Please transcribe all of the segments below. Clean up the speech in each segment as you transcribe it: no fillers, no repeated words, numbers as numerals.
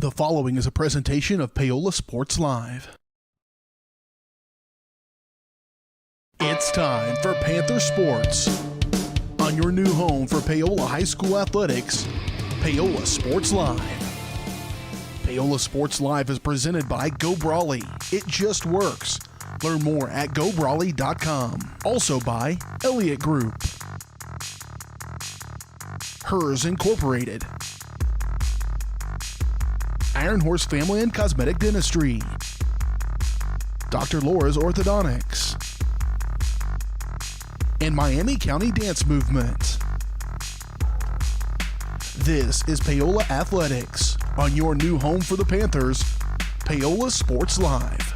The following is a presentation of Paola Sports Live. It's time for Panther Sports. On your new home for Paola High School athletics, Paola Sports Live. Paola Sports Live is presented by Go Brawley. It just works. Learn more at gobrawley.com. Also by Elliott Group. Hers Incorporated. Iron Horse Family and Cosmetic Dentistry. Dr. Laura's Orthodontics. And Miami County Dance Movement. This is Paola Athletics. On your new home for the Panthers, Paola Sports Live.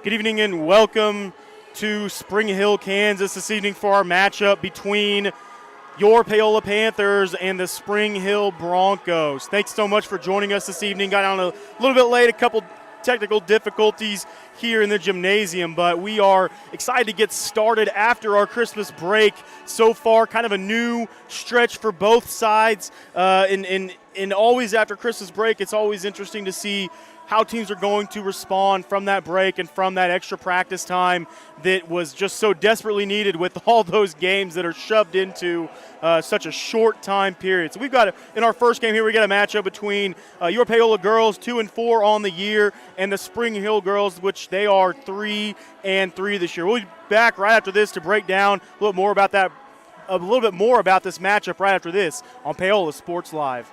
Good evening and welcome to Spring Hill, Kansas this evening for our matchup between your Paola Panthers and the Spring Hill Broncos. Thanks so much for joining us this evening. Got on a little bit late, a couple technical difficulties here in the gymnasium, but we are excited to get started after our Christmas break. So far, kind of a new stretch for both sides. And always after Christmas break, it's always interesting to see how teams are going to respond from that break and from that extra practice time that was just so desperately needed with all those games that are shoved into such a short time period. So we've got, in our first game here, we got a matchup between your Paola girls, 2-4 on the year, and the Spring Hill girls, which they are 3-3 this year. We'll be back right after this to break down a little bit more about this matchup right after this on Paola Sports Live.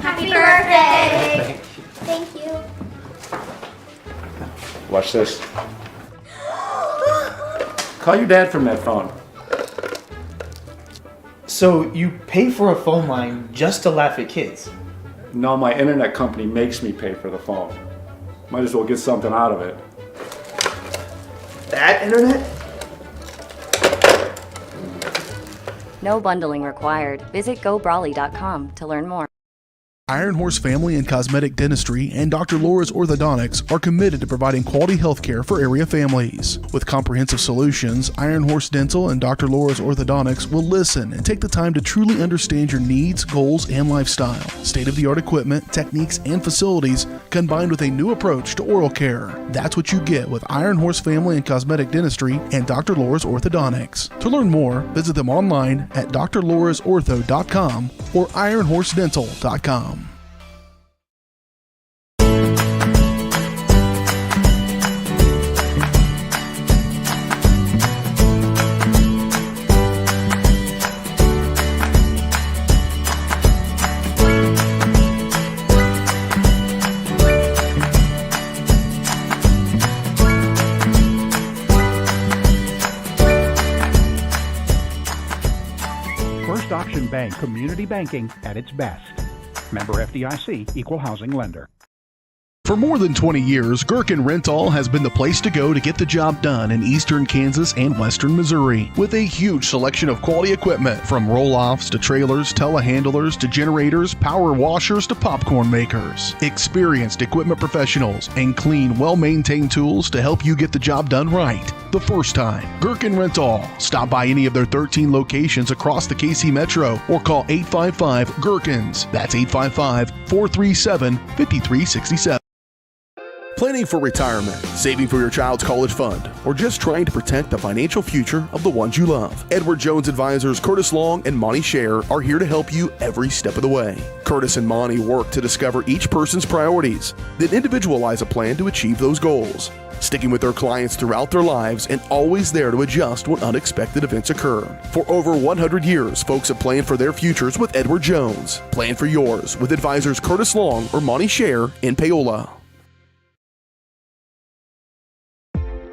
Happy birthday! Thank you. Watch this. Call your dad from that phone. So you pay for a phone line just to laugh at kids? No, my internet company makes me pay for the phone. Might as well get something out of it. That internet? No bundling required. Visit gobrawley.com to learn more. Iron Horse Family and Cosmetic Dentistry and Dr. Laura's Orthodontics are committed to providing quality health care for area families. With comprehensive solutions, Iron Horse Dental and Dr. Laura's Orthodontics will listen and take the time to truly understand your needs, goals, and lifestyle. State-of-the-art equipment, techniques, and facilities combined with a new approach to oral care. That's what you get with Iron Horse Family and Cosmetic Dentistry and Dr. Laura's Orthodontics. To learn more, visit them online at drlaurasortho.com or ironhorsedental.com. First Option Bank, community banking at its best. Member FDIC, equal housing lender. For more than 20 years, Gherkin Rental has been the place to go to get the job done in eastern Kansas and western Missouri. With a huge selection of quality equipment, from roll-offs to trailers, telehandlers to generators, power washers to popcorn makers. Experienced equipment professionals and clean, well-maintained tools to help you get the job done right the first time. Gherkin Rental. Stop by any of their 13 locations across the KC Metro or call 855-GHERKINS. That's 855-437-5367. Planning for retirement, saving for your child's college fund, or just trying to protect the financial future of the ones you love. Edward Jones advisors Curtis Long and Monty Scher are here to help you every step of the way. Curtis and Monty work to discover each person's priorities, then individualize a plan to achieve those goals, sticking with their clients throughout their lives and always there to adjust when unexpected events occur. For over 100 years, folks have planned for their futures with Edward Jones. Plan for yours with advisors Curtis Long or Monty Scher in Paola.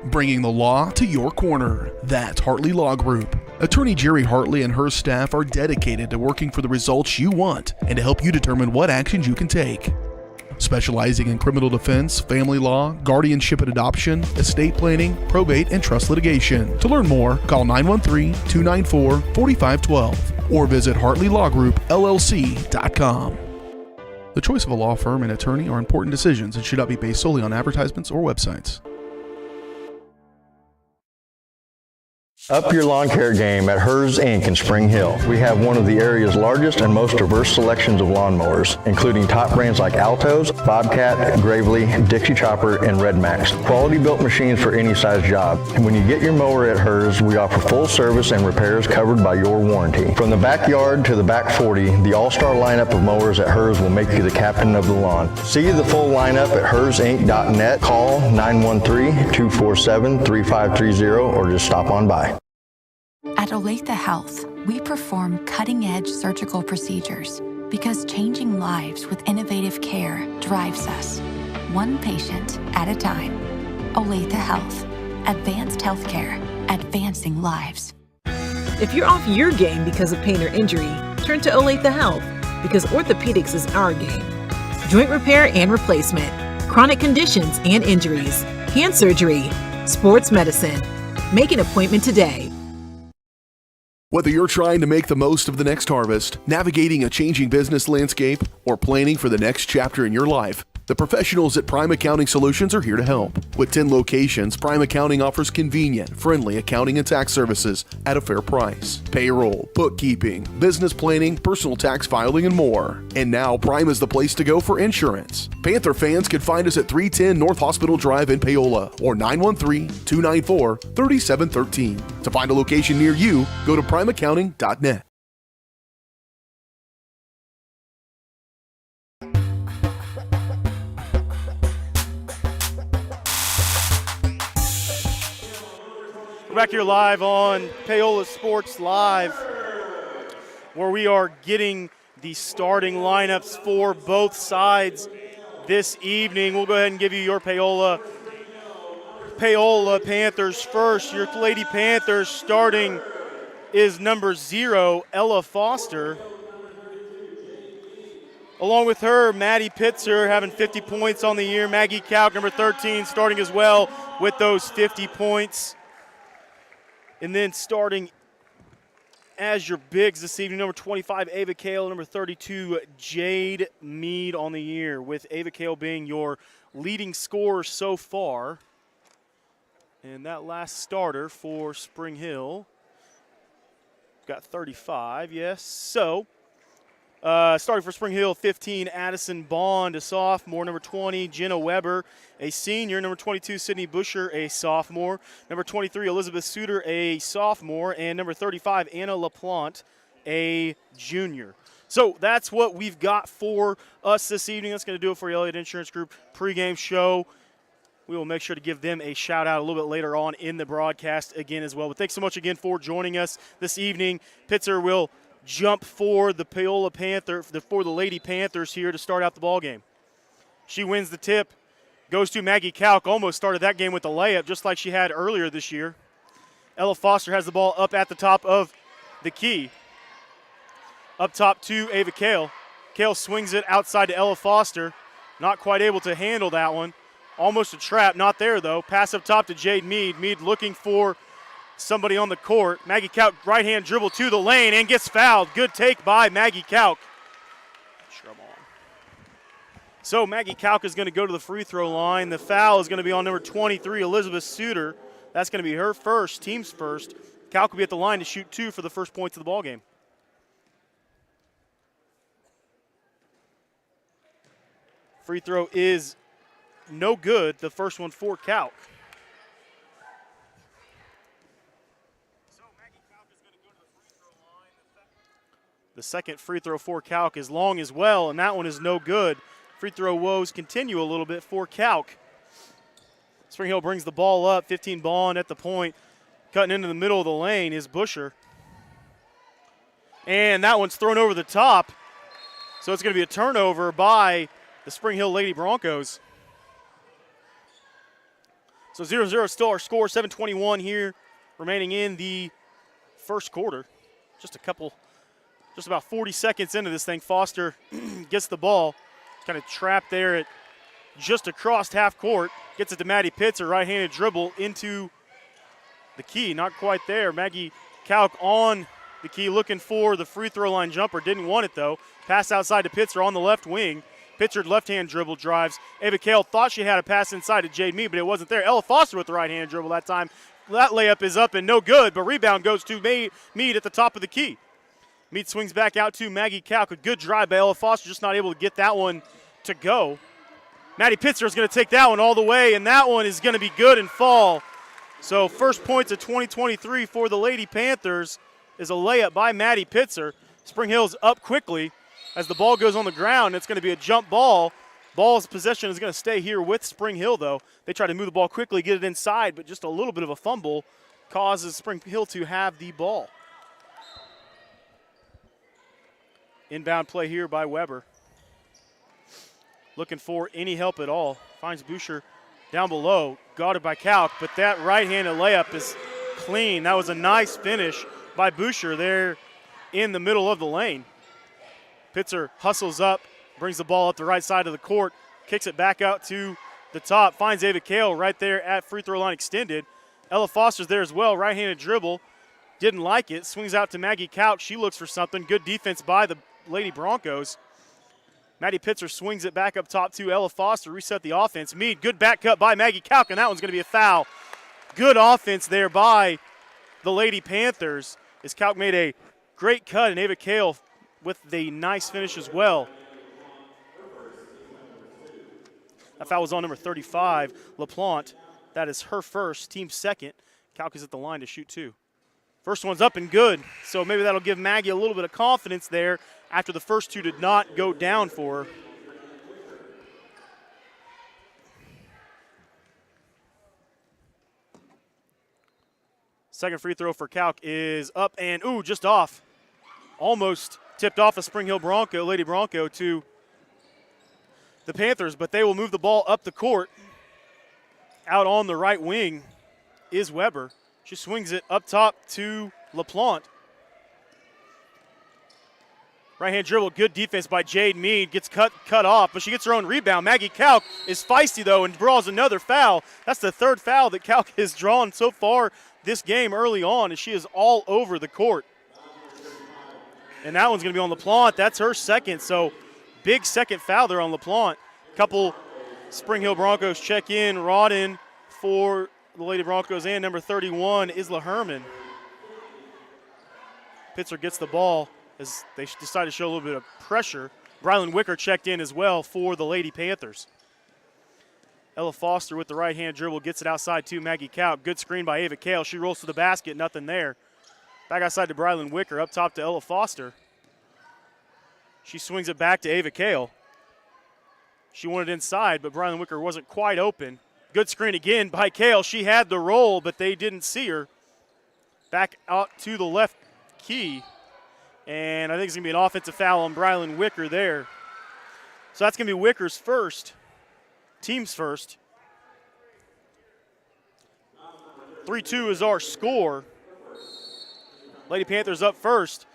Bringing the law to your corner. That's Hartley Law Group. Attorney Jerry Hartley and her staff are dedicated to working for the results you want and to help you determine what actions you can take. specializing in criminal defense, family law, guardianship and adoption, estate planning, probate, and trust litigation. To learn more, call 913-294-4512 or visit HartleyLawGroupLLC.com. The choice of a law firm and attorney are important decisions and should not be based solely on advertisements or websites. Up your lawn care game at Hers Inc. in Spring Hill. We have one of the area's largest and most diverse selections of lawnmowers, including top brands like Altos, Bobcat, Gravely, Dixie Chopper, and Red Max. Quality built machines for any size job. And when you get your mower at Hers, we offer full service and repairs covered by your warranty. From the backyard to the back 40, the all-star lineup of mowers at Hers will make you the captain of the lawn. See the full lineup at hersinc.net. Call 913-247-3530 or just stop on by. At Olathe Health, we perform cutting-edge surgical procedures because changing lives with innovative care drives us, one patient at a time. Olathe Health, advanced healthcare, advancing lives. If you're off your game because of pain or injury, turn to Olathe Health because orthopedics is our game. Joint repair and replacement, chronic conditions and injuries, hand surgery, sports medicine. Make an appointment today. Whether you're trying to make the most of the next harvest, navigating a changing business landscape, or planning for the next chapter in your life, the professionals at Prime Accounting Solutions are here to help. With 10 locations, Prime Accounting offers convenient, friendly accounting and tax services at a fair price. Payroll, bookkeeping, business planning, personal tax filing, and more. And now Prime is the place to go for insurance. Panther fans can find us at 310 North Hospital Drive in Paola or 913-294-3713. To find a location near you, go to primeaccounting.net. We're back here live on Paola Sports Live, where we are getting the starting lineups for both sides this evening. We'll go ahead and give you your Paola Panthers first. Your Lady Panthers starting is number 0, Ella Foster. Along with her, Maddie Pitzer having 50 points on the year. Maggie Kalk, number 13, starting as well with those 50 points. And then starting as your bigs this evening, number 25, Ava Kale, number 32, Jade Mead on the year, with Ava Kale being your leading scorer so far. And that last starter for Spring Hill got 35, yes. So, starting for Spring Hill, 15, Addison Bond, a sophomore. Number 20, Jenna Weber, a senior. Number 22, Sydney Busher, a sophomore. Number 23, Elizabeth Suter, a sophomore. And number 35, Anna LaPlante, a junior. So that's what we've got for us this evening. That's going to do it for Elliott Insurance Group pregame show. We will make sure to give them a shout out a little bit later on in the broadcast again as well. But thanks so much again for joining us this evening. Pitzer will jump for the Paola Panther, for the Lady Panthers here to start out the ball game. She wins the tip, goes to Maggie Kalk, almost started that game with a layup just like she had earlier this year. Ella Foster has the ball up at the top of the key. Up top to Ava Kale. Kale swings it outside to Ella Foster. Not quite able to handle that one. Almost a trap, not there though. Pass up top to Jade Mead. Mead looking for somebody on the court. Maggie Kalk right-hand dribble to the lane and gets fouled. Good take by Maggie Kalk. So Maggie Kalk is going to go to the free throw line. The foul is going to be on number 23, Elizabeth Suter. That's going to be her first, team's first. Kalk will be at the line to shoot 2 for the first points of the ball game. Free throw is no good. The first one for Kalk. The second free throw for Kalk is long as well, and that one is no good. Free throw woes continue a little bit for Kalk. Spring Hill brings the ball up. 15 Bond at the point. Cutting into the middle of the lane is Busher. And that one's thrown over the top. So it's going to be a turnover by the Spring Hill Lady Broncos. So 0-0 still our score. 7:21 here remaining in the first quarter. Just about 40 seconds into this thing. Foster gets the ball. Kind of trapped there at just across half court. Gets it to Maddie Pitzer. Right-handed dribble into the key. Not quite there. Maggie Kalk on the key, looking for the free throw line jumper. Didn't want it, though. Pass outside to Pitzer on the left wing. Pitzer left-hand dribble drives. Ava Kale thought she had a pass inside to Jade Mead, but it wasn't there. Ella Foster with the right-hand dribble that time. That layup is up and no good, but rebound goes to Mead at the top of the key. Mead swings back out to Maggie Kalk. A good drive by Ella Foster, just not able to get that one to go. Maddie Pitzer is going to take that one all the way, and that one is going to be good and fall. So first points of 2023 for the Lady Panthers is a layup by Maddie Pitzer. Spring Hill's up quickly as the ball goes on the ground. It's going to be a jump ball. Ball's possession is going to stay here with Spring Hill, though. They try to move the ball quickly, get it inside, but just a little bit of a fumble causes Spring Hill to have the ball. Inbound play here by Weber. Looking for any help at all. Finds Boucher down below. Guarded by Kalk, but that right-handed layup is clean. That was a nice finish by Boucher there in the middle of the lane. Pitzer hustles up, brings the ball up the right side of the court, kicks it back out to the top, finds Ava Kale right there at free throw line extended. Ella Foster's there as well, right-handed dribble. Didn't like it, swings out to Maggie Couch. She looks for something. Good defense by the Lady Broncos. Maddie Pitzer swings it back up top to Ella Foster, reset the offense. Mead, good back cut by Maggie Kalk, and that one's going to be a foul. Good offense there by the Lady Panthers as Kalk made a great cut, and Ava Kale with the nice finish as well. That foul was on number 35, LaPlante. That is her first, team second. Kalk is at the line to shoot two. First one's up and good, so maybe that'll give Maggie a little bit of confidence there after the first two did not go down for her. Second free throw for Kalk is up and, just off. Almost tipped off a Spring Hill Bronco, Lady Bronco, to the Panthers, but they will move the ball up the court. Out on the right wing is Weber. She swings it up top to LaPlante. Right-hand dribble, good defense by Jade Mead. Gets cut off, but she gets her own rebound. Maggie Kalk is feisty, though, and draws another foul. That's the third foul that Kalk has drawn so far this game early on, and she is all over the court. And that one's going to be on LaPlante. That's her second, so big second foul there on LaPlante. Couple Spring Hill Broncos check in. Rodden for the Lady Broncos and number 31, Isla Herman. Pitzer gets the ball as they decide to show a little bit of pressure. Brylan Wicker checked in as well for the Lady Panthers. Ella Foster with the right-hand dribble gets it outside to Maggie Kalk. Good screen by Ava Kale. She rolls to the basket, nothing there. Back outside to Brylan Wicker, up top to Ella Foster. She swings it back to Ava Kale. She wanted inside, but Brylan Wicker wasn't quite open. Good screen again by Kale. She had the roll, but they didn't see her. Back out to the left key. And I think it's going to be an offensive foul on Brylan Wicker there. So that's going to be Wicker's first, team's first. 3-2 is our score. Lady Panthers up first.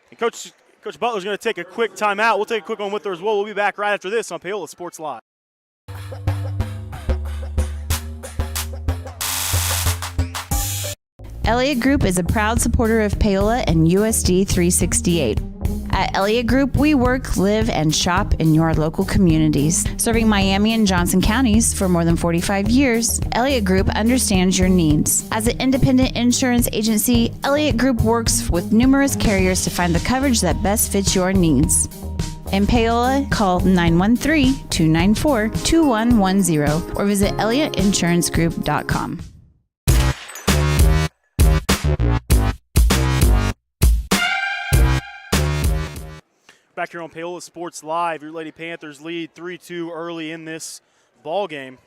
And Coach Butler's going to take a quick timeout. We'll take a quick one with her as well. We'll be back right after this on Paola Sports Live. Elliott Group is a proud supporter of Paola and USD 368. At Elliott Group, we work, live, and shop in your local communities. Serving Miami and Johnson counties for more than 45 years, Elliott Group understands your needs. As an independent insurance agency, Elliott Group works with numerous carriers to find the coverage that best fits your needs. In Paola, call 913-294-2110 or visit ElliottInsuranceGroup.com. Back here on Paola Sports Live, your Lady Panthers lead 3-2 early in this ball game.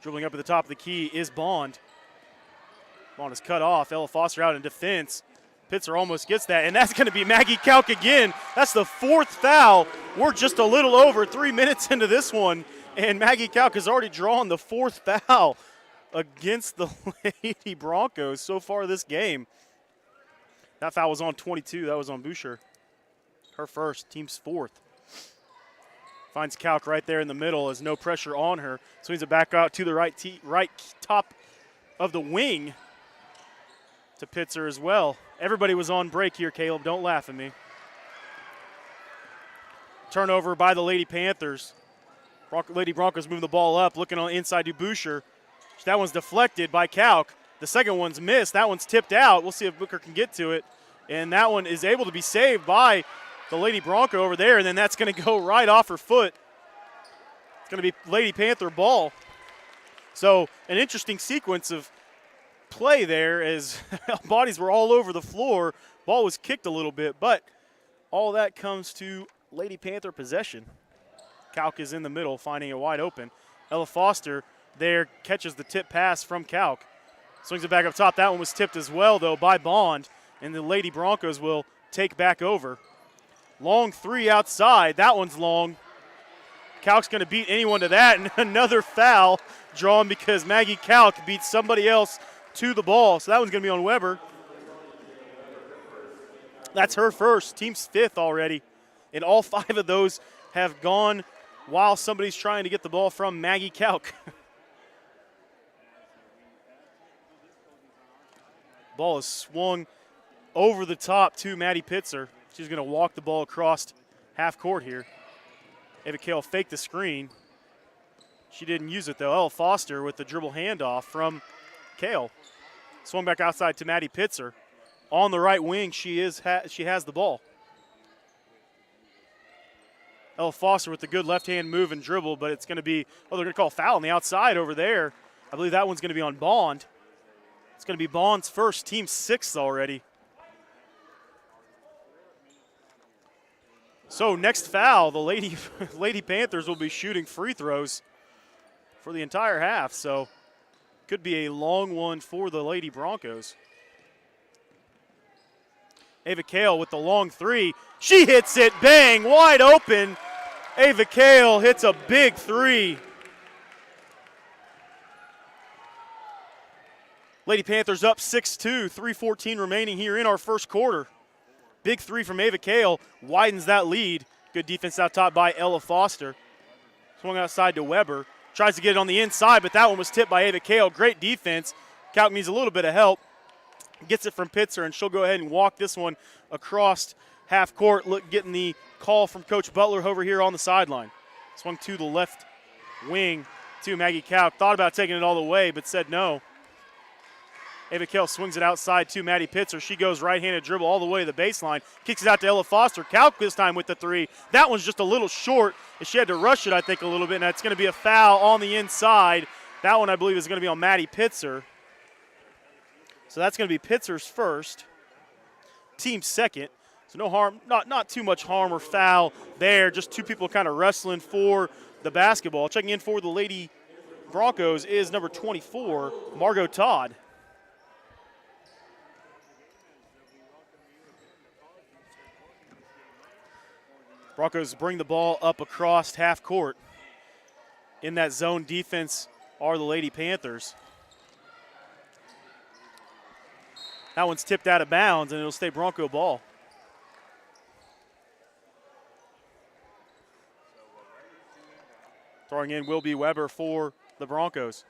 Dribbling up at the top of the key is Bond. Bond is cut off. Ella Foster out in defense. Pitzer almost gets that, and that's going to be Maggie Kalk again. That's the fourth foul. We're just a little over 3 minutes into this one, and Maggie Kalk has already drawn the fourth foul against the Lady Broncos so far this game. That foul was on 22. That was on Boucher. Her first, team's fourth. Finds Kalk right there in the middle. There's no pressure on her. Swings it back out to the right top of the wing. to Pitzer as well. Everybody was on break here, Caleb. Don't laugh at me. Turnover by the Lady Panthers. Lady Broncos moving the ball up, looking on inside to Boucher. That one's deflected by Kalk. The second one's missed. That one's tipped out. We'll see if Booker can get to it. And that one is able to be saved by the Lady Bronco over there, and then that's going to go right off her foot. It's going to be Lady Panther ball. So an interesting sequence of play there as bodies were all over the floor. Ball was kicked a little bit, but all that comes to Lady Panther possession. Kalk is in the middle, finding it wide open. Ella Foster there catches the tip pass from Kalk. Swings it back up top. That one was tipped as well, though, by Bond, and the Lady Broncos will take back over. Long three outside. That one's long. Kalk's going to beat anyone to that, and another foul drawn because Maggie Kalk beat somebody else to the ball. So that one's going to be on Weber. That's her first. Team's fifth already. And all five of those have gone while somebody's trying to get the ball from Maggie Kalk. Ball is swung over the top to Maddie Pitzer. She's going to walk the ball across half court here. Ava Kale faked the screen. She didn't use it, though. Ella Foster with the dribble handoff from Kale. Swung back outside to Maddie Pitzer. On the right wing, she has the ball. Ella Foster with the good left-hand move and dribble, but it's going to be, they're going to call a foul on the outside over there. I believe that one's going to be on Bond. It's going to be Bond's first, team sixth already. So next foul, the Lady Panthers will be shooting free throws for the entire half. So could be a long one for the Lady Broncos. Ava Kale with the long three. She hits it, bang, wide open. Ava Kale hits a big three. Lady Panthers up 6-2, 3:14 remaining here in our first quarter. Big three from Ava Kale widens that lead. Good defense out top by Ella Foster. Swung outside to Weber. Tries to get it on the inside, but that one was tipped by Ava Kale. Great defense. Kalk needs a little bit of help. Gets it from Pitzer, and she'll go ahead and walk this one across half court, getting the call from Coach Butler over here on the sideline. Swung to the left wing to Maggie Kalk. Thought about taking it all the way, but said no. Ava Kale swings it outside to Maddie Pitzer. She goes right-handed dribble all the way to the baseline. Kicks it out to Ella Foster. Kalk this time with the three. That one's just a little short. She had to rush it, I think, a little bit, and it's going to be a foul on the inside. That one, I believe, is going to be on Maddie Pitzer. So that's going to be Pitzer's first. Team second. So no harm, not too much harm or foul there. Just two people kind of wrestling for the basketball. Checking in for the Lady Broncos is number 24, Margot Todd. Broncos bring the ball up across half court. In that zone defense are the Lady Panthers. That one's tipped out of bounds, and it'll stay Bronco ball. Throwing in will be Weber for the Broncos.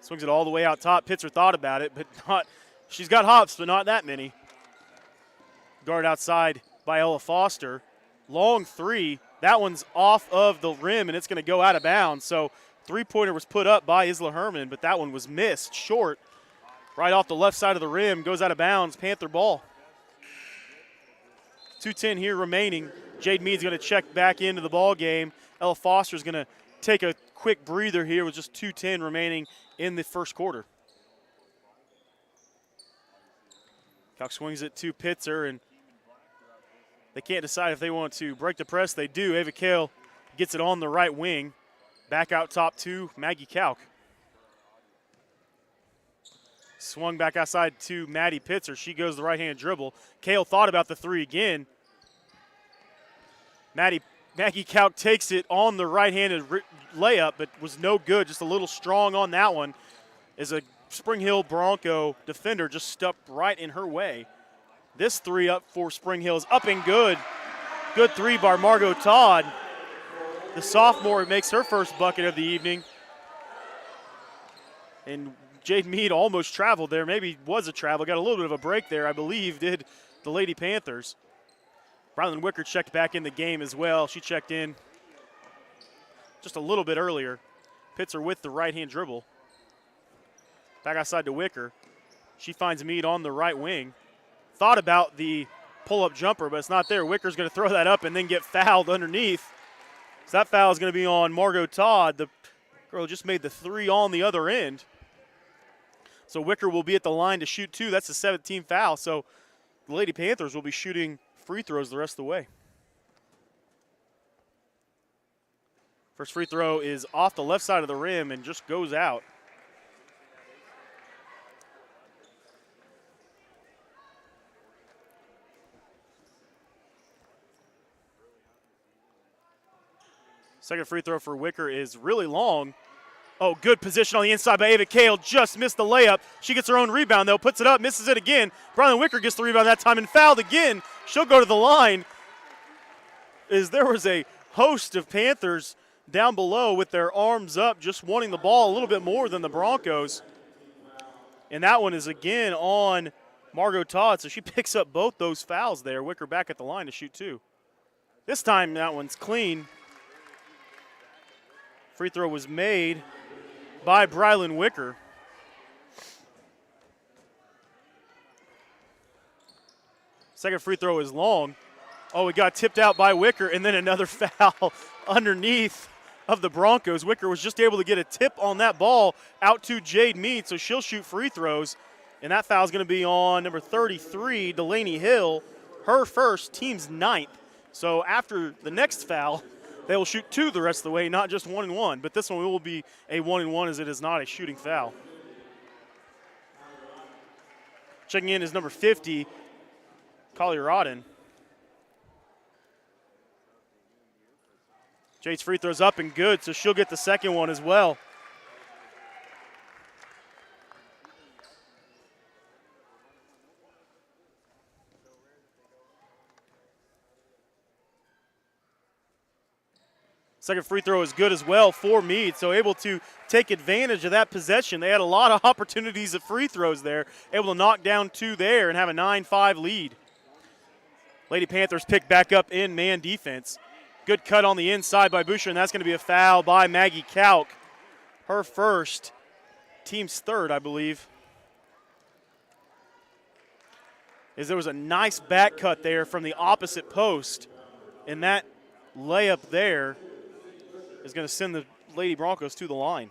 Swings it all the way out top. Pitzer thought about it, but not. She's got hops, but not that many. Guard outside by Ella Foster. Long three. That one's off of the rim, and it's going to go out of bounds. So three-pointer was put up by Isla Herman, but that one was missed short. Right off the left side of the rim, goes out of bounds. Panther ball. 2:10 here remaining. Jade Mead's going to check back into the ball game. Ella Foster's going to take a quick breather here with just 2:10 remaining in the first quarter. Kalk swings it to Pitzer, and they can't decide if they want to break the press. They do. Ava Kale gets it on the right wing. Back out top to Maggie Kalk. Swung back outside to Maddie Pitzer. She goes the right-hand dribble. Kale thought about the three again. Maggie Kalk takes it on the right-handed layup, but was no good. Just a little strong on that one as a Spring Hill Bronco defender just stepped right in her way. This three up for Spring Hill is up and good. Good three by Margot Todd. The sophomore makes her first bucket of the evening. And Jade Mead almost traveled there. Maybe was a travel. Got a little bit of a break there, I believe, did the Lady Panthers. Brylan Wicker checked back in the game as well. She checked in just a little bit earlier. Pitzer with the right-hand dribble. Back outside to Wicker. She finds Mead on the right wing. Thought about the pull-up jumper, but it's not there. Wicker's going to throw that up and then get fouled underneath. So that foul is going to be on Margot Todd. The girl just made the three on the other end. So Wicker will be at the line to shoot two. That's a 17 foul. So the Lady Panthers will be shooting free throws the rest of the way. First free throw is off the left side of the rim and just goes out. Second free throw for Wicker is really long. Oh, good position on the inside by Ava Kale. Just missed the layup. She gets her own rebound, though. Puts it up, misses it again. Brylan Wicker gets the rebound that time and fouled again. She'll go to the line. There was a host of Panthers down below with their arms up, just wanting the ball a little bit more than the Broncos. And that one is again on Margot Todd, so she picks up both those fouls there. Wicker back at the line to shoot two. This time that one's clean. Free throw was made by Brylan Wicker. Second free throw is long. Oh, it got tipped out by Wicker, and then another foul underneath of the Broncos. Wicker was just able to get a tip on that ball out to Jade Mead, so she'll shoot free throws. And that foul is going to be on number 33, Delaney Hill, her first, team's 9th. So after the next foul, they will shoot two the rest of the way, not just 1-1. But this one will be a 1-1 as it is not a shooting foul. Checking in is number 50, Collier Auden. Jade's free throw's up and good, so she'll get the second one as well. Second free throw is good as well for Meade, so able to take advantage of that possession. They had a lot of opportunities at free throws there, able to knock down two there and have a 9-5 lead. Lady Panthers pick back up in man defense. Good cut on the inside by Boucher, and that's going to be a foul by Maggie Kauk. Her first, team's third, I believe. As there was a nice back cut there from the opposite post, and that layup there is going to send the Lady Broncos to the line.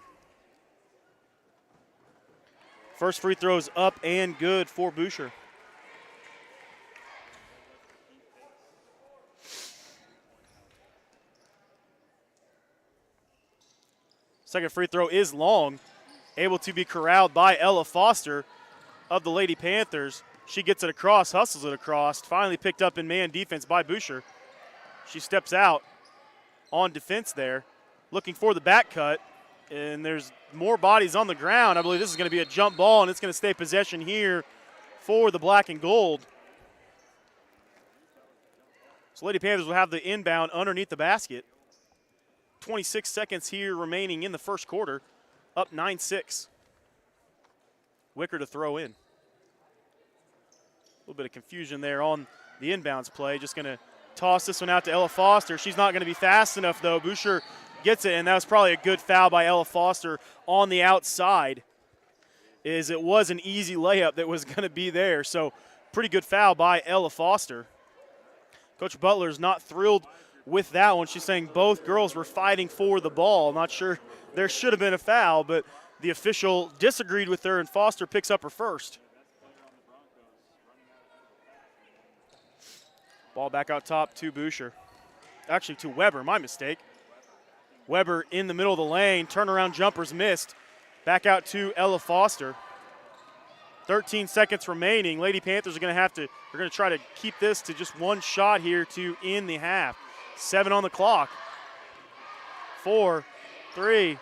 First free throw is up and good for Boucher. Second free throw is long, able to be corralled by Ella Foster of the Lady Panthers. She gets it across, hustles it across, finally picked up in man defense by Boucher. She steps out on defense there, looking for the back cut, and there's more bodies on the ground. I believe this is going to be a jump ball, and it's going to stay possession here for the black and gold. So Lady Panthers will have the inbound underneath the basket. 26 seconds here remaining in the first quarter, up 9-6. Wicker to throw in. A little bit of confusion there on the inbounds play. Just going to toss this one out to Ella Foster. She's not going to be fast enough, though. Boucher gets it, and that was probably a good foul by Ella Foster on the outside. It was an easy layup that was going to be there. So pretty good foul by Ella Foster. Coach Butler's not thrilled with that one. She's saying both girls were fighting for the ball. Not sure there should have been a foul, but the official disagreed with her, and Foster picks up her first. Ball back out top to Boucher. Actually, to Weber, my mistake. Weber in the middle of the lane. Turnaround jumper's missed. Back out to Ella Foster. 13 seconds remaining. Lady Panthers are going to try to keep this to just one shot here to end the half. 7 on the clock. 4, 3,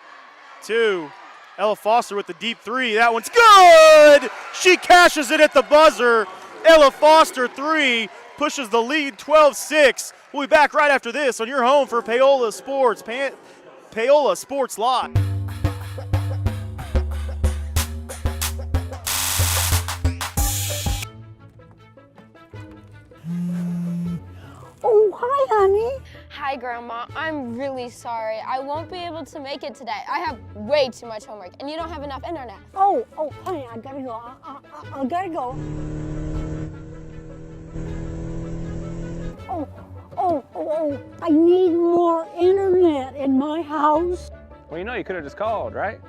2. Ella Foster with the deep three. That one's good! She cashes it at the buzzer. Ella Foster 3 pushes the lead 12-6. We'll be back right after this on your home for Paola Sports. Paola Sports Live. Hi, Grandma. I'm really sorry. I won't be able to make it today. I have way too much homework, and you don't have enough internet. Oh, honey, I gotta go. I gotta go. Oh, I need more internet in my house. Well, you know, you could have just called, right?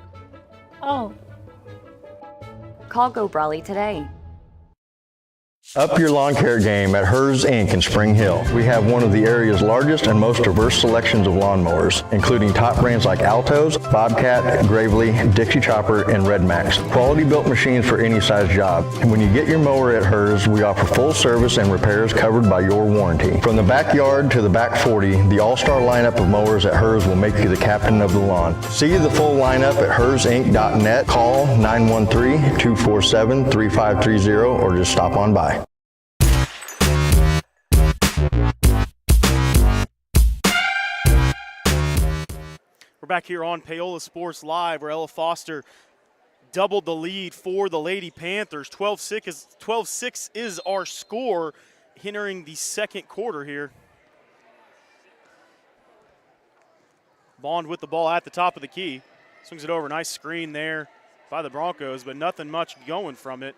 Oh. Call Go Brawley today. Up your lawn care game at Hers Inc. in Spring Hill. We have one of the area's largest and most diverse selections of lawnmowers, including top brands like Altos, Bobcat, Gravely, Dixie Chopper, and Red Max. Quality built machines for any size job. And when you get your mower at Hers, we offer full service and repairs covered by your warranty. From the backyard to the back 40, the all-star lineup of mowers at Hers will make you the captain of the lawn. See the full lineup at hersinc.net. Call 913-247-3530 or just stop on by. We're back here on Paola Sports Live, where Ella Foster doubled the lead for the Lady Panthers. 12-6 is our score entering the second quarter here. Bond with the ball at the top of the key. Swings it over. Nice screen there by the Broncos, but nothing much going from it.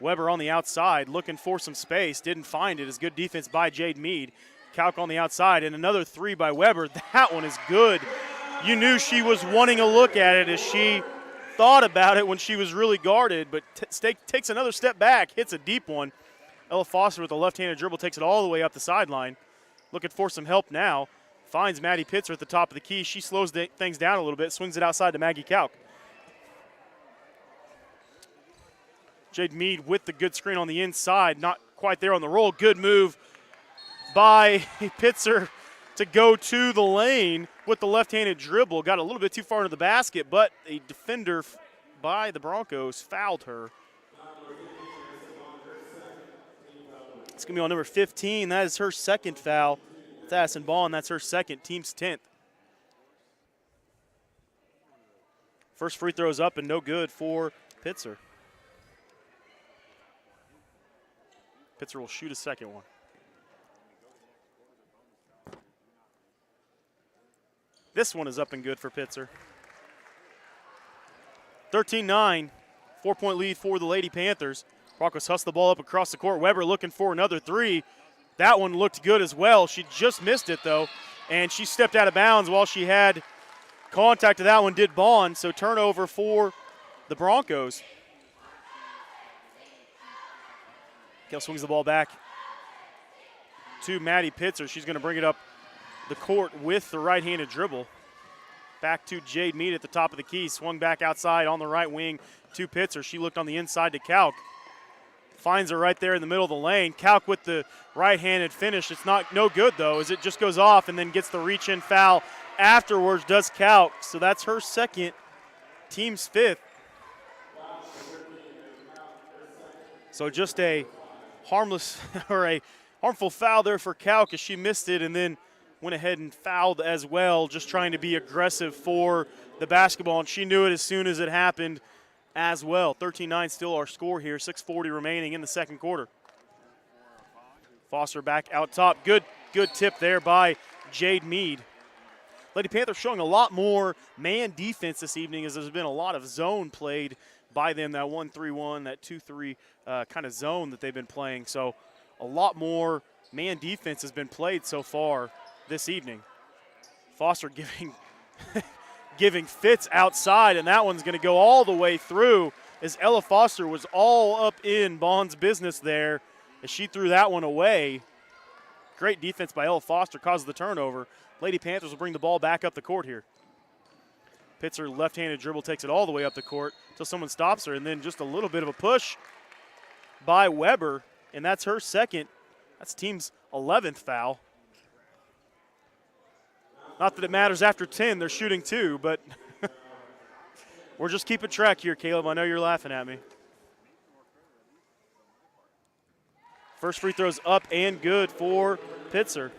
Weber on the outside looking for some space. Didn't find it. It's good defense by Jade Mead. Calc on the outside, and another three by Weber. That one is good. You knew she was wanting a look at it as she thought about it when she was really guarded, but takes another step back, hits a deep one. Ella Foster with a left-handed dribble takes it all the way up the sideline. Looking for some help now. Finds Maddie Pitzer at the top of the key. She slows things down a little bit, swings it outside to Maggie Calc. Jade Mead with the good screen on the inside, not quite there on the roll. Good move by Pitzer to go to the lane with the left-handed dribble. Got a little bit too far into the basket, but a defender by the Broncos fouled her. It's going to be on number 15. That is her second foul. Thassin Bond, that's her second, team's 10th. First free throw's up and no good for Pitzer. Pitzer will shoot a second one. This one is up and good for Pitzer. 13-9, 4-point lead for the Lady Panthers. Broncos hustle the ball up across the court. Weber looking for another three. That one looked good as well. She just missed it, though, and she stepped out of bounds while she had contact to that one, did Bond, so turnover for the Broncos. Kel swings the ball back to Maddie Pitzer. She's going to bring it up the court with the right-handed dribble. Back to Jade Mead at the top of the key. Swung back outside on the right wing to Pitzer. She looked on the inside to Calc. Finds her right there in the middle of the lane. Calc with the right-handed finish. It's no good, though, as it just goes off and then gets the reach-in foul afterwards, does Calc. So that's her second, team's fifth. So just a harmless or a harmful foul there for Calc as she missed it and then went ahead and fouled as well, just trying to be aggressive for the basketball, and she knew it as soon as it happened as well. 13-9 still our score here, 6:40 remaining in the second quarter. Foster back out top. Good tip there by Jade Mead. Lady Panthers showing a lot more man defense this evening as there's been a lot of zone played by them, that 1-3-1, that 2-3 kind of zone that they've been playing. So a lot more man defense has been played so far this evening. Foster giving fits outside, and that one's going to go all the way through as Ella Foster was all up in Bond's business there as she threw that one away. Great defense by Ella Foster causes the turnover. Lady Panthers will bring the ball back up the court here. Pitzer left-handed dribble takes it all the way up the court until someone stops her, and then just a little bit of a push by Weber, and that's her second. That's team's 11th foul. Not that it matters after 10, they're shooting 2, but we're just keeping track here, Caleb. I know you're laughing at me. First free throw's up and good for Pitzer.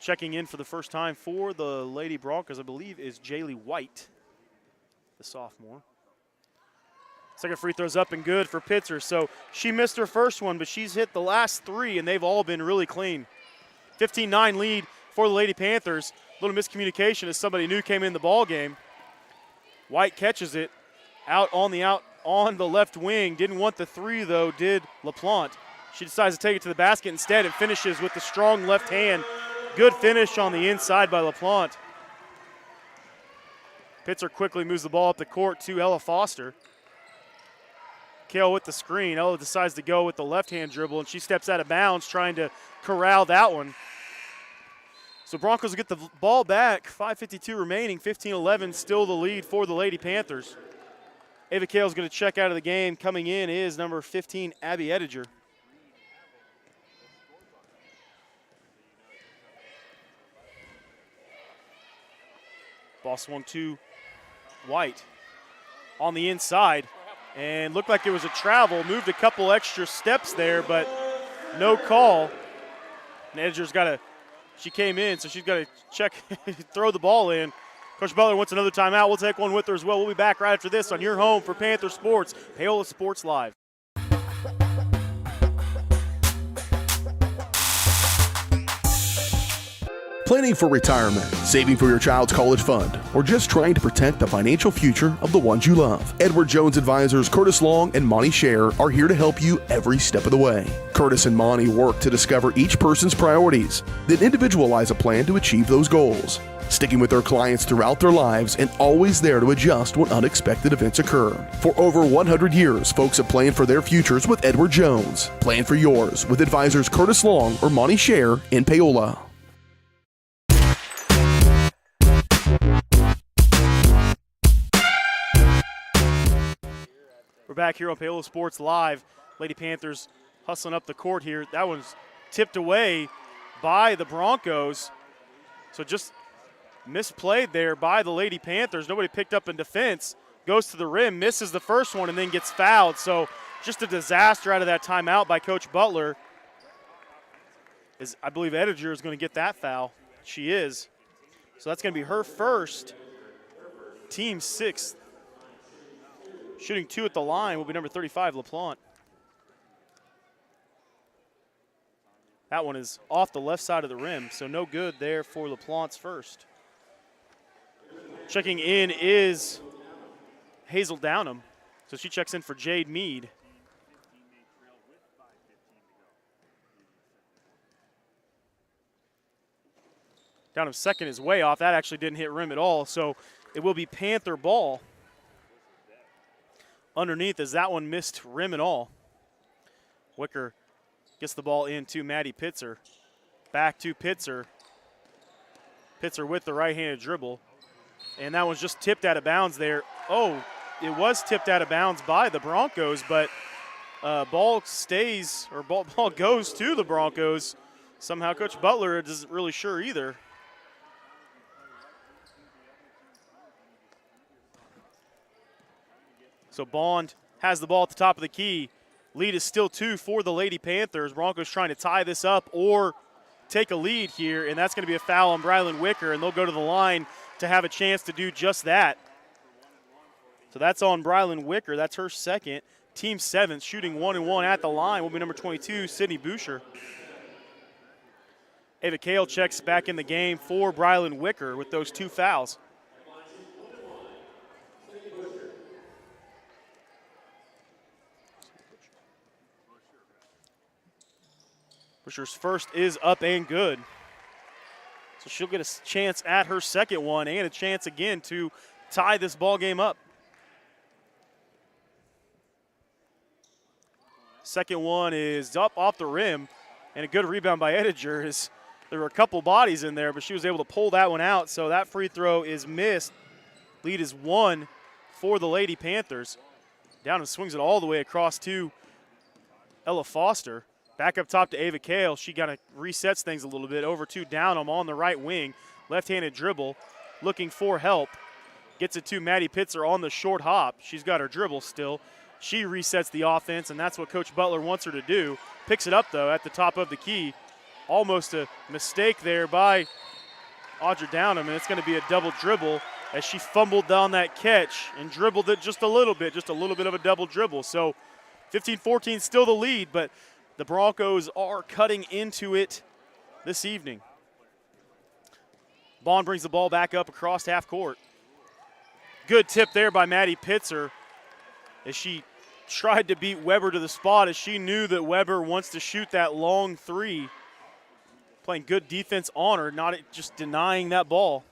Checking in for the first time for the Lady Broncos, I believe, is Jaylee White, the sophomore. Second free throw's up and good for Pitzer. So she missed her first one, but she's hit the last 3, and they've all been really clean. 15-9 lead for the Lady Panthers. A little miscommunication as somebody new came in the ball game. White catches it on the left wing. Didn't want the 3, though, did LaPlante. She decides to take it to the basket instead and finishes with the strong left hand. Good finish on the inside by LaPlante. Pitzer quickly moves the ball up the court to Ella Foster. Kale with the screen. Ella decides to go with the left-hand dribble, and she steps out of bounds trying to corral that one. So Broncos will get the ball back. 5:52 remaining, 15-11, still the lead for the Lady Panthers. Ava Kale's going to check out of the game. Coming in is number 15, Abby Ettinger. Ball swung to White on the inside, and looked like it was a travel. Moved a couple extra steps there, but no call. And Ettinger's she came in, so she's got to check, throw the ball in. Coach Butler wants another timeout. We'll take one with her as well. We'll be back right after this on your home for Panther Sports, Paola Sports Live. Planning for retirement, saving for your child's college fund, or just trying to protect the financial future of the ones you love. Edward Jones advisors Curtis Long and Monty Scher are here to help you every step of the way. Curtis and Monty work to discover each person's priorities, then individualize a plan to achieve those goals. Sticking with their clients throughout their lives and always there to adjust when unexpected events occur. For over 100 years, folks have planned for their futures with Edward Jones. Plan for yours with advisors Curtis Long or Monty Scher in Paola. We're back here on Paola Sports Live. Lady Panthers hustling up the court here. That one's tipped away by the Broncos. So just misplayed there by the Lady Panthers. Nobody picked up in defense. Goes to the rim, misses the first one, and then gets fouled. So just a disaster out of that timeout by Coach Butler. I believe Ettinger is going to get that foul. She is. So that's going to be her first, team 6th. Shooting 2 at the line will be number 35, LaPlante. That one is off the left side of the rim, so no good there for LaPlante's first. Checking in is Hazel Downham. So she checks in for Jade Mead. Downham's second is way off. That actually didn't hit rim at all, so it will be Panther ball. Underneath as that one missed rim and all. Wicker gets the ball into Maddie Pitzer. Back to Pitzer. Pitzer with the right-handed dribble. And that one's just tipped out of bounds there. Oh, it was tipped out of bounds by the Broncos, but ball goes to the Broncos. Somehow Coach Butler isn't really sure either. So Bond has the ball at the top of the key. Lead is still 2 for the Lady Panthers. Broncos trying to tie this up or take a lead here, and that's going to be a foul on Brylan Wicker, and they'll go to the line to have a chance to do just that. So that's on Brylan Wicker. That's her second. Team 7th, shooting 1-1 at the line will be number 22, Sydney Boucher. Ava Kale checks back in the game for Brylan Wicker with those 2 fouls. Boucher's first is up and good. So she'll get a chance at her second one and a chance again to tie this ball game up. Second one is up off the rim, and a good rebound by Ettinger. There were a couple bodies in there, but she was able to pull that one out, so that free throw is missed. Lead is 1 for the Lady Panthers. Down and swings it all the way across to Ella Foster. Back up top to Ava Kale. She kind of resets things a little bit. Over to Downham on the right wing. Left-handed dribble. Looking for help. Gets it to Maddie Pitzer on the short hop. She's got her dribble still. She resets the offense, and that's what Coach Butler wants her to do. Picks it up, though, at the top of the key. Almost a mistake there by Audra Downham, and it's going to be a double dribble as she fumbled down that catch and dribbled it just a little bit of a double dribble. So 15-14 still the lead, but the Broncos are cutting into it this evening. Bond brings the ball back up across half court. Good tip there by Maddie Pitzer as she tried to beat Weber to the spot as she knew that Weber wants to shoot that long three. Playing good defense on her, not just denying that ball.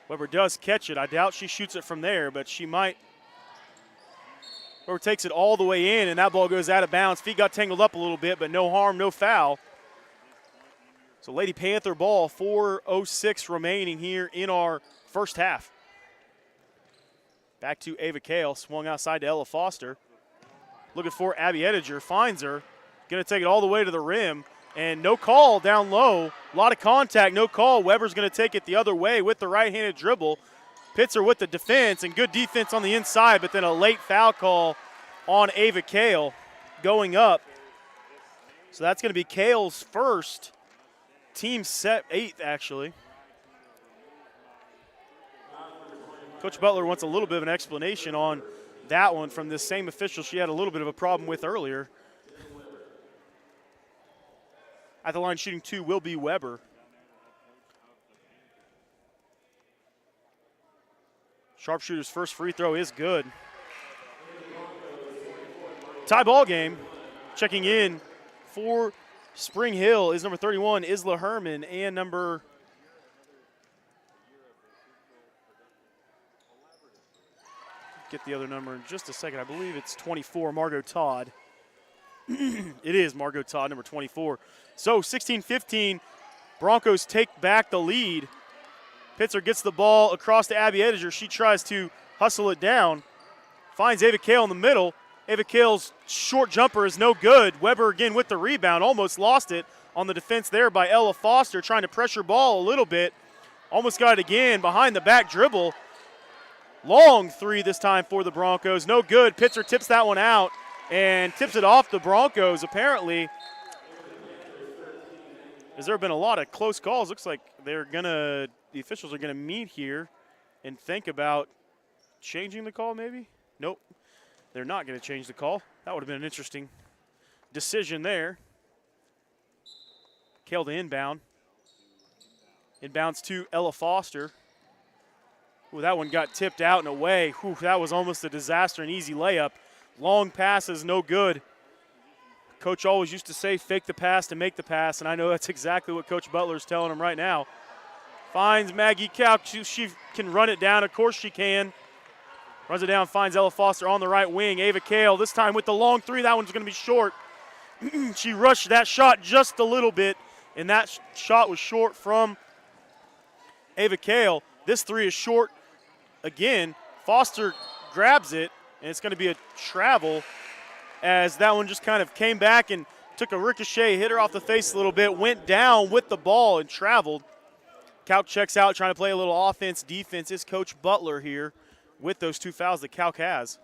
Weber does catch it. I doubt she shoots it from there, but she might. Weber takes it all the way in, and that ball goes out of bounds. Feet got tangled up a little bit, but no harm, no foul. So Lady Panther ball, 4:06 remaining here in our first half. Back to Ava Kale, swung outside to Ella Foster. Looking for Abby Ettinger, finds her. Gonna take it all the way to the rim, and no call down low. A lot of contact, no call. Weber's gonna take it the other way with the right-handed dribble. Pitzer with the defense, and good defense on the inside, but then a late foul call on Ava Kale going up. So that's gonna be Kale's first. Team set 8th, actually. Coach Butler wants a little bit of an explanation on that one from this same official she had a little bit of a problem with earlier. At the line shooting 2 will be Weber. Sharpshooter's first free throw is good. Tie ball game. Checking in for Spring Hill is number 31, Isla Herman, and number get the other number in just a second. I believe it's 24, Margot Todd. It is Margot Todd, number 24. So 16-15, Broncos take back the lead. Pitzer gets the ball across to Abby Ettinger. She tries to hustle it down, finds Ava Kale in the middle. Ava Kale's short jumper is no good. Weber again with the rebound, almost lost it on the defense there by Ella Foster, trying to pressure ball a little bit. Almost got it again, behind the back dribble. Long three this time for the Broncos, no good. Pitzer tips that one out and tips it off the Broncos apparently. As there have been a lot of close calls, looks like the officials are gonna meet here and think about changing the call maybe? Nope. They're not going to change the call. That would have been an interesting decision there. Kale to inbound. Inbounds to Ella Foster. Ooh, that one got tipped out and away. Ooh, that was almost a disaster, an easy layup. Long passes, no good. Coach always used to say fake the pass to make the pass, and I know that's exactly what Coach Butler is telling him right now. Finds Maggie Calc. She can run it down. Of course she can. Runs it down, finds Ella Foster on the right wing. Ava Kale this time with the long three. That one's going to be short. She rushed that shot just a little bit, and that shot was short from Ava Kale. This three is short again. Foster grabs it, and it's going to be a travel as that one just kind of came back and took a ricochet, hit her off the face a little bit, went down with the ball and traveled. Calc checks out, trying to play a little offense, defense. Is Coach Butler here with those 2 fouls that Calc has.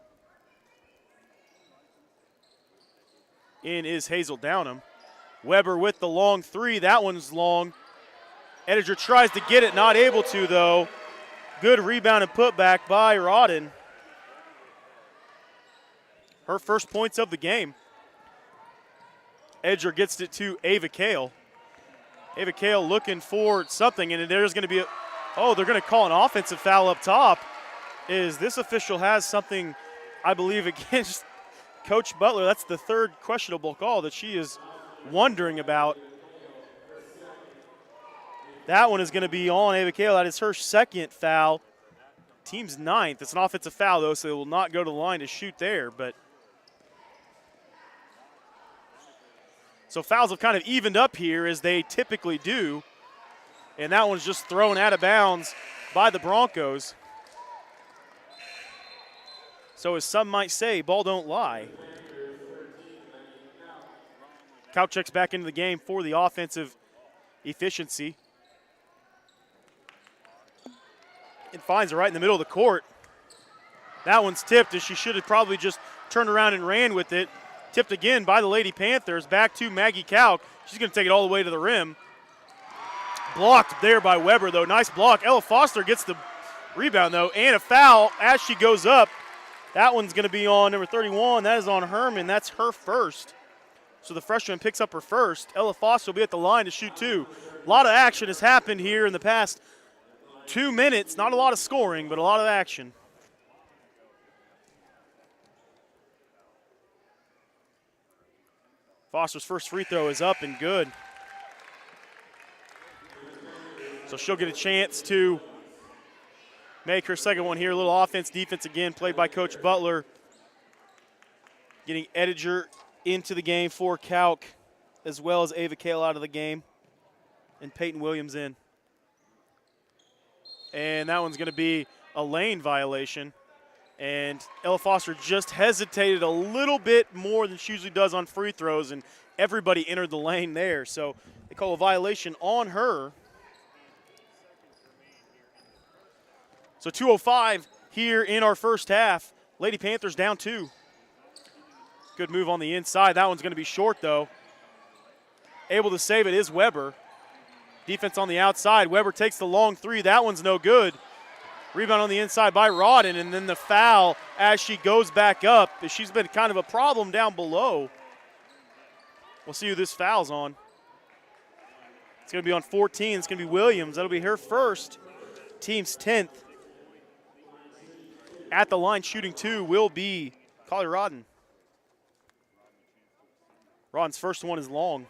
In is Hazel Downham. Weber with the long three. That one's long. Ettinger tries to get it, not able to though. Good rebound and putback by Rodden. Her first points of the game. Ettinger gets it to Ava Kale. Ava Kale looking for something, and there's going to be they're going to call an offensive foul up top. This official has something, I believe, against Coach Butler. That's the third questionable call that she is wondering about. That one is going to be on Ava Kale. That is her second foul. Team's 9th. It's an offensive foul, though, so it will not go to the line to shoot there. So fouls have kind of evened up here as they typically do. And that one's just thrown out of bounds by the Broncos. So as some might say, ball don't lie. Calc checks back into the game for the offensive efficiency. And finds it right in the middle of the court. That one's tipped as she should have probably just turned around and ran with it. Tipped again by the Lady Panthers. Back to Maggie Calc. She's going to take it all the way to the rim. Blocked there by Weber, though. Nice block. Ella Foster gets the rebound, though, and a foul as she goes up. That one's going to be on number 31. That is on Herman. That's her first. So the freshman picks up her first. Ella Foster will be at the line to shoot two. A lot of action has happened here in the past 2 minutes. Not a lot of scoring, but a lot of action. Foster's first free throw is up and good. So she'll get a chance to make her second one here. A little offense, defense again, played by Coach Butler. Getting Ediger into the game for Calc, as well as Ava Kale out of the game. And Peyton Williams in. And that one's going to be a lane violation. And Ella Foster just hesitated a little bit more than she usually does on free throws, and everybody entered the lane there. So they call a violation on her. So 2:05 here in our first half. Lady Panthers down 2. Good move on the inside. That one's going to be short, though. Able to save it is Weber. Defense on the outside. Weber takes the long three. That one's no good. Rebound on the inside by Rodden, and then the foul as she goes back up. She's been kind of a problem down below. We'll see who this foul's on. It's going to be on 14. It's going to be Williams. That'll be her first. Team's 10th. At the line shooting two will be Collie Rodden. Rodden's first one is long.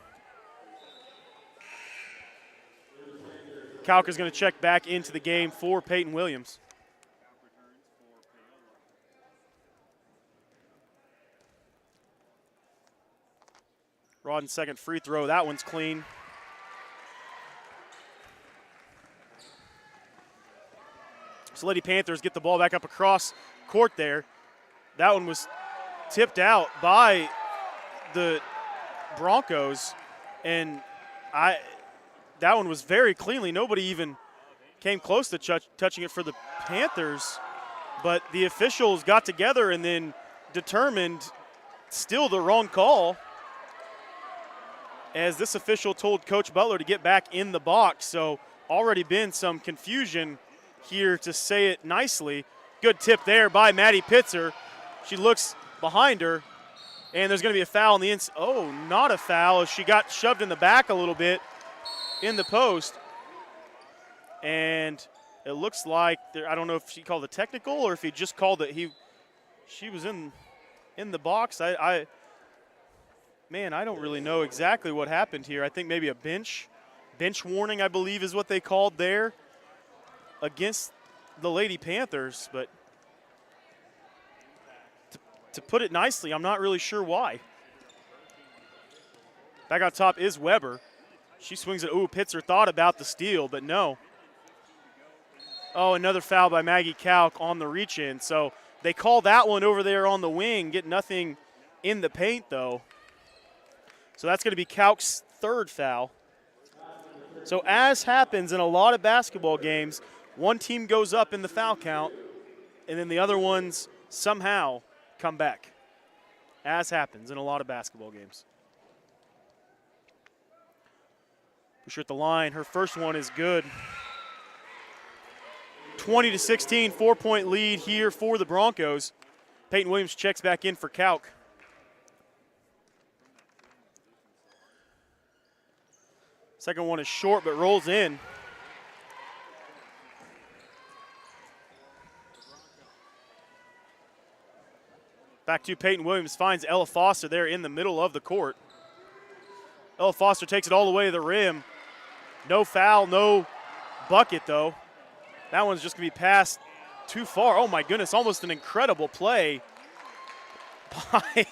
Calc is going to check back into the game for Peyton Williams. Rodden's second free throw. That one's clean. So Lady Panthers get the ball back up across court there. That one was tipped out by the Broncos, and that one was very cleanly. Nobody even came close to touching it for the Panthers, but the officials got together and then determined still the wrong call, as this official told Coach Butler to get back in the box. So already been some confusion here, to say it nicely. Good tip there by Maddie Pitzer. She looks behind her, and there's going to be a foul on the inside. Oh, not a foul. She got shoved in the back a little bit in the post, and it looks like I don't know if she called a technical or if he just called it. She was in the box. I don't really know exactly what happened here. I think maybe a bench warning, I believe, is what they called there against the Lady Panthers, but to put it nicely, I'm not really sure why. Back on top is Weber. She swings it. Ooh, Pitzer thought about the steal, but no. Oh, another foul by Maggie Calc on the reach-in. So they call that one over there on the wing. Get nothing in the paint, though. So that's going to be Calc's third foul. So as happens in a lot of basketball games, one team goes up in the foul count, and then the other ones somehow come back, as happens in a lot of basketball games. Pusher at the line. Her first one is good. 20-16, 4-point lead here for the Broncos. Peyton Williams checks back in for Calc. Second one is short, but rolls in. Back to Peyton Williams, finds Ella Foster there in the middle of the court. Ella Foster takes it all the way to the rim. No foul, no bucket, though. That one's just going to be passed too far. Oh, my goodness, almost an incredible play by, I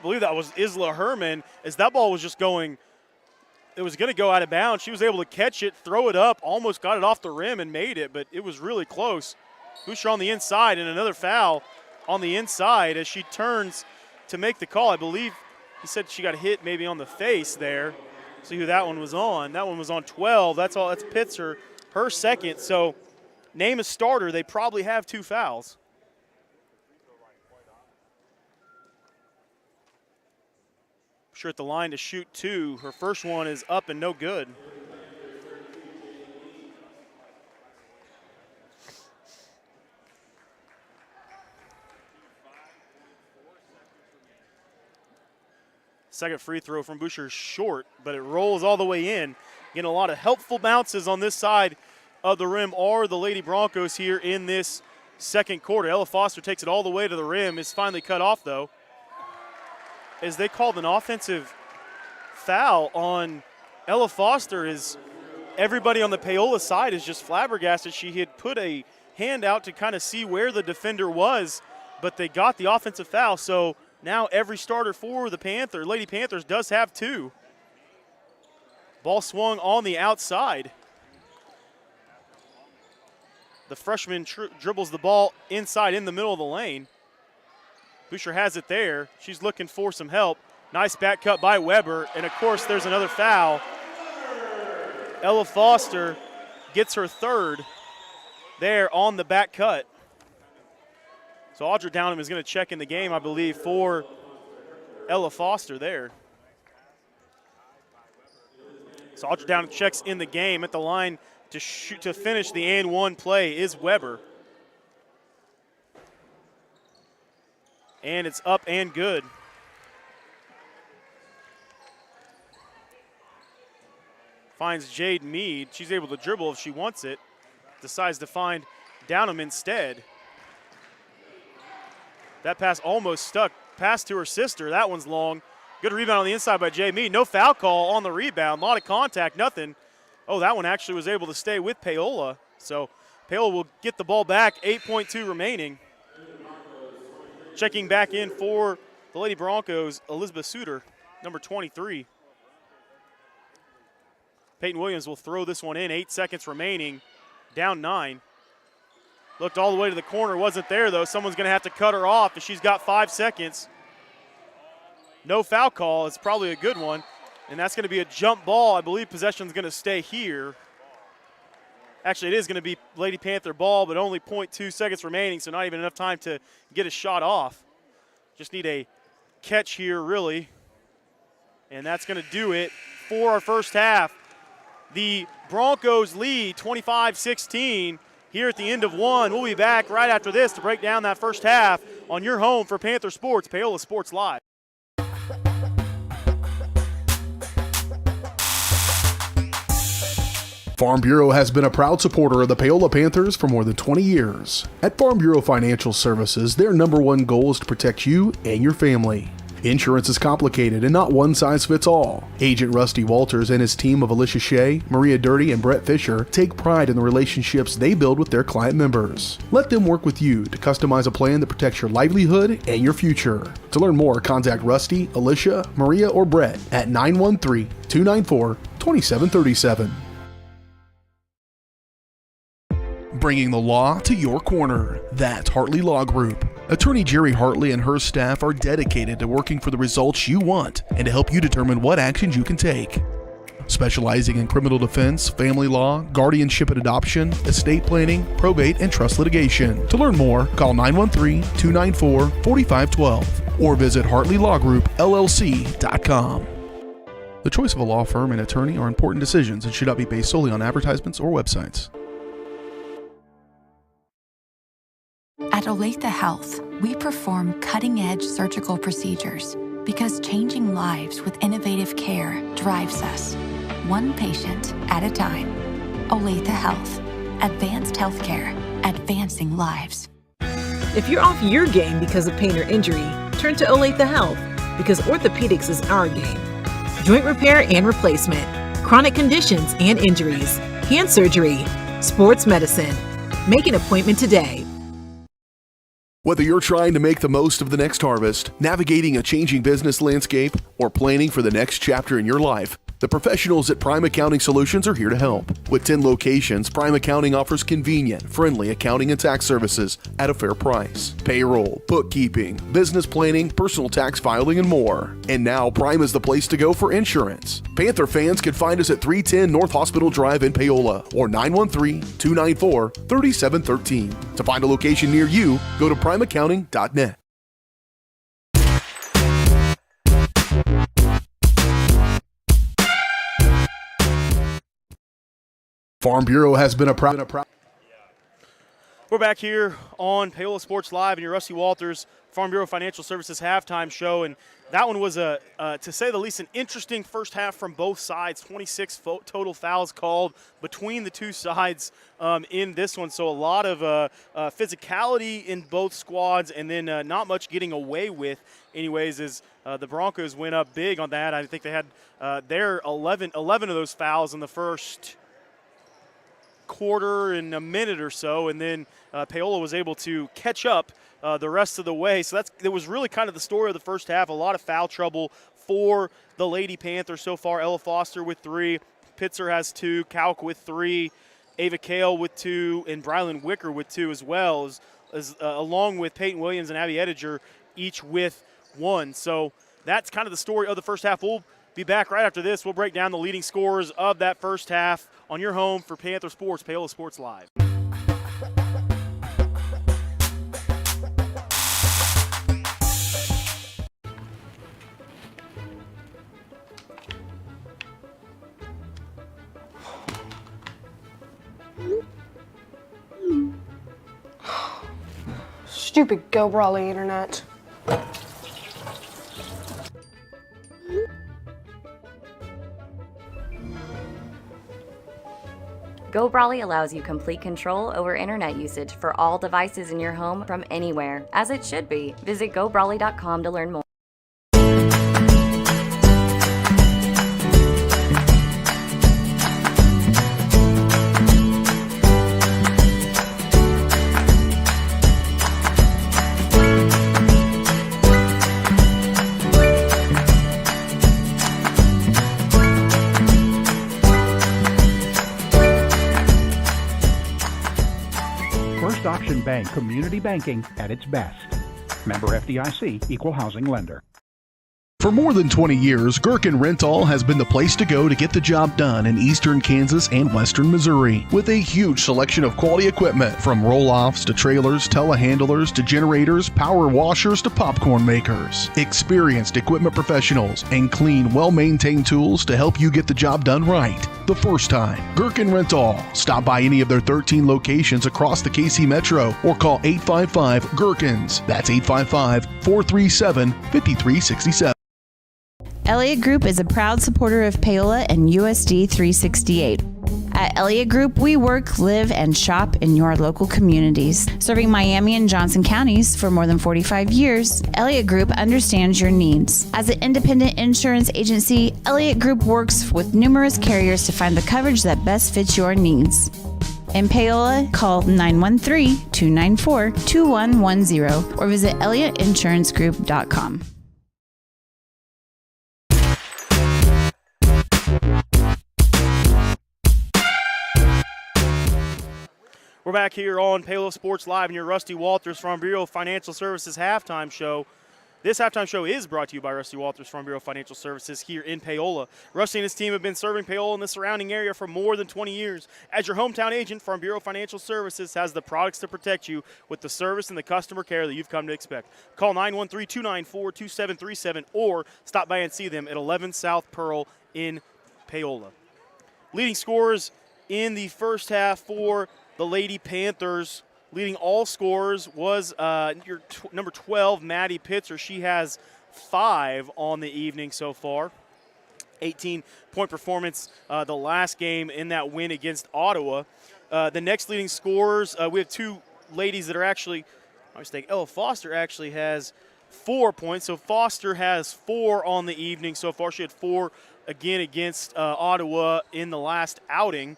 believe that was Isla Herman, as that ball was just going, it was going to go out of bounds. She was able to catch it, throw it up, almost got it off the rim and made it, but it was really close. Boucher on the inside, and another foul on the inside as she turns to make the call. I believe he said she got hit maybe on the face there. See who that one was on. That one was on 12. That's all. That's Pitzer, her second. So name a starter. They probably have two fouls. Boucher at the line to shoot two. Her first one is up and no good. Second free throw from Boucher is short, but it rolls all the way in. Getting a lot of helpful bounces on this side of the rim are the Lady Broncos here in this second quarter. Ella Foster takes it all the way to the rim. Is finally cut off, though, as they called an offensive foul on Ella Foster. Is everybody on the Paola side is just flabbergasted. She had put a hand out to kind of see where the defender was, but they got the offensive foul. So now every starter for the Lady Panthers does have 2. Ball swung on the outside. The freshman dribbles the ball inside in the middle of the lane. Boucher has it there. She's looking for some help. Nice back cut by Weber, and of course there's another foul. Ella Foster gets her 3rd there on the back cut. So Audra Downham is going to check in the game, I believe, for Ella Foster there. So Audra Downham checks in the game. At the line to finish the and one play is Weber. And it's up and good. Finds Jade Mead. She's able to dribble if she wants it. Decides to find Downham instead. That pass almost stuck. Pass to her sister. That one's long. Good rebound on the inside by Jade Mead. No foul call on the rebound. A lot of contact, nothing. Oh, that one actually was able to stay with Paola. So Paola will get the ball back. 8.2 remaining. Checking back in for the Lady Broncos, Elizabeth Suter, number 23. Peyton Williams will throw this one in. 8 seconds remaining. Down 9. Looked all the way to the corner. Wasn't there, though. Someone's going to have to cut her off, and she's got 5 seconds. No foul call. It's probably a good one. And that's going to be a jump ball. I believe possession's going to stay here. Actually, it is going to be Lady Panther ball, but only 0.2 seconds remaining, so not even enough time to get a shot off. Just need a catch here, really. And that's going to do it for our first half. The Broncos lead 25-16 here at the end of one. We'll be back right after this to break down that first half on your home for Panther Sports, Paola Sports Live. Farm Bureau has been a proud supporter of the Paola Panthers for more than 20 years. At Farm Bureau Financial Services, their #1 goal is to protect you and your family. Insurance is complicated and not one size fits all. Agent Rusty Walters and his team of Alicia Shea, Maria Dirty, and Brett Fisher take pride in the relationships they build with their client members. Let them work with you to customize a plan that protects your livelihood and your future. To learn more, contact Rusty, Alicia, Maria, or Brett at 913-294-2737. Bringing the law to your corner. That's Hartley Law Group. Attorney Jerry Hartley and her staff are dedicated to working for the results you want and to help you determine what actions you can take. Specializing in criminal defense, family law, guardianship and adoption, estate planning, probate, and trust litigation. To learn more, call 913-294-4512 or visit HartleyLawGroupLLC.com. The choice of a law firm and attorney are important decisions and should not be based solely on advertisements or websites. At Olathe Health, we perform cutting-edge surgical procedures because changing lives with innovative care drives us, one patient at a time. Olathe Health. Advanced healthcare. Advancing lives. If you're off your game because of pain or injury, turn to Olathe Health because orthopedics is our game. Joint repair and replacement, chronic conditions and injuries, hand surgery, sports medicine. Make an appointment today. Whether you're trying to make the most of the next harvest, navigating a changing business landscape, or planning for the next chapter in your life, the professionals at Prime Accounting Solutions are here to help. With 10 locations, Prime Accounting offers convenient, friendly accounting and tax services at a fair price. Payroll, bookkeeping, business planning, personal tax filing, and more. And now Prime is the place to go for insurance. Panther fans can find us at 310 North Hospital Drive in Paola or 913-294-3713. To find a location near you, go to primeaccounting.net. Farm Bureau has been a proud. We're back here on Paola Sports Live and your Rusty Walters Farm Bureau Financial Services halftime show, and that one was to say the least, an interesting first half from both sides. 26 total fouls called between the two sides in this one, so a lot of physicality in both squads, and then not much getting away with. Anyways, as the Broncos went up big on that. I think they had their 11 of those fouls in the first quarter and a minute or so, and then Paola was able to catch up the rest of the way. So that was really kind of the story of the first half. A lot of foul trouble for the Lady Panthers so far. Ella Foster with 3, Pitzer has 2, Kalk with 3, Ava Kale with 2, and Brylan Wicker with 2 as well, as along with Peyton Williams and Abby Ediger, each with 1. So that's kind of the story of the first half. We'll be back right after this. We'll break down the leading scores of that first half on your home for Panther Sports, Paola Sports Live. Stupid Go Brawly internet. Go Brawly allows you complete control over internet usage for all devices in your home from anywhere, as it should be. Visit GoBrawly.com to learn more. First Option Bank Community Banking at its best. Member FDIC, Equal Housing Lender. For more than 20 years, Gherkin Rental has been the place to go to get the job done in eastern Kansas and western Missouri. With a huge selection of quality equipment, from roll-offs to trailers, telehandlers to generators, power washers to popcorn makers. Experienced equipment professionals and clean, well-maintained tools to help you get the job done right the first time. Gherkin Rental. Stop by any of their 13 locations across the KC Metro or call 855-GHERKINS. That's 855-437-5367. Elliott Group is a proud supporter of Paola and USD 368. At Elliott Group, we work, live, and shop in your local communities. Serving Miami and Johnson counties for more than 45 years, Elliott Group understands your needs. As an independent insurance agency, Elliott Group works with numerous carriers to find the coverage that best fits your needs. In Paola, call 913-294-2110 or visit ElliottInsuranceGroup.com. We're back here on Paola Sports Live and your Rusty Walters Farm Bureau Financial Services halftime show. This halftime show is brought to you by Rusty Walters Farm Bureau Financial Services here in Paola. Rusty and his team have been serving Paola and the surrounding area for more than 20 years. As your hometown agent, Farm Bureau Financial Services has the products to protect you with the service and the customer care that you've come to expect. Call 913-294-2737 or stop by and see them at 11 South Pearl in Paola. Leading scorers in the first half for the Lady Panthers, leading all scorers, was your number 12, Maddie Pitzer. She has 5 on the evening so far. 18-point performance the last game in that win against Ottawa. The next leading scorers, we have 2 ladies that are actually, I was thinking, Ella Foster actually has 4 points. So Foster has 4 on the evening so far. She had 4 again against Ottawa in the last outing.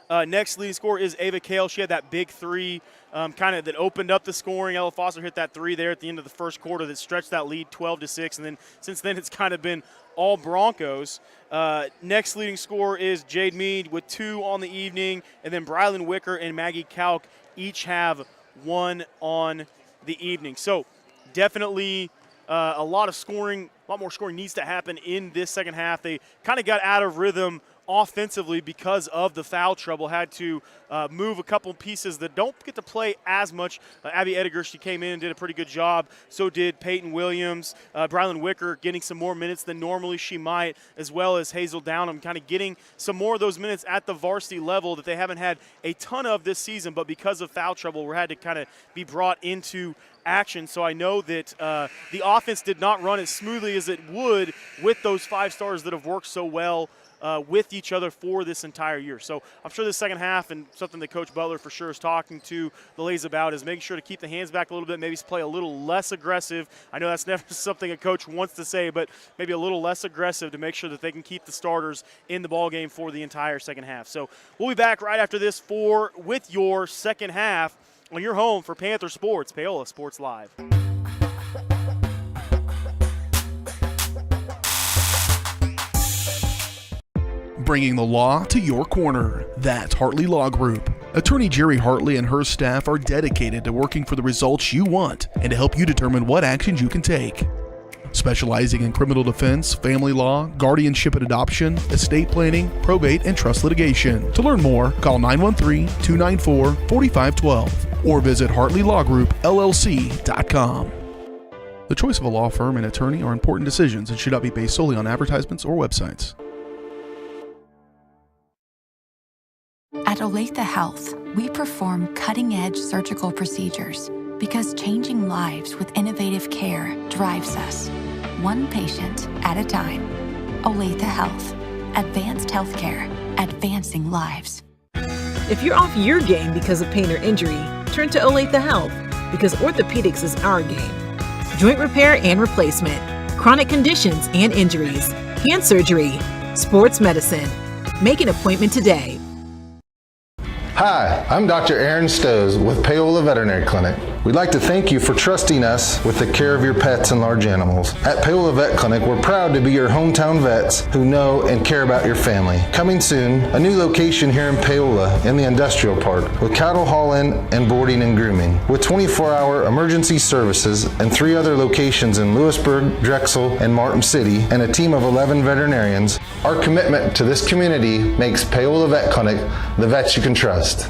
Next leading scorer is Ava Kale. She had that big 3 kind of that opened up the scoring. Ella Foster hit that 3 there at the end of the first quarter that stretched that lead 12-6. And then since then it's kind of been all Broncos. Next leading scorer is Jade Mead with 2 on the evening. And then Brylan Wicker and Maggie Kalk each have 1 on the evening. So definitely a lot more scoring needs to happen in this second half. They kind of got out of rhythm offensively because of the foul trouble. Had to move a couple pieces that don't get to play as much. Abby Ediger, she came in and did a pretty good job. So did Peyton Williams. Brylan Wicker getting some more minutes than normally she might, as well as Hazel Downham kind of getting some more of those minutes at the varsity level that they haven't had a ton of this season, but because of foul trouble, we had to kind of be brought into action. So I know that the offense did not run as smoothly as it would with those 5 stars that have worked so well with each other for this entire year. So I'm sure the second half, and something that Coach Butler for sure is talking to the ladies about, is making sure to keep the hands back a little bit, maybe play a little less aggressive. I know that's never something a coach wants to say, but maybe a little less aggressive to make sure that they can keep the starters in the ball game for the entire second half. So we'll be back right after this with your second half on your home for Panther Sports, Paola Sports Live. Bringing the law to your corner. That's Hartley Law Group. Attorney Jerry Hartley and her staff are dedicated to working for the results you want and to help you determine what actions you can take. Specializing in criminal defense, family law, guardianship and adoption, estate planning, probate, and trust litigation. To learn more, call 913-294-4512 or visit HartleyLawGroupLLC.com. The choice of a law firm and attorney are important decisions and should not be based solely on advertisements or websites. At Olathe Health, we perform cutting-edge surgical procedures because changing lives with innovative care drives us, one patient at a time. Olathe Health. Advanced healthcare. Advancing lives. If you're off your game because of pain or injury, turn to Olathe Health because orthopedics is our game. Joint repair and replacement, chronic conditions and injuries, hand surgery, sports medicine. Make an appointment today. Hi, I'm Dr. Aaron Stoes with Paola Veterinary Clinic. We'd like to thank you for trusting us with the care of your pets and large animals. At Paola Vet Clinic, we're proud to be your hometown vets who know and care about your family. Coming soon, a new location here in Paola in the industrial park with cattle haul-in and boarding and grooming. With 24-hour emergency services and 3 other locations in Lewisburg, Drexel, and Martin City, and a team of 11 veterinarians, our commitment to this community makes Paola Vet Clinic the vets you can trust.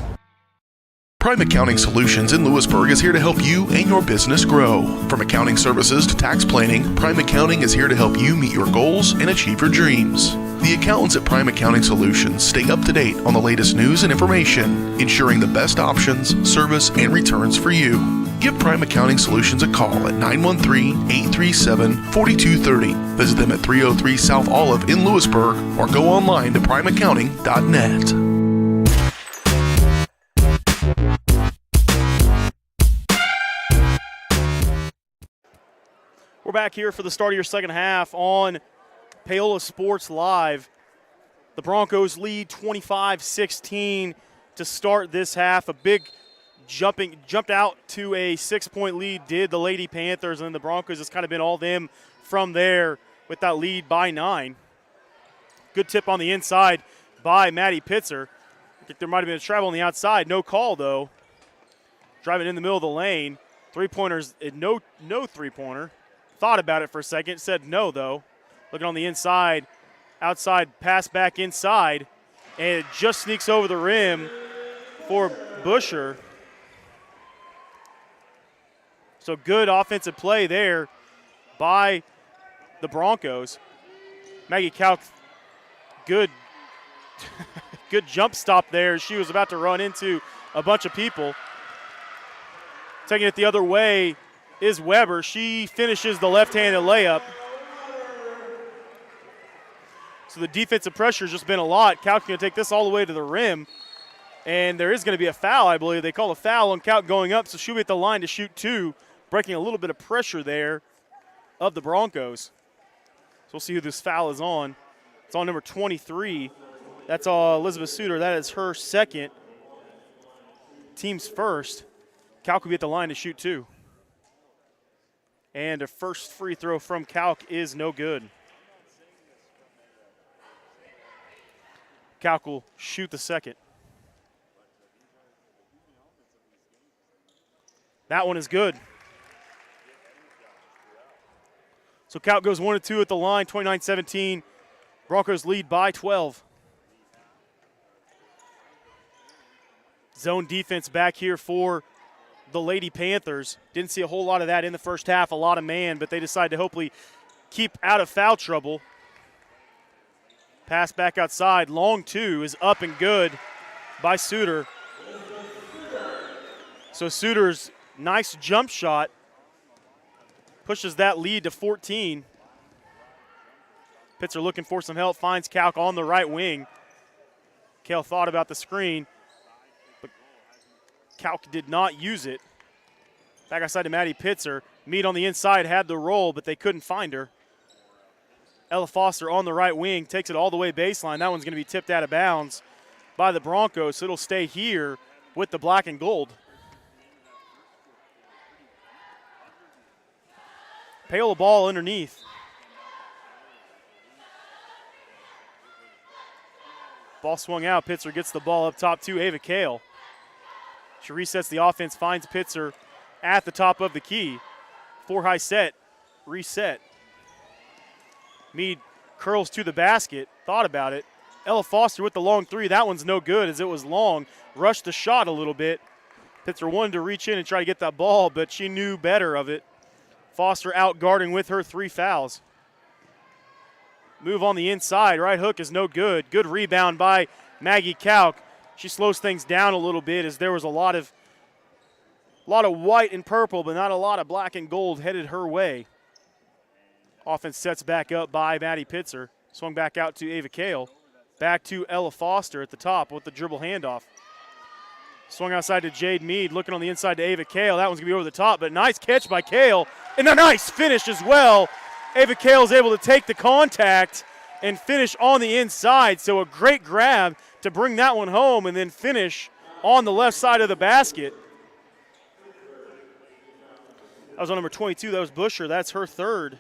Prime Accounting Solutions in Lewisburg is here to help you and your business grow. From accounting services to tax planning, Prime Accounting is here to help you meet your goals and achieve your dreams. The accountants at Prime Accounting Solutions stay up to date on the latest news and information, ensuring the best options, service, and returns for you. Give Prime Accounting Solutions a call at 913-837-4230. Visit them at 303 South Olive in Lewisburg or go online to primeaccounting.net. We're back here for the start of your second half on Paola Sports Live. The Broncos lead 25-16 to start this half. A big jumped out to a 6-point lead did the Lady Panthers, and the Broncos has kind of been all them from there with that lead by 9. Good tip on the inside by Maddie Pitzer. I think there might have been a travel on the outside. No call, though. Driving in the middle of the lane. Three-pointers, no three-pointer. Thought about it for a second, said no, though. Looking on the inside, outside pass back inside, and it just sneaks over the rim for Busher. So good offensive play there by the Broncos. Maggie Kalk, good jump stop there. She was about to run into a bunch of people. Taking it the other way is Weber. She finishes the left-handed layup. So the defensive pressure has just been a lot. Kalk's going to take this all the way to the rim. And there is going to be a foul, I believe. They call a foul on Kalk going up, so she'll be at the line to shoot 2, breaking a little bit of pressure there of the Broncos. So we'll see who this foul is on. It's on number 23. That's Elizabeth Suter. That is her second. Team's first. Kalk will be at the line to shoot 2. And a first free throw from Kalk is no good. Kalk will shoot the second. That one is good. So Kalk goes 1-2 at the line, 29-17. Broncos lead by 12. Zone defense back here for the Lady Panthers. Didn't see a whole lot of that in the first half, a lot of man, but they decided to hopefully keep out of foul trouble. Pass back outside. Long two is up and good by Suter. So Suter's nice jump shot pushes that lead to 14. Pitzer looking for some help, finds Kalk on the right wing. Kale thought about the screen, but Kalk did not use it. Back outside to Maddie Pitzer. Mead on the inside had the roll, but they couldn't find her. Ella Foster on the right wing takes it all the way baseline. That one's going to be tipped out of bounds by the Broncos, so it'll stay here with the black and gold. Paola ball underneath. Ball swung out. Pitzer gets the ball up top to Ava Kale. She resets the offense, finds Pitzer at the top of the key. 4-high set, reset. Mead curls to the basket, thought about it. Ella Foster with the long three. That one's no good as it was long. Rushed the shot a little bit. Pitzer wanted to reach in and try to get that ball, but she knew better of it. Foster out guarding with her 3 fouls. Move on the inside. Right hook is no good. Good rebound by Maggie Kalk. She slows things down a little bit as there was a lot of white and purple, but not a lot of black and gold headed her way. Offense sets back up by Maddie Pitzer. Swung back out to Ava Kale. Back to Ella Foster at the top with the dribble handoff. Swung outside to Jade Mead, looking on the inside to Ava Kale. That one's going to be over the top, but nice catch by Kale. And a nice finish as well. Ava Kale is able to take the contact and finish on the inside. So a great grab to bring that one home and then finish on the left side of the basket. That was on number 22. That was Busher. That's her third.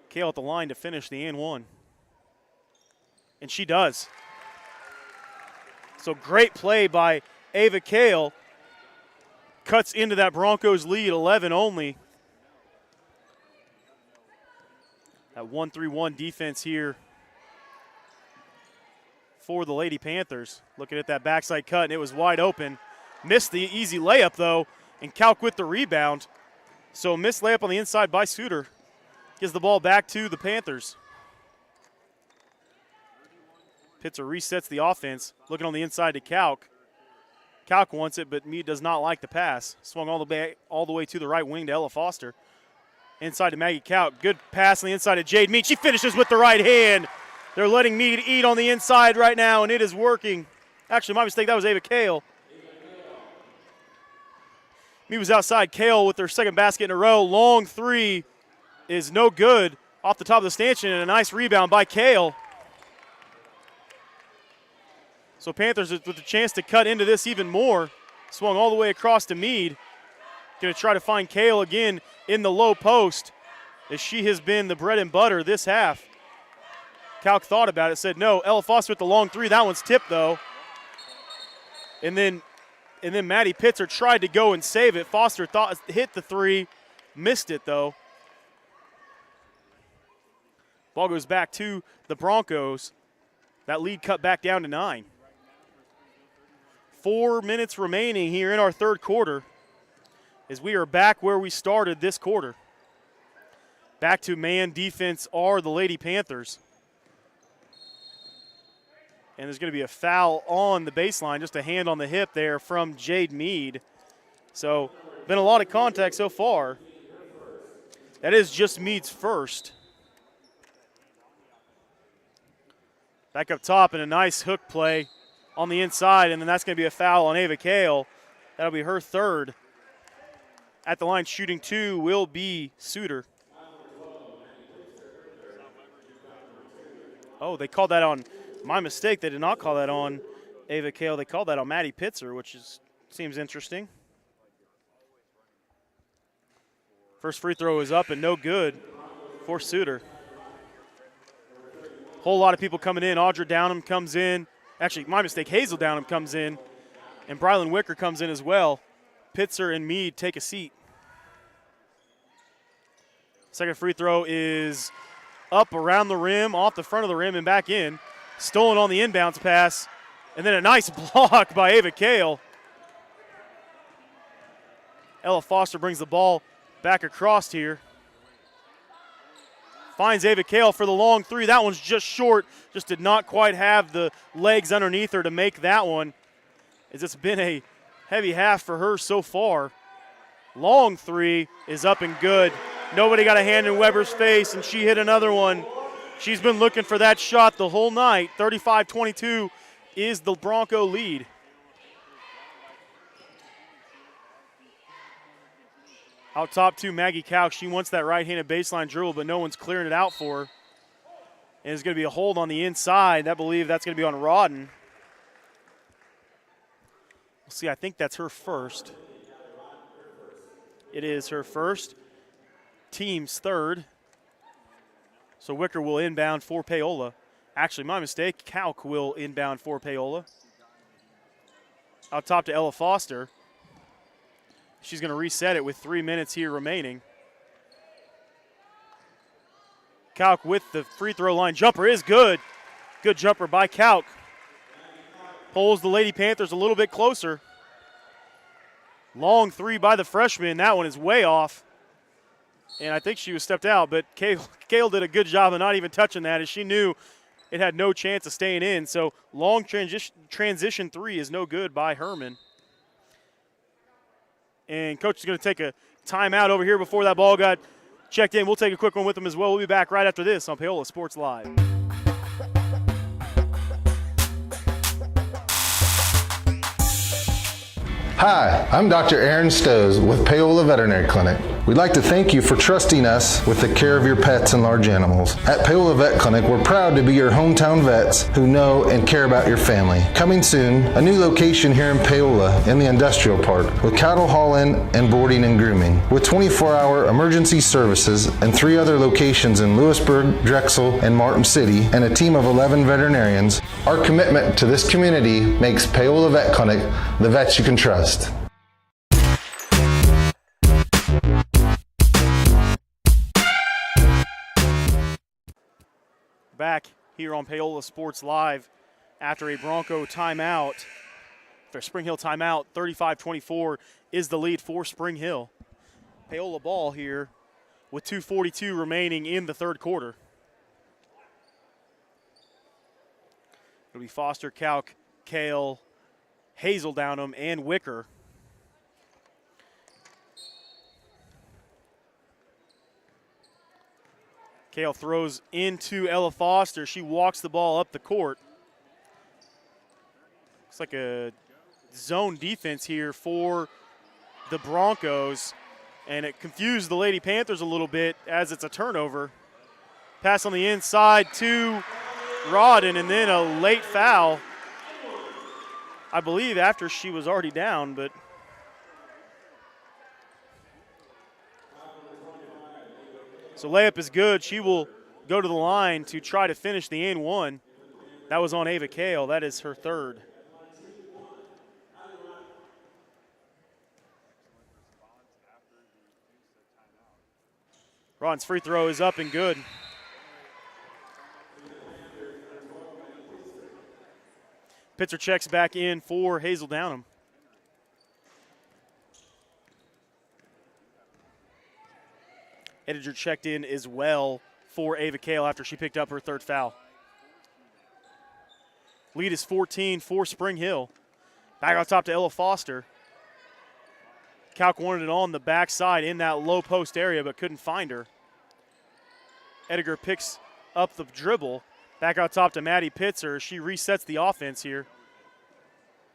Kale at the line to finish the and one. And she does. So great play by Ava Kale. Cuts into that Broncos lead, 11 only. That 1-3-1 defense here for the Lady Panthers. Looking at that backside cut, and it was wide open. Missed the easy layup, though, and Kalk with the rebound. So missed layup on the inside by Suter. Gives the ball back to the Panthers. Pitzer resets the offense. Looking on the inside to Kalk. Kalk wants it, but Mead does not like the pass. Swung all the way to the right wing to Ella Foster. Inside to Maggie Kalk. Good pass on the inside to Jade Mead. She finishes with the right hand. They're letting Mead eat on the inside right now, and it is working. Actually, my mistake. That was Ava Kale. Mead was outside. Kale with their second basket in a row. Long three is no good off the top of the stanchion, and a nice rebound by Kale. So Panthers with a chance to cut into this even more. Swung all the way across to Mead. Going to try to find Kale again in the low post, as she has been the bread and butter this half. Kalk thought about it, said no. Ella Foster with the long three. That one's tipped, though. And then Maddie Pitzer tried to go and save it. Foster hit the three, missed it, though. Ball goes back to the Broncos. That lead cut back down to 9. 4 minutes remaining here in our third quarter as we are back where we started this quarter. Back to man defense are the Lady Panthers. And there's going to be a foul on the baseline, just a hand on the hip there from Jade Mead. So, been a lot of contact so far. That is just Mead's first. Back up top and a nice hook play on the inside, and then that's going to be a foul on Ava Kale. That'll be her third. At the line shooting 2 will be Suter. Oh, they called that on my mistake. They did not call that on Ava Kale. They called that on Maddie Pitzer, which seems interesting. First free throw is up and no good for Suter. Whole lot of people coming in. Audra Downham comes in. Actually, my mistake, Hazel Downham comes in, and Brylan Wicker comes in as well. Pitzer and Mead take a seat. Second free throw is up around the rim, off the front of the rim, and back in. Stolen on the inbounds pass And then a nice block by Ava Kale. Ella Foster brings the ball back across here. Finds Ava Kale for the long three. That one's just short. Just did not quite have the legs underneath her to make that one, as it's been a heavy half for her so far. Long three is up and good. Nobody got a hand in Weber's face, and she hit another one. She's been looking for that shot the whole night. 35-22 is the Bronco lead. Out top to Maggie Couch. She wants that right-handed baseline dribble, but no one's clearing it out for her. And it's going to be a hold on the inside. I believe that's going to be on Rodden. We'll see, I think that's her first. It is her first. Team's third. So Wicker will inbound for Paola. Actually, my mistake. Calc will inbound for Paola. Out top to Ella Foster. She's going to reset it with 3 minutes here remaining. Calc with the free throw line jumper is good. Good jumper by Calc. Pulls the Lady Panthers a little bit closer. Long three by the freshman. That one is way off. And I think she was stepped out, but Kale did a good job of not even touching that, as she knew it had no chance of staying in. So long transition three is no good by Herman. And coach is going to take a timeout over here before that ball got checked in. We'll take a quick one with them as well. We'll be back right after this on Paola Sports Live. Hi, I'm Dr. Aaron Stowe with Paola Veterinary Clinic. We'd like to thank you for trusting us with the care of your pets and large animals. At Paola Vet Clinic, we're proud to be your hometown vets who know and care about your family. Coming soon, a new location here in Paola in the industrial park with cattle haul-in and boarding and grooming. With 24-hour emergency services and 3 other locations in Lewisburg, Drexel, and Martin City, and a team of 11 veterinarians, our commitment to this community makes Paola Vet Clinic the vets you can trust. Back here on Paola Sports Live after a Bronco timeout. After a Spring Hill timeout, 35-24 is the lead for Spring Hill. Paola ball here with 2:42 remaining in the third quarter. It'll be Foster, Calc, Kale, Hazel Downham, and Wicker. Kale throws into Ella Foster. She walks the ball up the court. Looks like a zone defense here for the Broncos, and it confused the Lady Panthers a little bit as it's a turnover. Pass on the inside to Rodden, and then a late foul, I believe, after she was already down, but so layup is good. She will go to the line to try to finish the and one. That was on Ava Kale. That is her third. Rodden's free throw is up and good. Pitzer checks back in for Hazel Downham. Ediger checked in as well for Ava Kale after she picked up her third foul. Lead is 14 for Spring Hill. Back on top to Ella Foster. Calc wanted it on the backside in that low post area but couldn't find her. Ediger picks up the dribble. Back out top to Maddie Pitzer. She resets the offense here.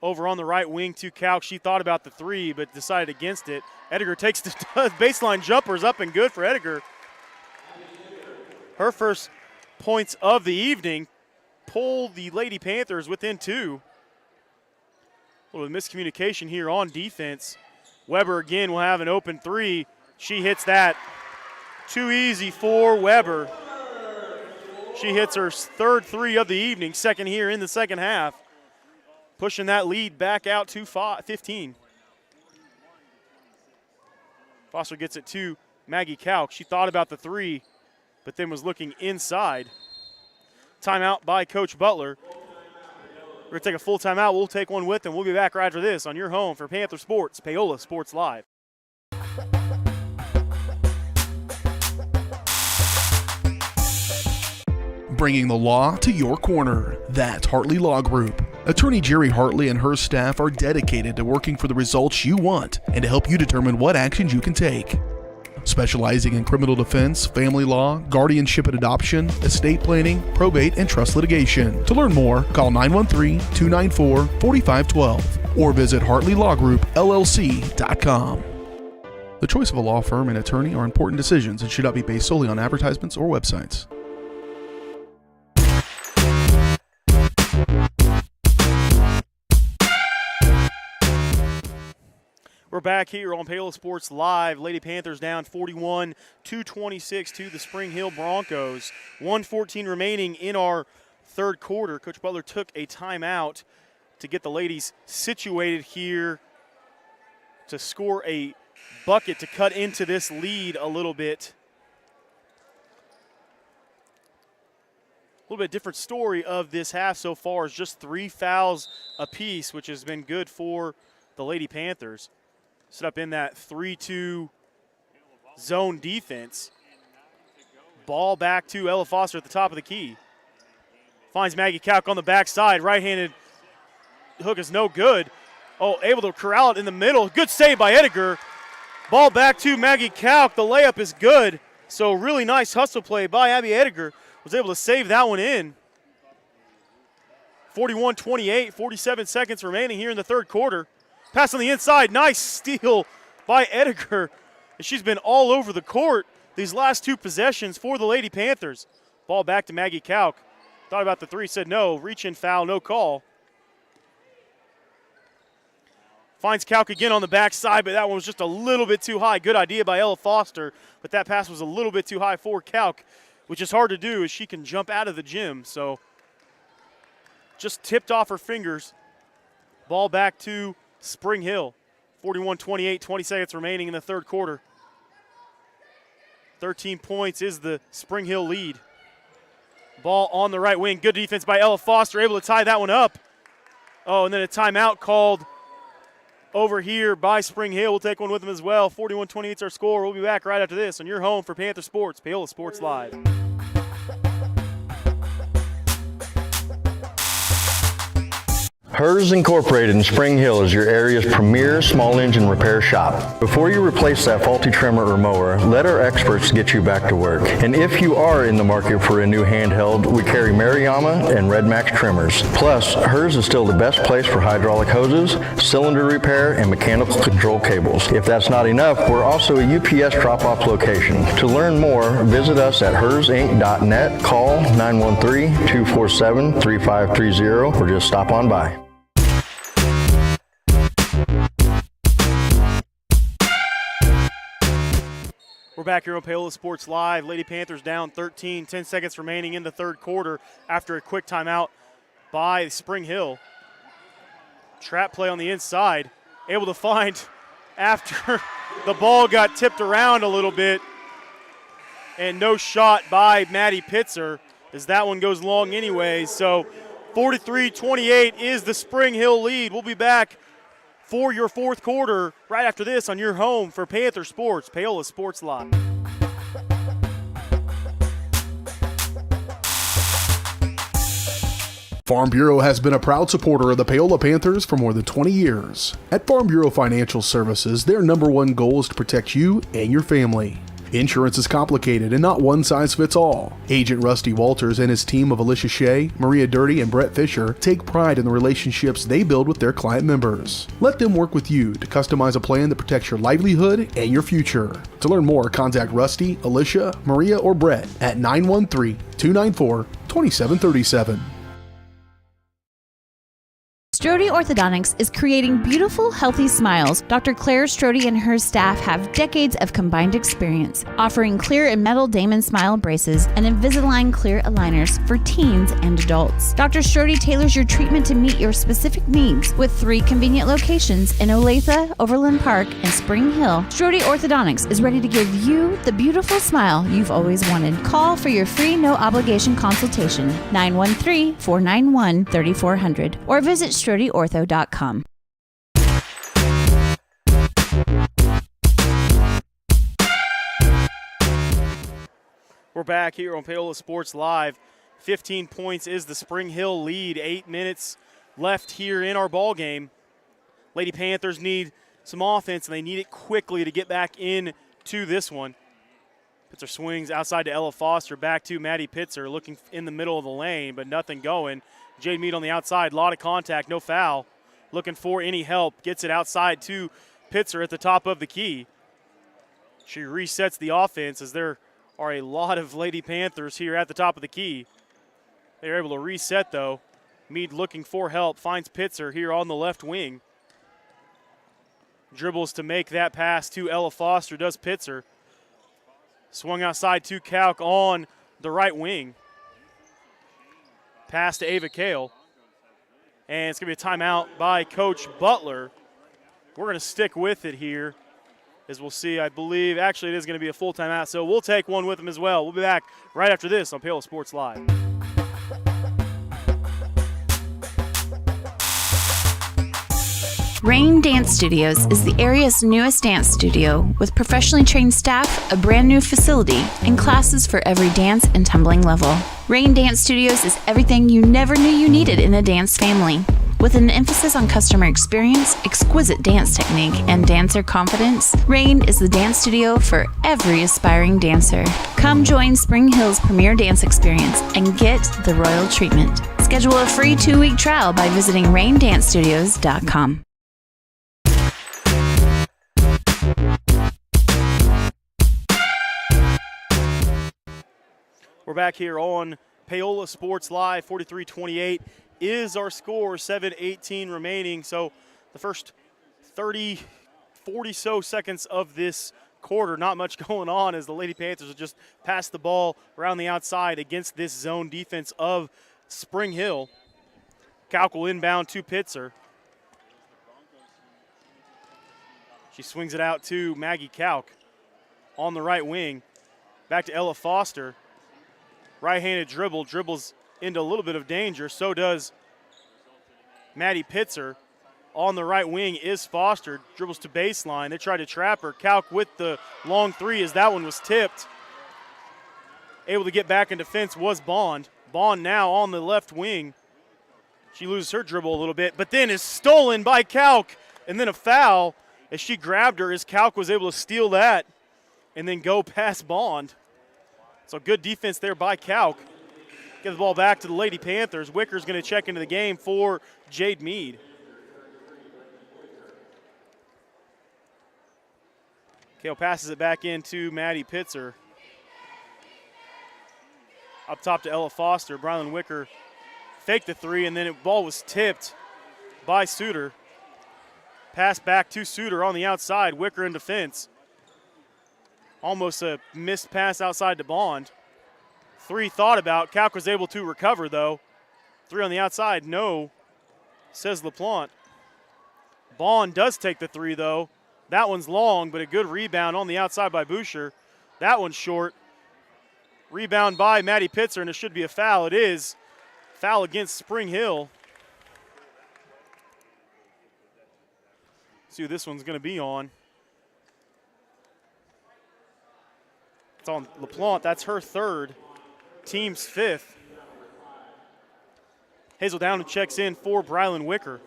Over on the right wing to Calc. She thought about the three but decided against it. Ediger takes the baseline jumpers up and good for Ediger. Her first points of the evening. Pull the Lady Panthers within 2. A little miscommunication here on defense. Weber again will have an open three. She hits that. Too easy for Weber. She hits her third three of the evening, second here in the second half. Pushing that lead back out to 15. Foster gets it to Maggie Calc. She thought about the three, but then was looking inside. Timeout by Coach Butler. We're going to take a full timeout. We'll take one with them. We'll be back right after this on your home for Panther Sports, Paola Sports Live. Bringing the law to your corner. That's Hartley Law Group. Attorney Jerry Hartley and her staff are dedicated to working for the results you want and to help you determine what actions you can take. Specializing in criminal defense, family law, guardianship and adoption, estate planning, probate, and trust litigation. To learn more, call 913-294-4512 or visit HartleyLawGroupLLC.com. The choice of a law firm and attorney are important decisions and should not be based solely on advertisements or websites. We're back here on Paola Sports Live. Lady Panthers down 41-26 to the Spring Hill Broncos. 1:14 remaining in our third quarter. Coach Butler took a timeout to get the ladies situated here to score a bucket to cut into this lead a little bit. A little bit different story of this half so far is just 3 fouls apiece, which has been good for the Lady Panthers. Set up in that 3-2 zone defense. Ball back to Ella Foster at the top of the key. Finds Maggie Kalk on the backside. Right-handed hook is no good. Oh, able to corral it in the middle. Good save by Ediger. Ball back to Maggie Kalk. The layup is good. So really nice hustle play by Abby Ediger. Was able to save that one in. 41-28, 47 seconds remaining here in the third quarter. Pass on the inside, nice steal by Ediger. She's been all over the court these last two possessions for the Lady Panthers. Ball back to Maggie Kalk. Thought about the three, said no, reach in foul, no call. Finds Kalk again on the backside, but that one was just a little bit too high. Good idea by Ella Foster, but that pass was a little bit too high for Kalk, which is hard to do as she can jump out of the gym. So just tipped off her fingers. Ball back to Spring Hill. 41-28, 20 seconds remaining in the third quarter. 13 points is the Spring Hill lead. Ball on the right wing. Good defense by Ella Foster, able to tie that one up. Oh, and then a timeout called over here by Spring Hill. We'll take one with them as well. 41-28 is our score. We'll be back right after this on your home for Panther Sports, Paola Sports Live. Hers Incorporated in Spring Hill is your area's premier small engine repair shop. Before you replace that faulty trimmer or mower, let our experts get you back to work. And if you are in the market for a new handheld, we carry Maruyama and Red Max trimmers. Plus, Hers is still the best place for hydraulic hoses, cylinder repair, and mechanical control cables. If that's not enough, we're also a UPS drop-off location. To learn more, visit us at hersinc.net, call 913-247-3530, or just stop on by. We're back here on Paola Sports Live. Lady Panthers down 13, 10 seconds remaining in the third quarter after a quick timeout by Spring Hill. Trap play on the inside. Able to find after the ball got tipped around a little bit. And no shot by Maddie Pitzer as that one goes long anyways. So 43-28 is the Spring Hill lead. We'll be back for your fourth quarter right after this on your home for Panther Sports, Paola Sports Live. Farm Bureau has been a proud supporter of the Paola Panthers for more than 20 years. At Farm Bureau Financial Services, their number one goal is to protect you and your family. Insurance is complicated and not one size fits all. Agent Rusty Walters and his team of Alicia Shea, Maria Dirty, and Brett Fisher take pride in the relationships they build with their client members. Let them work with you to customize a plan that protects your livelihood and your future. To learn more, contact Rusty, Alicia, Maria, or Brett at 913-294-2737. Strode Orthodontics is creating beautiful, healthy smiles. Dr. Claire Strode and her staff have decades of combined experience, offering clear and metal Damon Smile braces and Invisalign clear aligners for teens and adults. Dr. Strode tailors your treatment to meet your specific needs with 3 convenient locations in Olathe, Overland Park, and Spring Hill. Strode Orthodontics is ready to give you the beautiful smile you've always wanted. Call for your free no-obligation consultation, 913-491-3400, or visit StrodeOrtho.com. We're back here on Paola Sports Live. 15 points is the Spring Hill lead. 8 minutes left here in our ball game. Lady Panthers need some offense, and they need it quickly to get back into this one. Pitzer swings outside to Ella Foster, back to Maddie Pitzer, looking in the middle of the lane, but nothing going. Jade Mead on the outside, a lot of contact, no foul. Looking for any help, gets it outside to Pitzer at the top of the key. She resets the offense as there are a lot of Lady Panthers here at the top of the key. They're able to reset though. Mead looking for help, finds Pitzer here on the left wing. Dribbles to make that pass to Ella Foster, does Pitzer. Swung outside to Kauk on the right wing. Pass to Ava Kale. And it's going to be a timeout by Coach Butler. We're going to stick with it here, as we'll see, I believe. Actually, it is going to be a full timeout, so we'll take one with them as well. We'll be back right after this on Paola Sports Live. Rain Dance Studios is the area's newest dance studio with professionally trained staff, a brand new facility, and classes for every dance and tumbling level. Rain Dance Studios is everything you never knew you needed in a dance family. With an emphasis on customer experience, exquisite dance technique, and dancer confidence, Rain is the dance studio for every aspiring dancer. Come join Spring Hill's premier dance experience and get the royal treatment. Schedule a free 2-week trial by visiting raindancestudios.com. We're back here on Paola Sports Live. 43-28 is our score, 7:18 remaining. So the first 40 so seconds of this quarter, not much going on as the Lady Panthers have just passed the ball around the outside against this zone defense of Spring Hill. Kauk will inbound to Pitzer. She swings it out to Maggie Kauk on the right wing. Back to Ella Foster. Right-handed dribble, dribbles into a little bit of danger. So does Maddie Pitzer. On the right wing is Foster. Dribbles to baseline. They try to trap her. Kauk with the long three as that one was tipped. Able to get back in defense was Bond. Bond now on the left wing. She loses her dribble a little bit, but then is stolen by Kauk. And then a foul as she grabbed her as Kauk was able to steal that and then go past Bond. So good defense there by Kauk. Get the ball back to the Lady Panthers. Wicker's going to check into the game for Jade Mead. Kale passes it back into Maddie Pitzer. Up top to Ella Foster. Brylan Wicker faked the three, and then the ball was tipped by Suter. Pass back to Suter on the outside. Wicker in defense. Almost a missed pass outside to Bond. Three thought about. Kauk was able to recover, though. Three on the outside. No, says LaPlante. Bond does take the three, though. That one's long, but a good rebound on the outside by Boucher. That one's short. Rebound by Maddie Pitzer, and it should be a foul. It is. Foul against Spring Hill. See who this one's going to be on. It's on LaPlante. That's her third. Team's fifth. Hazel Down checks in for Brylan Wicker.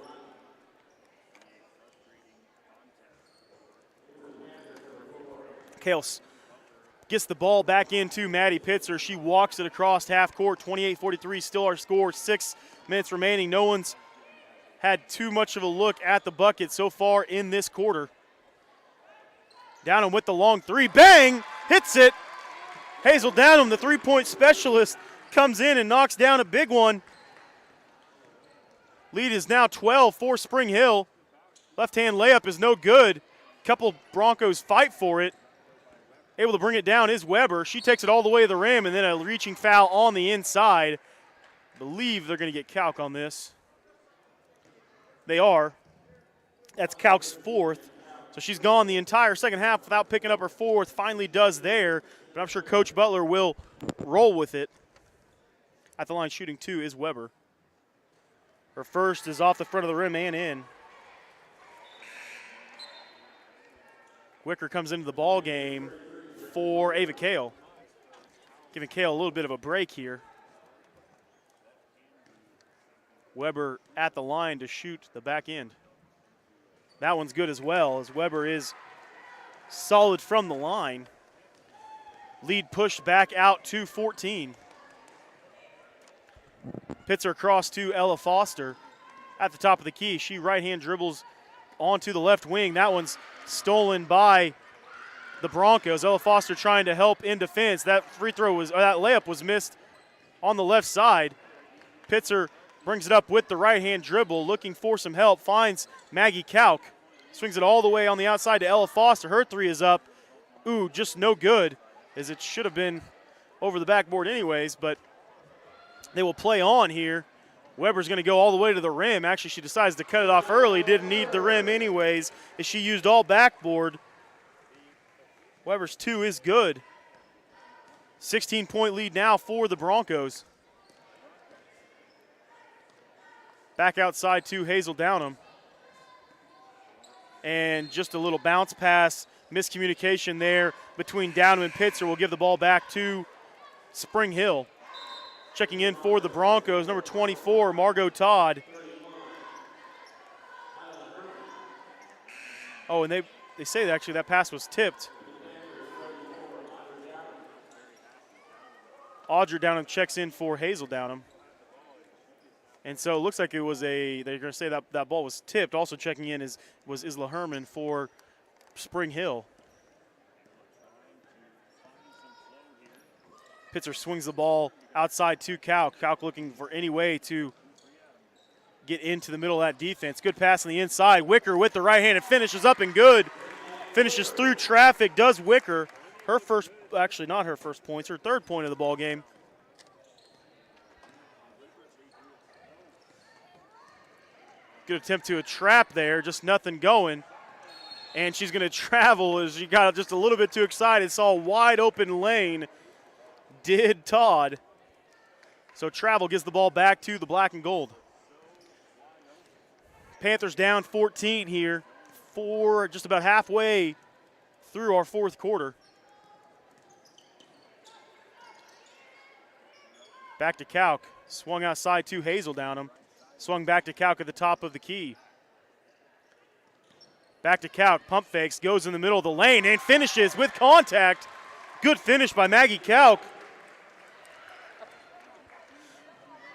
Kales gets the ball back into Maddie Pitzer. She walks it across half court. 28-43, still our score. 6 minutes remaining. No one's had too much of a look at the bucket so far in this quarter. Downham with the long three. Bang! Hits it. Hazel Downham, the three-point specialist, comes in and knocks down a big one. Lead is now 12 for Spring Hill. Left-hand layup is no good. Couple Broncos fight for it. Able to bring it down is Weber. She takes it all the way to the rim, and then a reaching foul on the inside. I believe they're going to get Calc on this. They are. That's Calc's fourth. So she's gone the entire second half without picking up her fourth. Finally does there, but I'm sure Coach Butler will roll with it. At the line shooting 2 is Weber. Her first is off the front of the rim and in. Wicker comes into the ball game for Ava Kale. Giving Kale a little bit of a break here. Weber at the line to shoot the back end. That one's good as well, as Weber is solid from the line. Lead pushed back out to 14. Pitzer across to Ella Foster at the top of the key. She right-hand dribbles onto the left wing. That one's stolen by the Broncos. Ella Foster trying to help in defense. That that layup was missed on the left side. Pitzer brings it up with the right-hand dribble, looking for some help, finds Maggie Calc. Swings it all the way on the outside to Ella Foster. Her three is up. Ooh, just no good, as it should have been over the backboard anyways, but they will play on here. Weber's going to go all the way to the rim. Actually, she decides to cut it off early. Didn't need the rim anyways, as she used all backboard. Weber's two is good. 16-point lead now for the Broncos. Back outside to Hazel Downham. And just a little bounce pass, miscommunication there between Downham and Pitzer. Will give the ball back to Spring Hill. Checking in for the Broncos, number 24, Margot Todd. Oh, and they say that actually that pass was tipped. Audrey Downham checks in for Hazel Downham. And so it looks like it was they're going to say that ball was tipped. Also checking in was Isla Herman for Spring Hill. Pitzer swings the ball outside to Calc. Calc looking for any way to get into the middle of that defense. Good pass on the inside. Wicker with the right hand and finishes up and good. Finishes through traffic, does Wicker. Her first, actually not her first points, her third point of the ball game. Good attempt to a trap there, just nothing going. And she's going to travel as she got just a little bit too excited. Saw a wide open lane. Did Todd. So travel gives the ball back to the black and gold. Panthers down 14 here for just about halfway through our fourth quarter. Back to Calc. Swung outside to Hazel Downham. Swung back to Calc at the top of the key. Back to Calc. Pump fakes. Goes in the middle of the lane and finishes with contact. Good finish by Maggie Calc.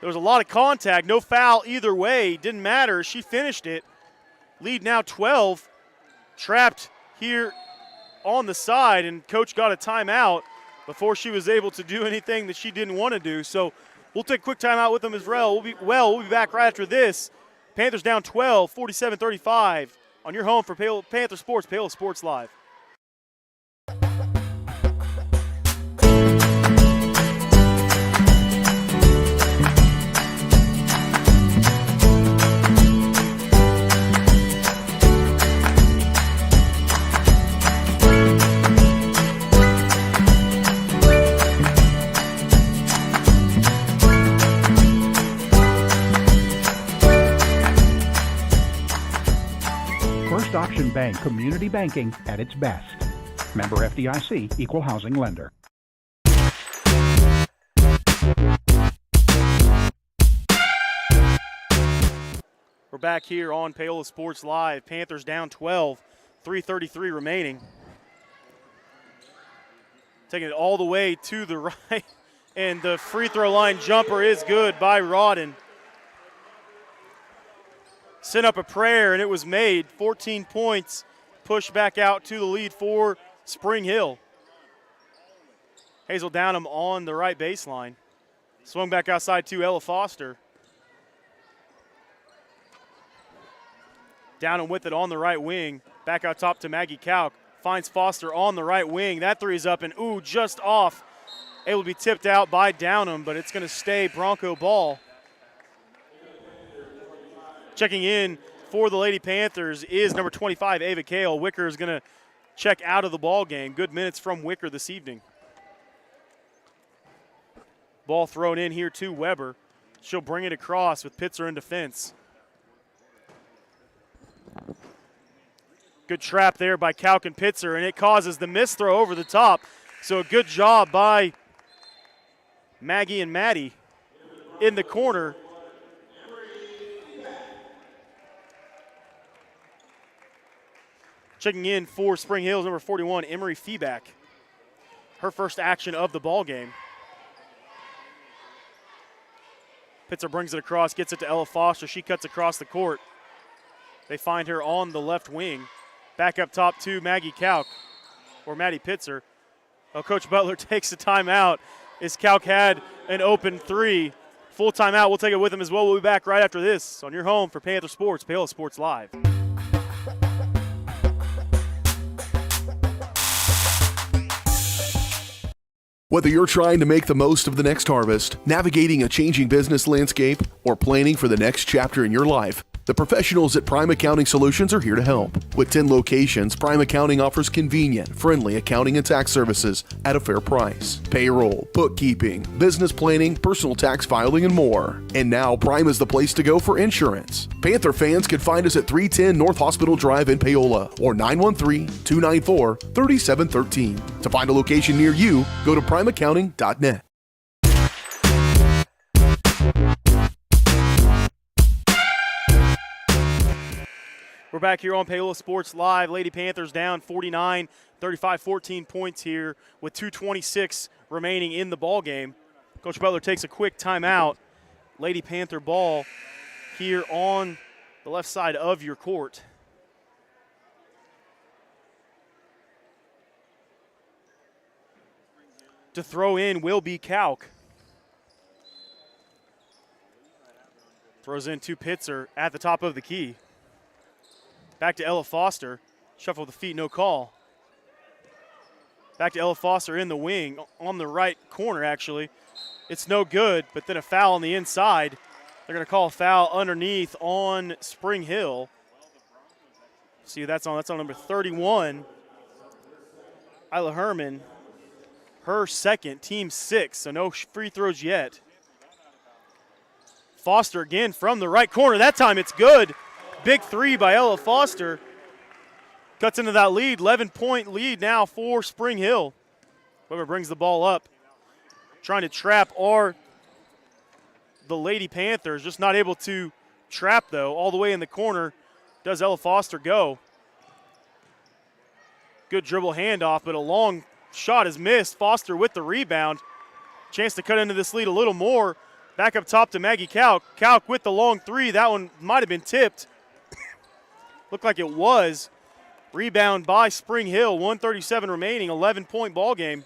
There was a lot of contact. No foul either way. Didn't matter. She finished it. Lead now 12. Trapped here on the side, and coach got a timeout before she was able to do anything that she didn't want to do. So we'll take a quick timeout with them as well. We'll be back right after this. Panthers down 12, 47-35 on your home for Panther Sports, Paola Sports Live. Option Bank Community Banking at its best. Member FDIC, Equal Housing Lender. We're back here on Paola Sports Live. Panthers down 12, 3:33 remaining. Taking it all the way to the right, and the free throw line jumper is good by Rodden. Sent up a prayer, and it was made. 14 points, pushed back out to the lead for Spring Hill. Hazel Downham on the right baseline. Swung back outside to Ella Foster. Down and with it on the right wing. Back out top to Maggie Kauk. Finds Foster on the right wing. That three is up and just off. Able to be tipped out by Downham, but it's going to stay Bronco ball. Checking in for the Lady Panthers is number 25, Ava Kale. Wicker is going to check out of the ball game. Good minutes from Wicker this evening. Ball thrown in here to Weber. She'll bring it across with Pitzer in defense. Good trap there by Kauk and Pitzer, and it causes the miss throw over the top. So a good job by Maggie and Maddie in the corner. Checking in for Spring Hills, number 41, Emery Feeback. Her first action of the ball game. Pitzer brings it across, gets it to Ella Foster. She cuts across the court. They find her on the left wing. Back up top to Maggie Kauk, or Maddie Pitzer. Oh, Coach Butler takes a timeout as Kauk had an open three. Full timeout, we'll take it with him as well. We'll be back right after this on your home for Panther Sports, Paola Sports Live. Whether you're trying to make the most of the next harvest, navigating a changing business landscape, or planning for the next chapter in your life, the professionals at Prime Accounting Solutions are here to help. With 10 locations, Prime Accounting offers convenient, friendly accounting and tax services at a fair price. Payroll, bookkeeping, business planning, personal tax filing, and more. And now Prime is the place to go for insurance. Panther fans can find us at 310 North Hospital Drive in Paola or 913-294-3713. To find a location near you, go to primeaccounting.net. We're back here on Paola Sports Live. Lady Panthers down 49, 35, 14 points here with 2:26 remaining in the ball game. Coach Butler takes a quick timeout. Lady Panther ball here on the left side of your court. To throw in will be Kauk. Throws in to Pitzer at the top of the key. Back to Ella Foster. Shuffle the feet, no call. Back to Ella Foster in the wing, on the right corner actually. It's no good, but then a foul on the inside. They're going to call a foul underneath on Spring Hill. See who that's on. That's on number 31, Isla Herman. Her second, team 6, so no free throws yet. Foster again from the right corner. That time it's good. Big three by Ella Foster. Cuts into that lead, 11-point lead now for Spring Hill. Weber brings the ball up. Trying to trap the Lady Panthers. Just not able to trap, though. All the way in the corner does Ella Foster go. Good dribble handoff, but a long shot is missed. Foster with the rebound. Chance to cut into this lead a little more. Back up top to Maggie Kauk. Kauk with the long three. That one might have been tipped. Looked like it was. Rebound by Spring Hill. 1:37 remaining. 11-point ball game.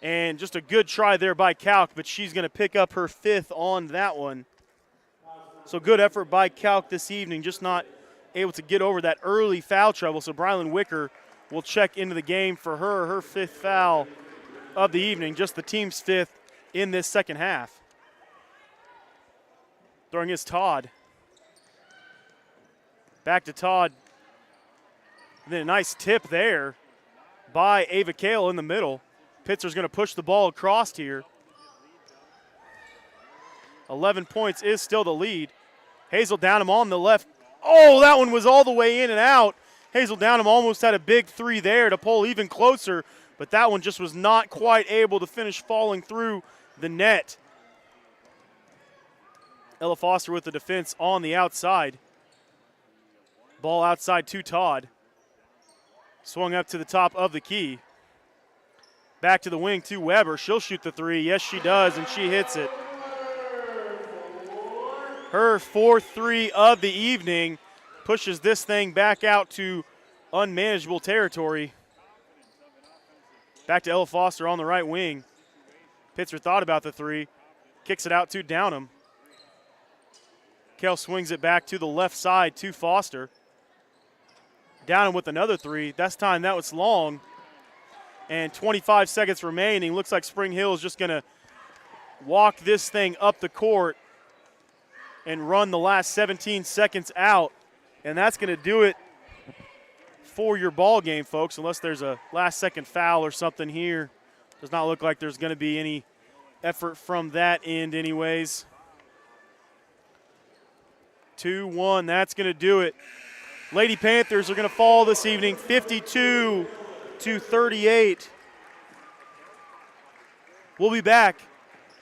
And just a good try there by Kauk, but she's going to pick up her 5th on that one. So good effort by Kauk this evening. Just not able to get over that early foul trouble. So Brylan Wicker will check into the game for her 5th foul of the evening. Just the team's 5th in this second half. Throwing is Todd. Back to Todd. And then a nice tip there by Ava Kale in the middle. Pitzer's going to push the ball across here. 11 points is still the lead. Hazel Downham on the left. Oh, that one was all the way in and out. Hazel Downham almost had a big three there to pull even closer, but that one just was not quite able to finish falling through the net. Ella Foster with the defense on the outside. Ball outside to Todd. Swung up to the top of the key. Back to the wing to Weber. She'll shoot the three. Yes, she does, and she hits it. Her 4th three of the evening pushes this thing back out to unmanageable territory. Back to Ella Foster on the right wing. Pitzer thought about the three. Kicks it out to Downham. Markel swings it back to the left side to Foster. Down with another three. That's time. That was long. And 25 seconds remaining. Looks like Spring Hill is just going to walk this thing up the court and run the last 17 seconds out. And that's going to do it for your ball game, folks, unless there's a last-second foul or something here. Does not look like there's going to be any effort from that end anyways. 2-1, that's going to do it. Lady Panthers are going to fall this evening 52-38. We'll be back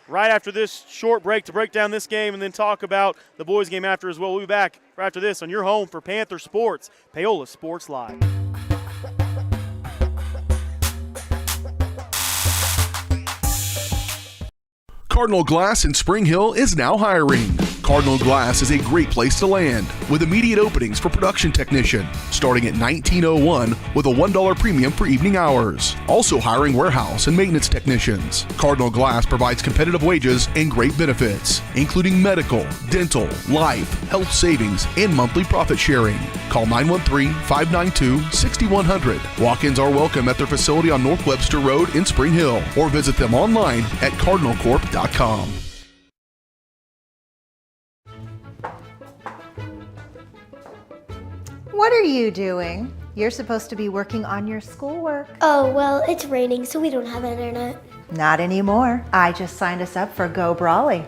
right after this short break to break down this game and then talk about the boys' game after as well. We'll be back right after this on your home for Panther Sports, Paola Sports Live. Cardinal Glass in Spring Hill is now hiring. Cardinal Glass is a great place to land with immediate openings for production technician starting at $19.01 with a $1 premium for evening hours. Also hiring warehouse and maintenance technicians. Cardinal Glass provides competitive wages and great benefits, including medical, dental, life, health savings, and monthly profit sharing. Call 913-592-6100. Walk-ins are welcome at their facility on North Webster Road in Spring Hill or visit them online at cardinalcorp.com. What are you doing? You're supposed to be working on your schoolwork. Oh, well, it's raining, so we don't have internet. Not anymore. I just signed us up for Go Brawley.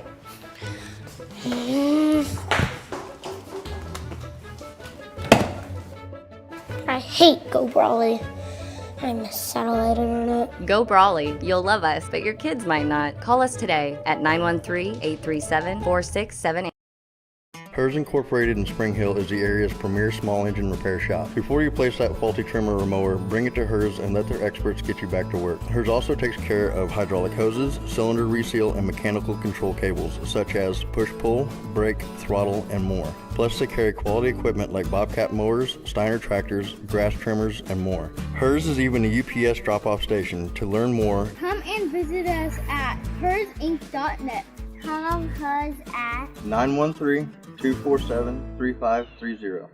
I hate Go Brawley. I miss satellite internet. Go Brawley. You'll love us, but your kids might not. Call us today at 913-837-4678. Hers Incorporated in Spring Hill is the area's premier small engine repair shop. Before you place that faulty trimmer or mower, bring it to Hers and let their experts get you back to work. Hers also takes care of hydraulic hoses, cylinder reseal, and mechanical control cables, such as push-pull, brake, throttle, and more. Plus, they carry quality equipment like Bobcat mowers, Steiner tractors, grass trimmers, and more. Hers is even a UPS drop-off station. To learn more, come and visit us at hersinc.net. Call Hers at 913-247-3530.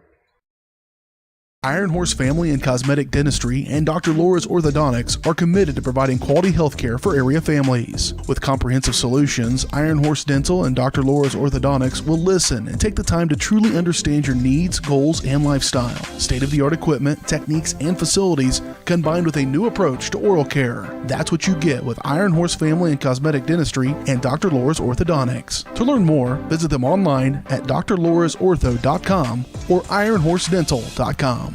Iron Horse Family and Cosmetic Dentistry and Dr. Laura's Orthodontics are committed to providing quality health care for area families. With comprehensive solutions, Iron Horse Dental and Dr. Laura's Orthodontics will listen and take the time to truly understand your needs, goals, and lifestyle. State-of-the-art equipment, techniques, and facilities combined with a new approach to oral care. That's what you get with Iron Horse Family and Cosmetic Dentistry and Dr. Laura's Orthodontics. To learn more, visit them online at drlaurasortho.com or ironhorsedental.com.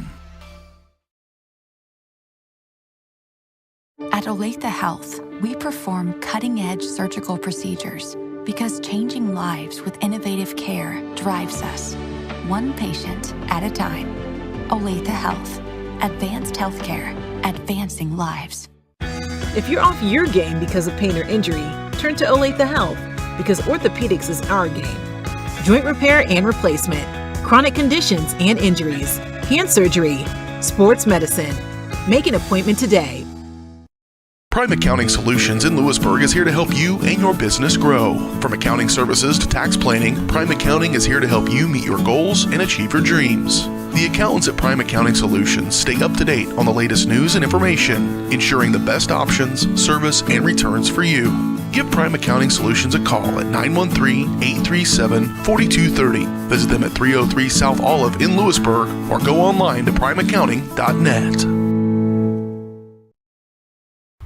At Olathe Health, we perform cutting-edge surgical procedures because changing lives with innovative care drives us, one patient at a time. Olathe Health. Advanced healthcare. Advancing lives. If you're off your game because of pain or injury, turn to Olathe Health because orthopedics is our game. Joint repair and replacement, chronic conditions and injuries, hand surgery, sports medicine. Make an appointment today. Prime Accounting Solutions in Lewisburg is here to help you and your business grow. From accounting services to tax planning, Prime Accounting is here to help you meet your goals and achieve your dreams. The accountants at Prime Accounting Solutions stay up to date on the latest news and information, ensuring the best options, service, and returns for you. Give Prime Accounting Solutions a call at 913-837-4230. Visit them at 303 South Olive in Lewisburg or go online to primeaccounting.net.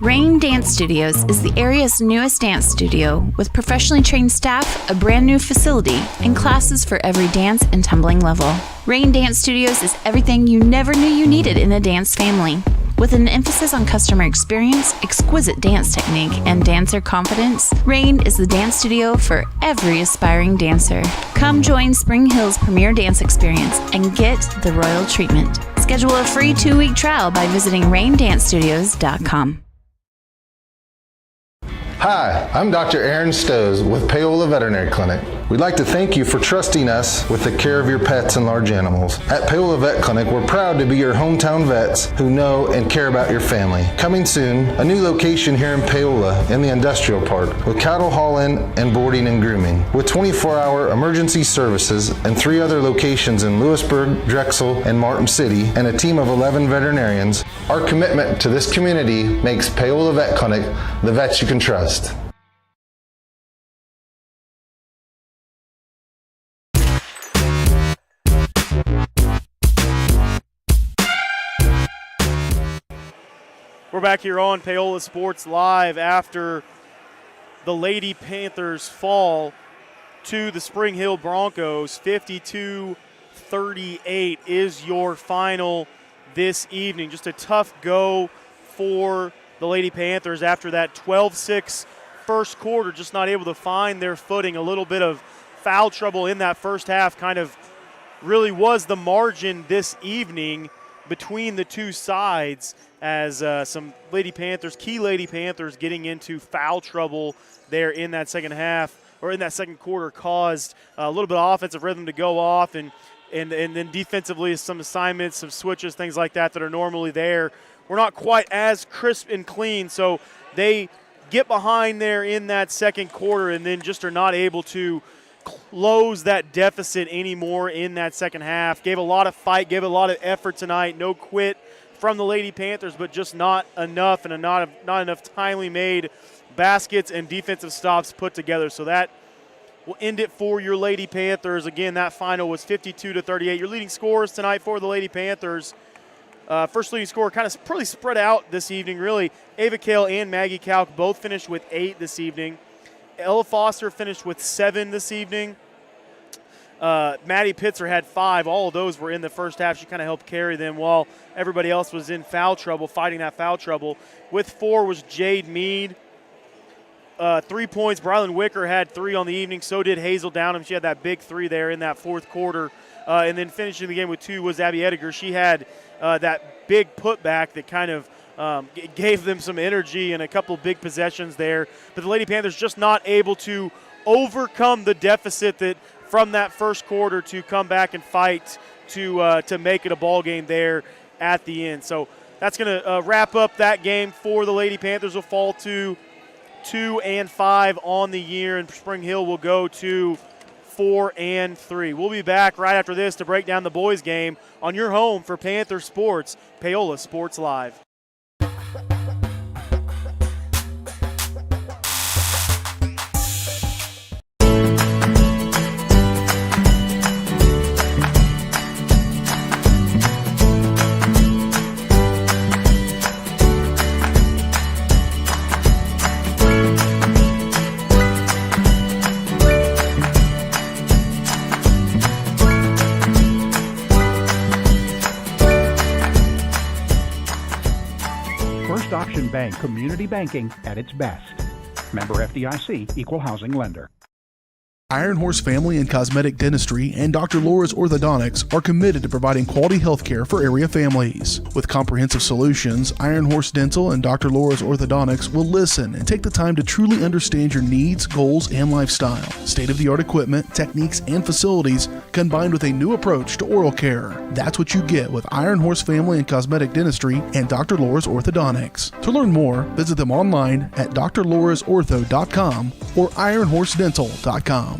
Rain Dance Studios is the area's newest dance studio with professionally trained staff, a brand new facility, and classes for every dance and tumbling level. Rain Dance Studios is everything you never knew you needed in a dance family. With an emphasis on customer experience, exquisite dance technique, and dancer confidence, Rain is the dance studio for every aspiring dancer. Come join Spring Hill's premier dance experience and get the royal treatment. Schedule a free 2-week trial by visiting raindancestudios.com. Hi, I'm Dr. Aaron Stowe with Paola Veterinary Clinic. We'd like to thank you for trusting us with the care of your pets and large animals. At Paola Vet Clinic, we're proud to be your hometown vets who know and care about your family. Coming soon, a new location here in Paola in the industrial park with cattle hauling and boarding and grooming. With 24-hour emergency services and 3 other locations in Lewisburg, Drexel, and Martin City, and a team of 11 veterinarians, our commitment to this community makes Paola Vet Clinic the vets you can trust. We're back here on Paola Sports Live after the Lady Panthers fall to the Spring Hill Broncos. 52-38 is your final this evening. Just a tough go for the Lady Panthers after that 12-6 first quarter, just not able to find their footing. A little bit of foul trouble in that first half kind of really was the margin this evening between the two sides, as some key Lady Panthers getting into foul trouble there in that second half, or in that second quarter, caused a little bit of offensive rhythm to go off, and then defensively some assignments, some switches, things like that are normally there. We're not quite as crisp and clean, so they get behind there in that second quarter and then just are not able to close that deficit anymore in that second half. Gave a lot of fight, gave a lot of effort tonight. No quit from the Lady Panthers, but just not enough, and not enough timely made baskets and defensive stops put together. So that will end it for your Lady Panthers. Again, that final was 52-38. Your leading scorers tonight for the Lady Panthers. First leading scorer kind of pretty spread out this evening, really. Ava Kale and Maggie Kalk both finished with 8 this evening. Ella Foster finished with 7 this evening. Maddie Pitzer had 5. All of those were in the first half. She kind of helped carry them while everybody else was in foul trouble, fighting that foul trouble. With 4 was Jade Mead. 3 points. Brylan Wicker had 3 on the evening. So did Hazel Downham. She had that big 3 there in that fourth quarter. And then finishing the game with 2 was Abby Ediger. She had that big putback that kind of gave them some energy and a couple of big possessions there. But the Lady Panthers just not able to overcome the deficit that from that first quarter to come back and fight to make it a ball game there at the end. So that's going to wrap up that game for the Lady Panthers. Will fall to 2-5 on the year, and Spring Hill will go to 4-3. We'll be back right after this to break down the boys' game on your home for Panther Sports, Paola Sports Live. Option Bank Community Banking at its best. Member FDIC, Equal Housing Lender. Iron Horse Family and Cosmetic Dentistry and Dr. Laura's Orthodontics are committed to providing quality health care for area families. With comprehensive solutions, Iron Horse Dental and Dr. Laura's Orthodontics will listen and take the time to truly understand your needs, goals, and lifestyle. State-of-the-art equipment, techniques, and facilities combined with a new approach to oral care. That's what you get with Iron Horse Family and Cosmetic Dentistry and Dr. Laura's Orthodontics. To learn more, visit them online at drlaurasortho.com or ironhorsedental.com.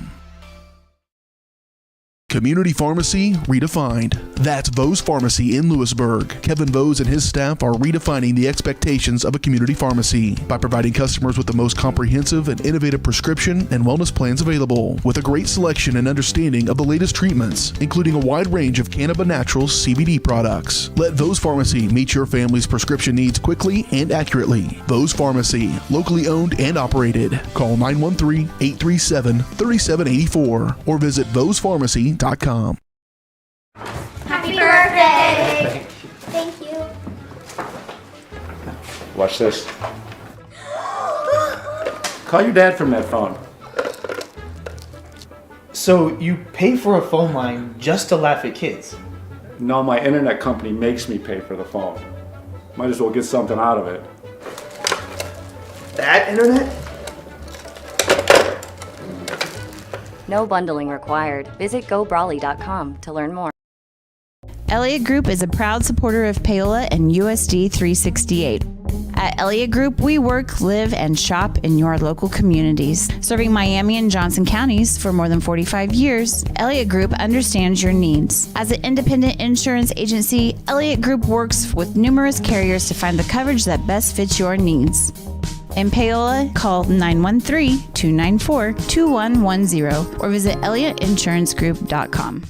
Community Pharmacy Redefined. That's Vose Pharmacy in Lewisburg. Kevin Vose and his staff are redefining the expectations of a community pharmacy by providing customers with the most comprehensive and innovative prescription and wellness plans available, with a great selection and understanding of the latest treatments, including a wide range of Cannabis Naturals CBD products. Let Vose Pharmacy meet your family's prescription needs quickly and accurately. Vose Pharmacy, locally owned and operated. Call 913-837-3784 or visit vosepharmacy.com. Happy birthday! Thank you. Watch this. Call your dad from that phone. So you pay for a phone line just to laugh at kids? No, my internet company makes me pay for the phone. Might as well get something out of it. That internet? No bundling required. Visit GoBrawly.com to learn more. Elliott Group is a proud supporter of Paola and USD 368. At Elliott Group, we work, live, and shop in your local communities. Serving Miami and Johnson counties for more than 45 years, Elliott Group understands your needs. As an independent insurance agency, Elliott Group works with numerous carriers to find the coverage that best fits your needs. In Paola, call 913-294-2110 or visit ElliottInsuranceGroup.com.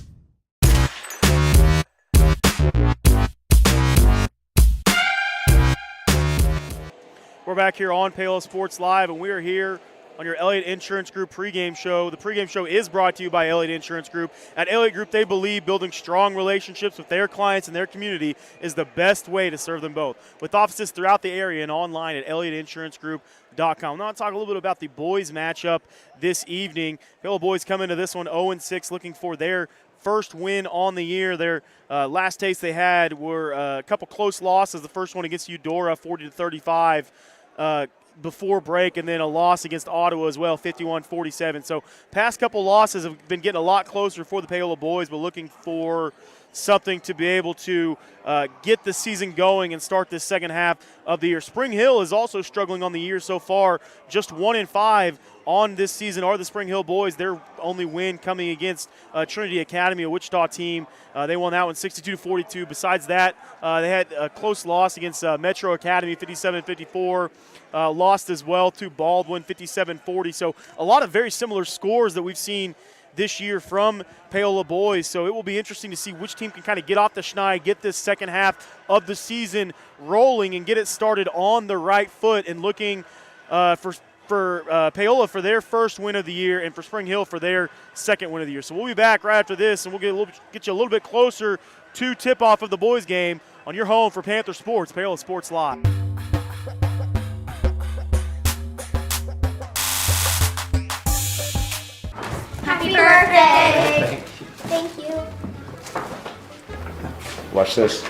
We're back here on Paola Sports Live, and we are here on your Elliott Insurance Group pregame show. The pregame show is brought to you by Elliott Insurance Group. At Elliott Group, they believe building strong relationships with their clients and their community is the best way to serve them both. With offices throughout the area and online at ElliottInsuranceGroup.com. Now, I'll talk a little bit about the boys matchup this evening. Paola boys come into this one 0-6, looking for their first win on the year. Their last taste they had were a couple close losses. The first one against Eudora, 40-35. Before break, and then a loss against Ottawa as well, 51-47. So past couple losses have been getting a lot closer for the Paola boys, but looking for something to be able to get the season going and start this second half of the year. Spring Hill is also struggling on the year so far, just 1-5 on this season are the Spring Hill boys. Their only win coming against Trinity Academy, a Wichita team. They won that one 62-42. Besides that, they had a close loss against Metro Academy, 57-54. Lost as well to Baldwin, 57-40. So a lot of very similar scores that we've seen this year from Paola boys. So it will be interesting to see which team can kind of get off the schneid, get this second half of the season rolling, and get it started on the right foot, and looking for Paola for their first win of the year, and for Spring Hill for their second win of the year. So we'll be back right after this, and we'll get you a little bit closer to tip-off of the boys game on your home for Panther Sports, Paola Sports Live. Happy birthday! Thank you. Watch this.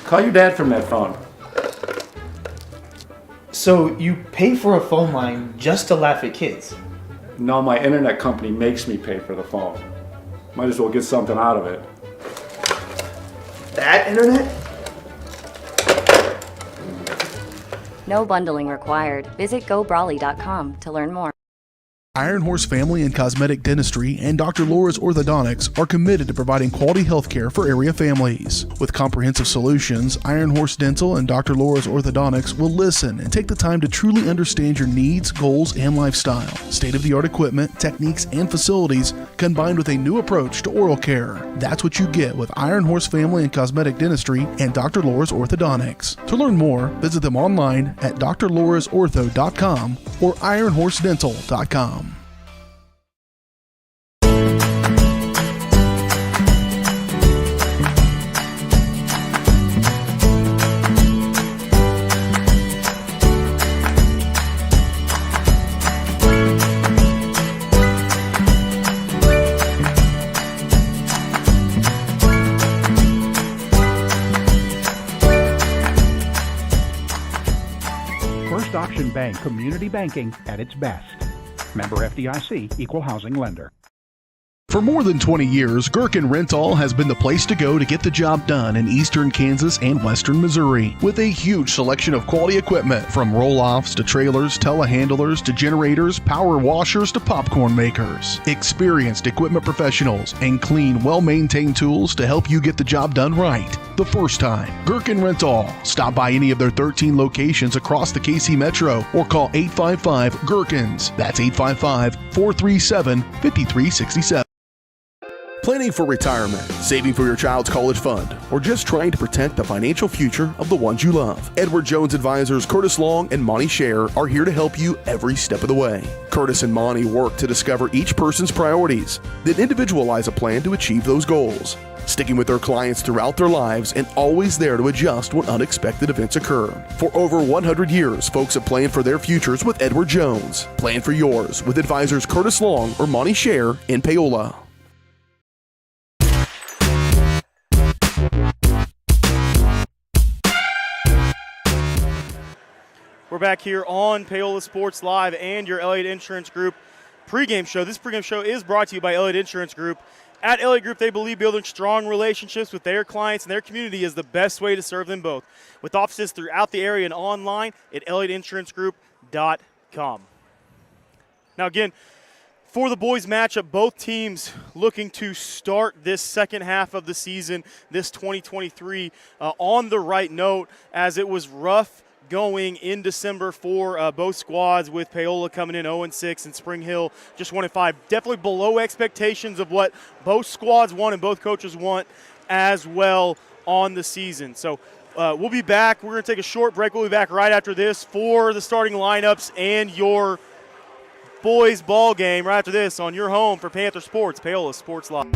Call your dad from that phone. So you pay for a phone line just to laugh at kids? No, my internet company makes me pay for the phone. Might as well get something out of it. That internet? No bundling required. Visit GoBrawly.com to learn more. Iron Horse Family and Cosmetic Dentistry and Dr. Laura's Orthodontics are committed to providing quality health care for area families. With comprehensive solutions, Iron Horse Dental and Dr. Laura's Orthodontics will listen and take the time to truly understand your needs, goals, and lifestyle. State-of-the-art equipment, techniques, and facilities combined with a new approach to oral care. That's what you get with Iron Horse Family and Cosmetic Dentistry and Dr. Laura's Orthodontics. To learn more, visit them online at drlaurasortho.com or ironhorsedental.com. First Option Bank Community Banking at its best. Member FDIC, Equal Housing Lender. For more than 20 years, Gherkin Rental has been the place to go to get the job done in eastern Kansas and western Missouri. With a huge selection of quality equipment, from roll-offs to trailers, telehandlers to generators, power washers to popcorn makers. Experienced equipment professionals and clean, well-maintained tools to help you get the job done right the first time. Gherkin Rental. Stop by any of their 13 locations across the KC Metro or call 855-GHERKINS. That's 855-437-5367. Planning for retirement, saving for your child's college fund, or just trying to protect the financial future of the ones you love. Edward Jones advisors Curtis Long and Monty Scher are here to help you every step of the way. Curtis and Monty work to discover each person's priorities, then individualize a plan to achieve those goals, sticking with their clients throughout their lives and always there to adjust when unexpected events occur. For over 100 years, folks have planned for their futures with Edward Jones. Plan for yours with advisors Curtis Long or Monty Scher in Paola. We're back here on Paola Sports Live and your Elliott Insurance Group pregame show. This pregame show is brought to you by Elliott Insurance Group. At Elliott Group, they believe building strong relationships with their clients and their community is the best way to serve them both. With offices throughout the area and online at ElliottInsuranceGroup.com. Now again, for the boys matchup, both teams looking to start this second half of the season, this 2023, on the right note, as it was rough going in December for both squads, with Paola coming in 0-6 and Spring Hill just 1-5. Definitely below expectations of what both squads want and both coaches want as well on the season. So we'll be back. We're going to take a short break. We'll be back right after this for the starting lineups and your boys ball game right after this on your home for Panther Sports, Paola Sports Live.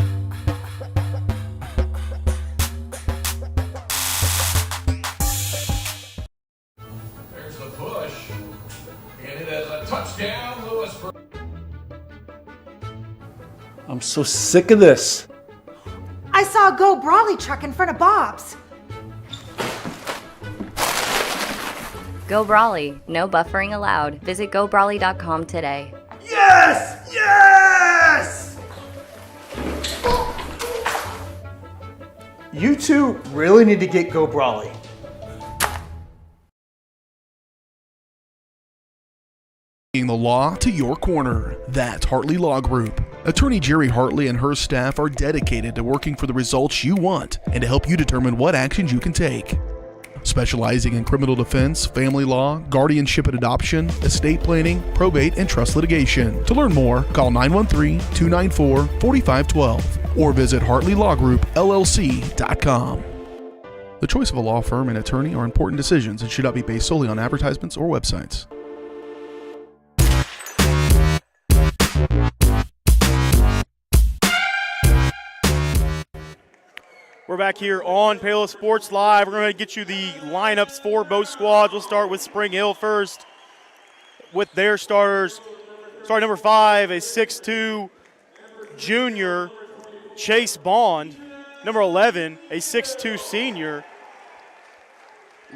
There's the push, and it is a touchdown, Lewisburg. I'm so sick of this. I saw a Go Brawley truck in front of Bob's. Go Brawley. No buffering allowed. Visit GoBrawley.com today. Yes! Yes! You two really need to get Go Brawley. The law to your corner. That's Hartley Law Group. Attorney Jerry Hartley and her staff are dedicated to working for the results you want and to help you determine what actions you can take. Specializing in criminal defense, family law, guardianship and adoption, estate planning, probate, and trust litigation. To learn more, call 913-294-4512 or visit HartleyLawGroupLLC.com. The choice of a law firm and attorney are important decisions and should not be based solely on advertisements or websites. We're back here on Paola Sports Live. We're going to get you the lineups for both squads. We'll start with Spring Hill first with their starters. Starting number 5, a 6'2 junior, Chase Bond. Number 11, a 6'2 senior,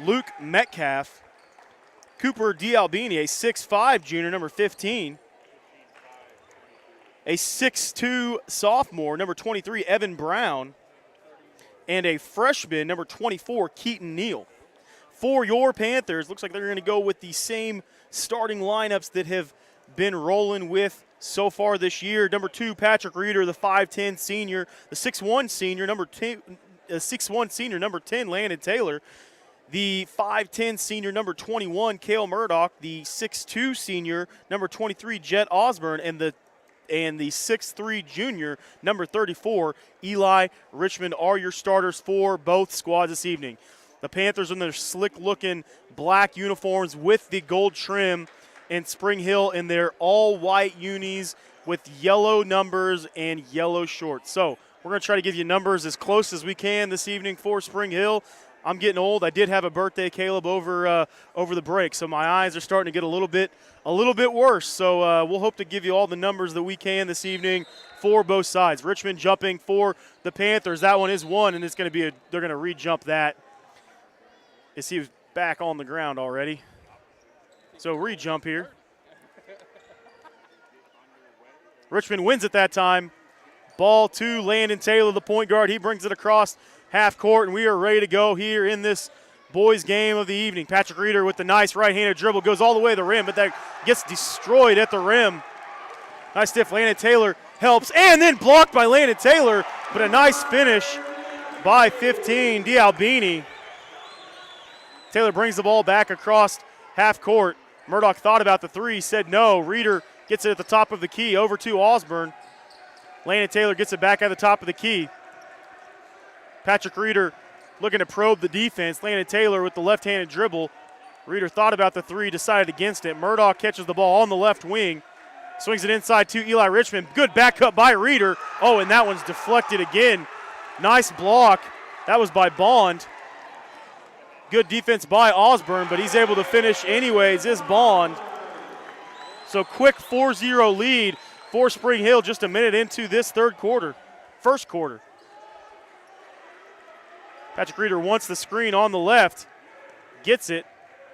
Luke Metcalf. Cooper D'Albini, a 6'5 junior, number 15. A 6'2 sophomore, number 23, Evan Brown. And a freshman, number 24, Keaton Neal. For your Panthers, looks like they're going to go with the same starting lineups that have been rolling with so far this year. Number 2, Patrick Reeder, the 5'10 senior. The 6'1 senior, number 10, Landon Taylor. The 5'10 senior, number 21, Cale Murdoch. The 6'2 senior, number 23, Jet Osborne. And the 6'3 junior, number 34, Eli Richmond, are your starters for both squads this evening. The Panthers in their slick-looking black uniforms with the gold trim, and Spring Hill in their all-white unis with yellow numbers and yellow shorts. So we're going to try to give you numbers as close as we can this evening for Spring Hill. I'm getting old. I did have a birthday, Caleb, over the break, so my eyes are starting to get a little bit worse. So we'll hope to give you all the numbers that we can this evening for both sides. Richmond jumping for the Panthers. That one is 1, and it's going to be they're going to re-jump that. As he was back on the ground already. So re-jump here. Richmond wins at that time. Ball to Landon Taylor, the point guard. He brings it across half court, and we are ready to go here in this boys game of the evening. Patrick Reeder with the nice right-handed dribble, goes all the way to the rim, but that gets destroyed at the rim. Nice stiff. Landon Taylor helps, and then blocked by Landon Taylor, but a nice finish by 15, D'Albini. Taylor brings the ball back across half court. Murdoch thought about the three, said no. Reeder gets it at the top of the key, over to Osborne. Landon Taylor gets it back at the top of the key. Patrick Reeder looking to probe the defense. Landon Taylor with the left-handed dribble. Reeder thought about the three, decided against it. Murdoch catches the ball on the left wing. Swings it inside to Eli Richmond. Good backup by Reeder. Oh, and that one's deflected again. Nice block. That was by Bond. Good defense by Osborne, but he's able to finish anyways, is Bond. So quick 4-0 lead for Spring Hill just a minute into this first quarter. Patrick Reeder wants the screen on the left, gets it,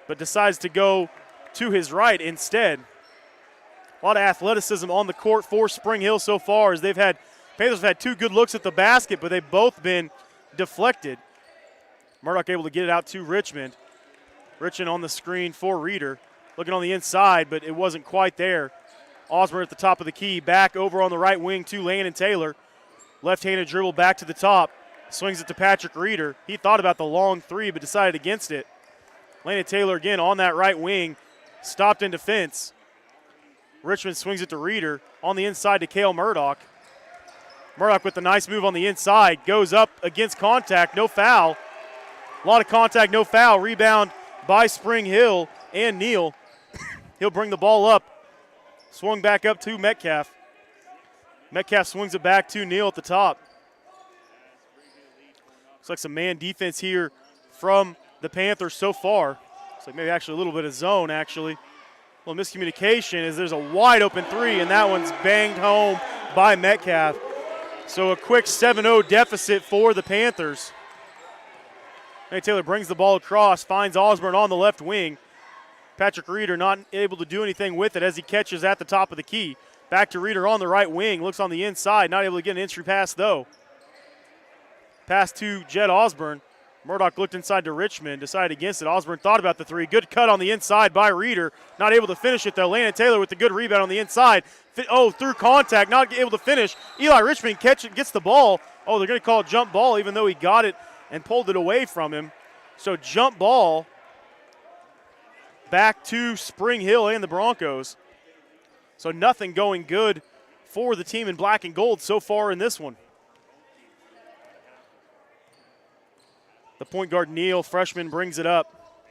but decides to go to his right instead. A lot of athleticism on the court for Spring Hill so far, as Panthers have had 2 good looks at the basket, but they've both been deflected. Murdoch able to get it out to Richmond. Richmond on the screen for Reeder. Looking on the inside, but it wasn't quite there. Osborne at the top of the key, back over on the right wing to Landon Taylor. Left-handed dribble back to the top. Swings it to Patrick Reeder. He thought about the long 3, but decided against it. Landon Taylor again on that right wing. Stopped in defense. Richmond swings it to Reeder. On the inside to Cale Murdoch. Murdoch with the nice move on the inside. Goes up against contact, no foul. A lot of contact, no foul. Rebound by Spring Hill and Neal. He'll bring the ball up. Swung back up to Metcalf. Metcalf swings it back to Neal at the top. Looks like some man defense here from the Panthers so far. Looks like maybe actually a little bit of zone, actually. A little miscommunication as there's a wide open 3, and that one's banged home by Metcalf. So a quick 7-0 deficit for the Panthers. Nate Taylor brings the ball across, finds Osborne on the left wing. Patrick Reeder not able to do anything with it as he catches at the top of the key. Back to Reeder on the right wing, looks on the inside, not able to get an entry pass though. Pass to Jed Osborne. Murdoch looked inside to Richmond, decided against it. Osborne thought about the 3. Good cut on the inside by Reeder. Not able to finish it though. Landon Taylor with the good rebound on the inside. Through contact, not able to finish. Eli Richmond gets the ball. Oh, they're going to call a jump ball even though he got it and pulled it away from him. So jump ball back to Spring Hill and the Broncos. So nothing going good for the team in black and gold so far in this one. The point guard, Neal, freshman, brings it up.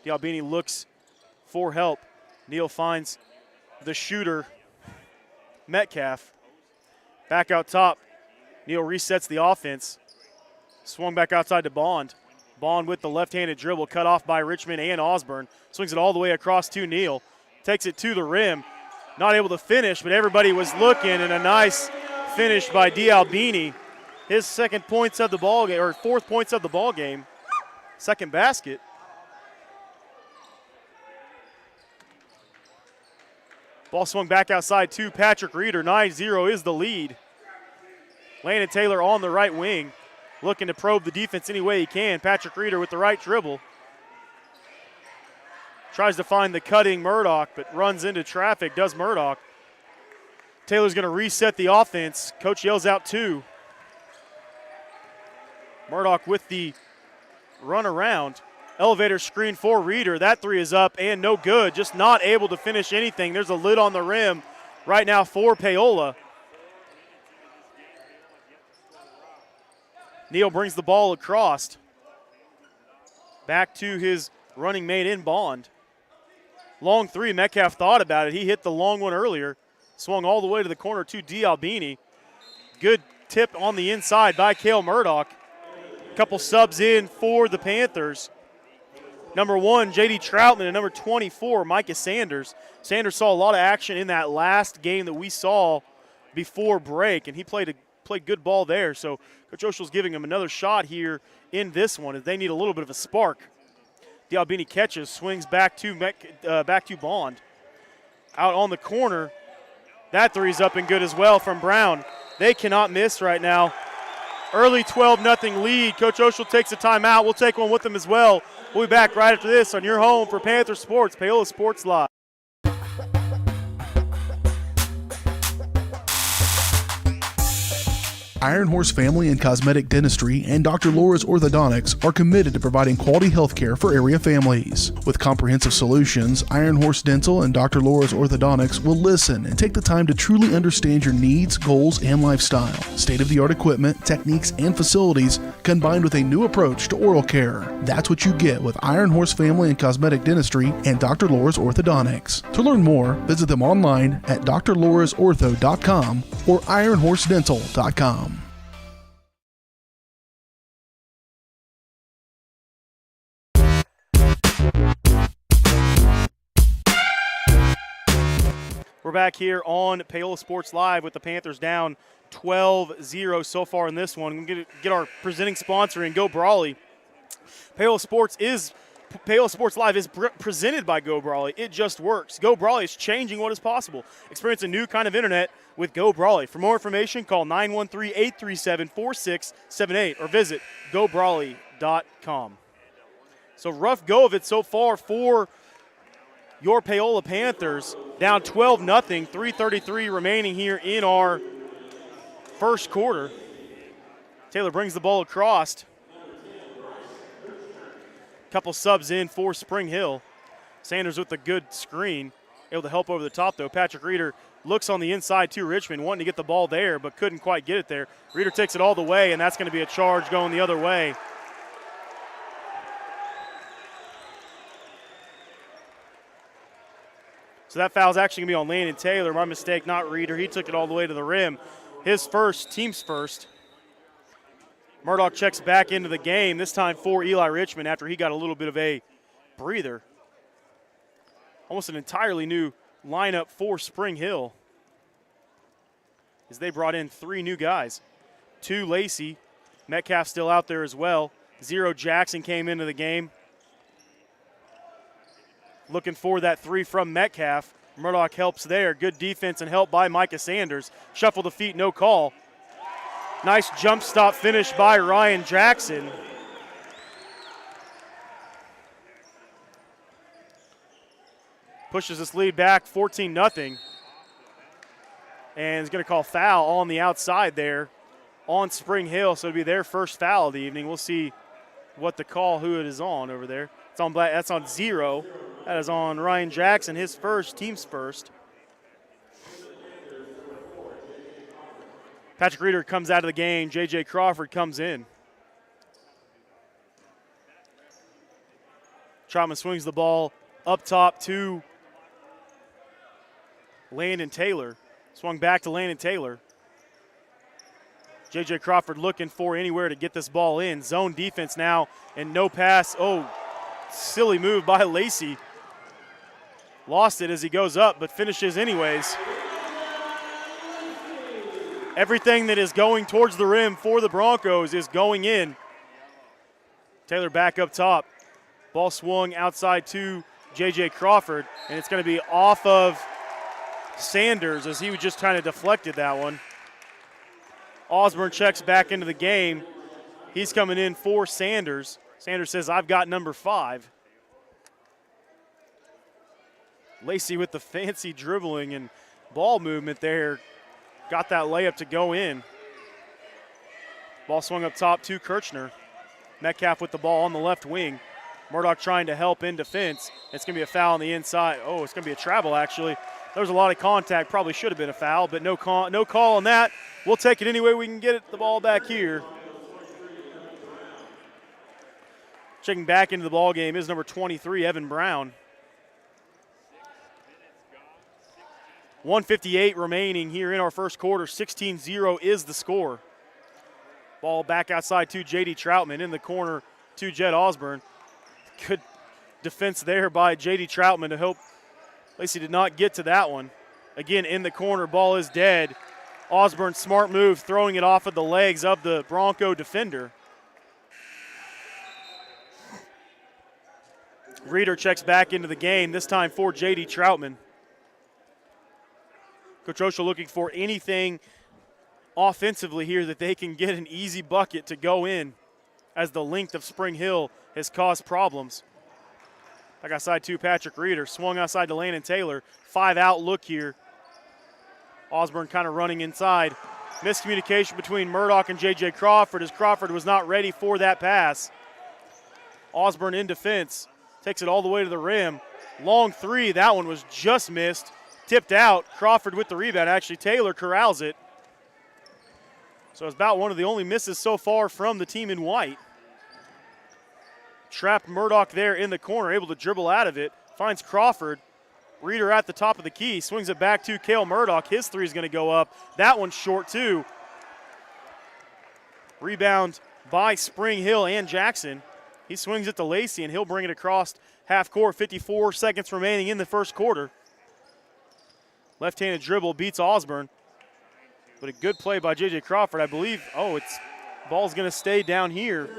D'Albini looks for help. Neal finds the shooter, Metcalf. Back out top. Neal resets the offense. Swung back outside to Bond. Bond with the left-handed dribble, cut off by Richmond and Osborne. Swings it all the way across to Neal. Takes it to the rim. Not able to finish, but everybody was looking, and a nice finish by D'Albini. His 4th points of the ball game. Second basket. Ball swung back outside to Patrick Reeder. 9-0 is the lead. Landon Taylor on the right wing, looking to probe the defense any way he can. Patrick Reeder with the right dribble. Tries to find the cutting Murdoch, but runs into traffic, does Murdoch. Taylor's going to reset the offense. Coach yells out 2. Murdoch with the run around. Elevator screen for Reeder. That 3 is up and no good. Just not able to finish anything. There's a lid on the rim right now for Paola. Neal brings the ball across. Back to his running mate in Bond. Long 3, Metcalf thought about it. He hit the long one earlier. Swung all the way to the corner to D'Albini. Good tip on the inside by Cale Murdoch. Couple subs in for the Panthers. Number 1, J.D. Troutman, and number 24, Micah Sanders. Sanders saw a lot of action in that last game that we saw before break, and he played good ball there. So Coach Oshel's giving him another shot here in this one, as they need a little bit of a spark. D'Albini catches, swings back to Bond. Out on the corner. That 3's up and good as well from Brown. They cannot miss right now. Early 12-0 lead. Coach Oshel takes a timeout. We'll take one with them as well. We'll be back right after this on your home for Panther Sports, Paola Sports Live. Iron Horse Family and Cosmetic Dentistry and Dr. Laura's Orthodontics are committed to providing quality health care for area families. With comprehensive solutions, Iron Horse Dental and Dr. Laura's Orthodontics will listen and take the time to truly understand your needs, goals, and lifestyle. State-of-the-art equipment, techniques, and facilities combined with a new approach to oral care. That's what you get with Iron Horse Family and Cosmetic Dentistry and Dr. Laura's Orthodontics. To learn more, visit them online at drlaurasortho.com or ironhorsedental.com. We're back here on Paola Sports Live with the Panthers down 12-0 so far in this one. We're going to get our presenting sponsor in Go Brawley. Paola Sports is Paola Sports Live is presented by Go Brawley. It just works. Go Brawley is changing what is possible. Experience a new kind of internet with Go Brawley. For more information, call 913-837-4678 or visit gobrawley.com. So rough go of it so far for your Paola Panthers. Down 12-0, 3:33 remaining here in our first quarter. Taylor brings the ball across. Couple subs in for Spring Hill. Sanders with a good screen. Able to help over the top, though. Patrick Reeder looks on the inside to Richmond, wanting to get the ball there, but couldn't quite get it there. Reeder takes it all the way, and that's going to be a charge going the other way. So that foul's actually going to be on Landon Taylor. My mistake, not Reeder. He took it all the way to the rim. His first, team's first. Murdoch checks back into the game, this time for Eli Richmond after he got a little bit of a breather. Almost an entirely new lineup for Spring Hill as they brought in 3 new guys. 2 Lacey, Metcalf still out there as well. 0 Jackson came into the game. Looking for that 3 from Metcalf. Murdoch helps there. Good defense and help by Micah Sanders. Shuffle the feet, no call. Nice jump stop finish by Ryan Jackson. Pushes this lead back 14-0. And is going to call foul on the outside there on Spring Hill. So it'll be their first foul of the evening. We'll see what the call, who it is on over there. It's on black. That's on 0. That is on Ryan Jackson, his first, team's first. Patrick Reeder comes out of the game. J.J. Crawford comes in. Troutman swings the ball up top to Landon Taylor. Swung back to Landon Taylor. J.J. Crawford looking for anywhere to get this ball in. Zone defense now and no pass. Oh, silly move by Lacey. Lost it as he goes up, but finishes anyways. Everything that is going towards the rim for the Broncos is going in. Taylor back up top. Ball swung outside to J.J. Crawford, and it's going to be off of Sanders as he just kind of deflected that one. Osborne checks back into the game. He's coming in for Sanders. Sanders says, I've got number 5. Lacey with the fancy dribbling and ball movement there. Got that layup to go in. Ball swung up top to Kirchner. Metcalf with the ball on the left wing. Murdoch trying to help in defense. It's going to be a foul on the inside. Oh, it's going to be a travel, actually. There was a lot of contact. Probably should have been a foul, but no call on that. We'll take it any way we can get the ball back here. Checking back into the ball game is number 23, Evan Brown. 1:58 remaining here in our first quarter. 16-0 is the score. Ball back outside to J.D. Troutman in the corner to Jed Osborne. Good defense there by J.D. Troutman to help. Lacey did not get to that one. Again, in the corner, ball is dead. Osborne, smart move, throwing it off of the legs of the Bronco defender. Reeder checks back into the game, this time for J.D. Troutman. Coach Osho looking for anything offensively here that they can get an easy bucket to go in as the length of Spring Hill has caused problems. Back outside to Patrick Reeder. Swung outside to Landon Taylor. 5-out look here. Osborne kind of running inside. Miscommunication between Murdoch and J.J. Crawford as Crawford was not ready for that pass. Osborne in defense. Takes it all the way to the rim. Long 3. That one was just missed. Tipped out. Crawford with the rebound. Actually, Taylor corrals it. So it's about one of the only misses so far from the team in white. Trapped Murdoch there in the corner, able to dribble out of it. Finds Crawford. Reeder at the top of the key. Swings it back to Cale Murdoch. His 3 is going to go up. That one's short too. Rebound by Spring Hill and Jackson. He swings it to Lacey, and he'll bring it across half court. 54 seconds remaining in the first quarter. Left-handed dribble beats Osborne. But a good play by J.J. Crawford, I believe. Oh, ball's going to stay down here.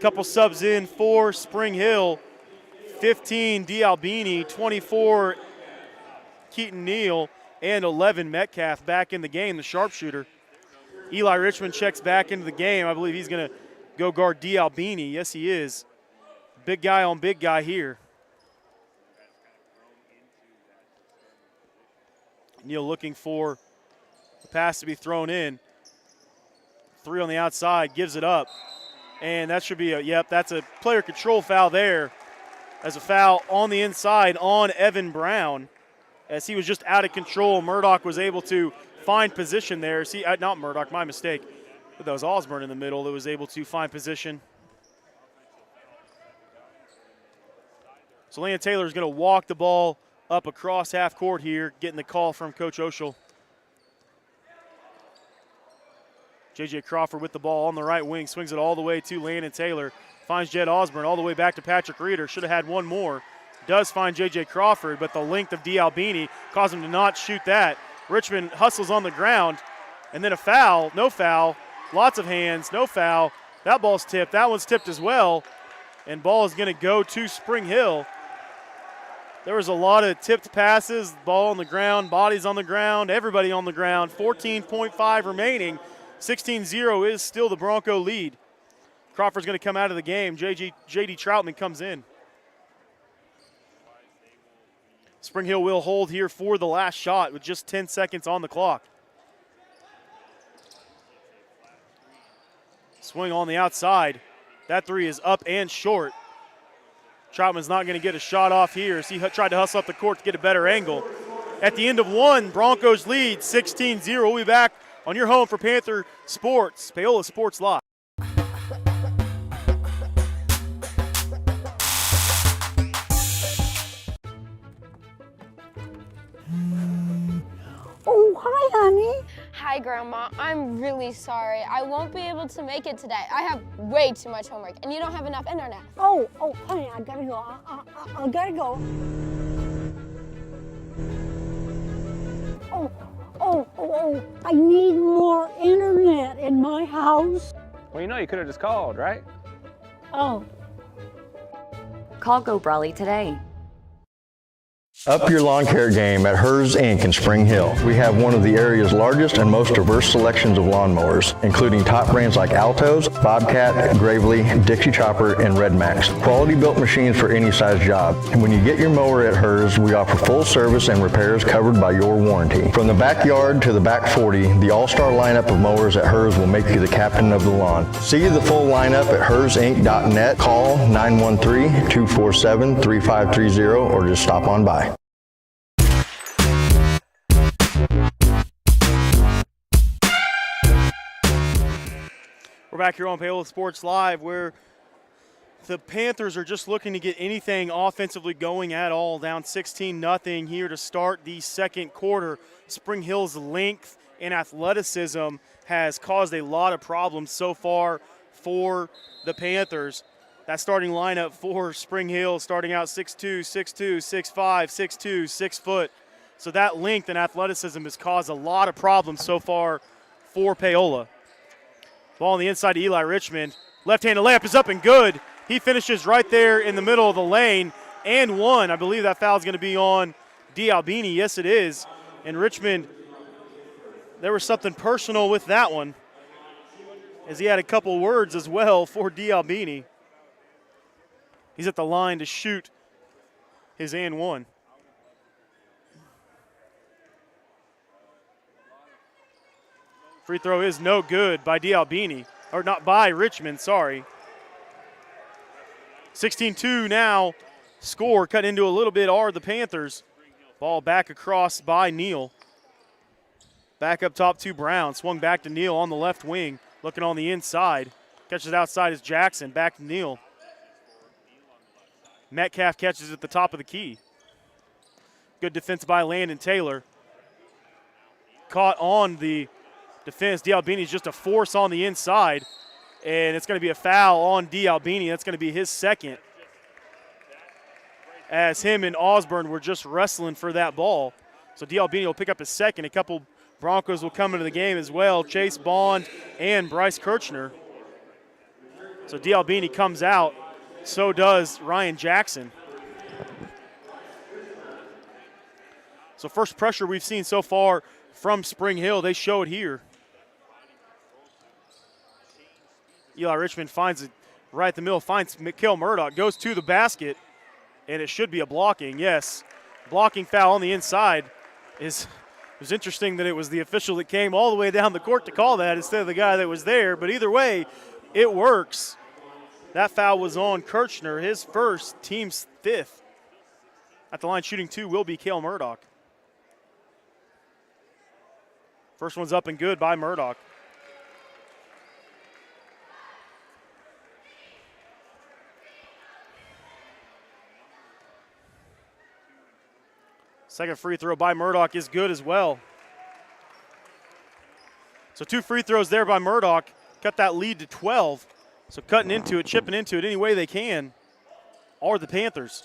Couple subs in for Spring Hill. 15, D'Albini, 24, Keaton Neal, and 11, Metcalf back in the game, the sharpshooter. Eli Richmond checks back into the game. I believe he's going to go guard D'Albini. Yes, he is. Big guy on big guy here. Neal looking for the pass to be thrown in. 3 on the outside, gives it up. And that should be that's a player control foul there. As a foul on the inside on Evan Brown. As he was just out of control, Murdoch was able to find position there. See, not Murdoch, my mistake. But that was Osborne in the middle that was able to find position. So Landon Taylor is going to walk the ball up across half court here, getting the call from Coach Oshel. J.J. Crawford with the ball on the right wing, swings it all the way to Landon Taylor. Finds Jed Osborne all the way back to Patrick Reeder. Should have had one more. Does find J.J. Crawford, but the length of D'Albini caused him to not shoot that. Richmond hustles on the ground, and then a foul, no foul, lots of hands, no foul. That ball's tipped. That one's tipped as well, and ball is going to go to Spring Hill. There was a lot of tipped passes, ball on the ground, bodies on the ground, everybody on the ground. 14.5 remaining. 16-0 is still the Bronco lead. Crawford's going to come out of the game. J.D. Troutman comes in. Spring Hill will hold here for the last shot with just 10 seconds on the clock. Swing on the outside. That 3 is up and short. Troutman's not going to get a shot off here as he tried to hustle up the court to get a better angle. At the end of 1, Broncos lead 16-0. We'll be back on your home for Panther Sports, Paola Sports Live. Oh, hi, honey. Hi, Grandma. I'm really sorry. I won't be able to make it today. I have way too much homework, and you don't have enough internet. Oh, honey, I gotta go. I gotta go. Oh, I need more internet in my house. Well, you could have just called, right? Oh. Call Go Brawley today. Up your lawn care game at Hers Inc. in Spring Hill. We have one of the area's largest and most diverse selections of lawnmowers, including top brands like Altos, Bobcat, Gravely, Dixie Chopper, and Red Max. Quality built machines for any size job. And when you get your mower at Hers, we offer full service and repairs covered by your warranty. From the backyard to the back 40, the all-star lineup of mowers at Hers will make you the captain of the lawn. See the full lineup at hersinc.net. Call 913-247-3530 or just stop on by. We're back here on Paola Sports Live where the Panthers are just looking to get anything offensively going at all. Down 16-0 here to start the second quarter. Spring Hill's length and athleticism has caused a lot of problems so far for the Panthers. That starting lineup for Spring Hill starting out 6'2", 6'2", 6'5", 6'2", 6 foot. So that length and athleticism has caused a lot of problems so far for Paola. Ball on the inside to Eli Richmond. Left-handed layup is up and good. He finishes right there in the middle of the lane and one. I believe that foul is going to be on D'Albini. Yes, it is. And Richmond, there was something personal with that one as he had a couple words as well for D'Albini. He's at the line to shoot his and one. Free throw is no good by D'Albini, or not by Richmond, sorry. 16-2 now. Score cut into a little bit are the Panthers. Ball back across by Neal. Back up top to Brown. Swung back to Neal on the left wing. Looking on the inside. Catches outside is Jackson. Back to Neal. Metcalf catches at the top of the key. Good defense by Landon Taylor. Caught on the defense. D'Albini's just a force on the inside, and it's going to be a foul on D'Albini. That's going to be his second, as him and Osborne were just wrestling for that ball. So D'Albini will pick up his second. A couple Broncos will come into the game as well. Chase Bond and Bryce Kirchner. So D'Albini comes out. So does Ryan Jackson. So first pressure we've seen so far from Spring Hill. They show it here. Eli Richmond finds it right at the middle, finds Mikhail Murdoch, goes to the basket, and it should be a blocking. Yes, blocking foul on the inside. It was interesting that it was the official that came all the way down the court to call that instead of the guy that was there, but either way, it works. That foul was on Kirchner, his first, team's 5th. At the line shooting 2 will be Cale Murdoch. First one's up and good by Murdoch. Second free throw by Murdoch is good as well. So 2 free throws there by Murdoch. Cut that lead to 12. So cutting into it, chipping into it any way they can are the Panthers.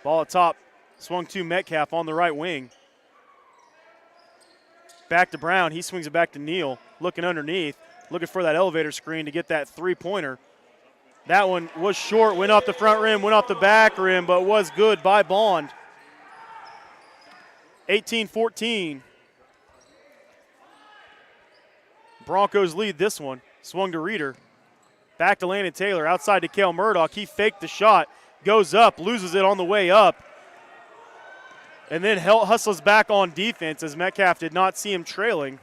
Ball at top, swung to Metcalf on the right wing. Back to Brown, he swings it back to Neal, looking underneath, looking for that elevator screen to get that three-pointer. That one was short, went off the front rim, went off the back rim, but was good by Bond. 18-14. Broncos lead this one. Swung to Reeder. Back to Landon Taylor. Outside to Cale Murdoch. He faked the shot. Goes up. Loses it on the way up. And then hustles back on defense as Metcalf did not see him trailing.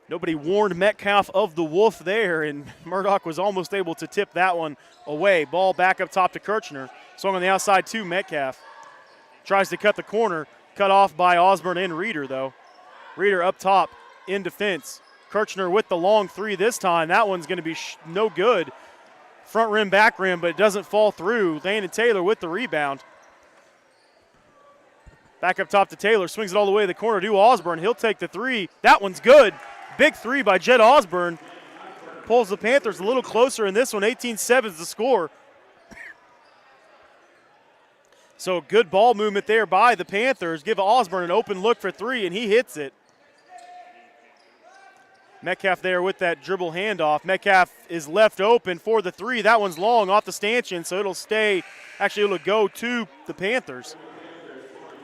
Nobody warned Metcalf of the wolf there, and Murdoch was almost able to tip that one away. Ball back up top to Kirchner. Swung on the outside to Metcalf. Tries to cut the corner. Cut off by Osborne and Reeder, though. Reeder up top in defense. Kirchner with the long three this time. That one's going to be no good. Front rim, back rim, but it doesn't fall through. Landon Taylor with the rebound. Back up top to Taylor. Swings it all the way to the corner to Osborne. He'll take the three. That one's good. Big three by Jed Osborne. Pulls the Panthers a little closer in this one. 18-7 is the score. So good ball movement there by the Panthers. Give Osborne an open look for three, and he hits it. Metcalf there with that dribble handoff. Metcalf is left open for the three. That one's long off the stanchion, so it'll stay. Actually, it'll go to the Panthers.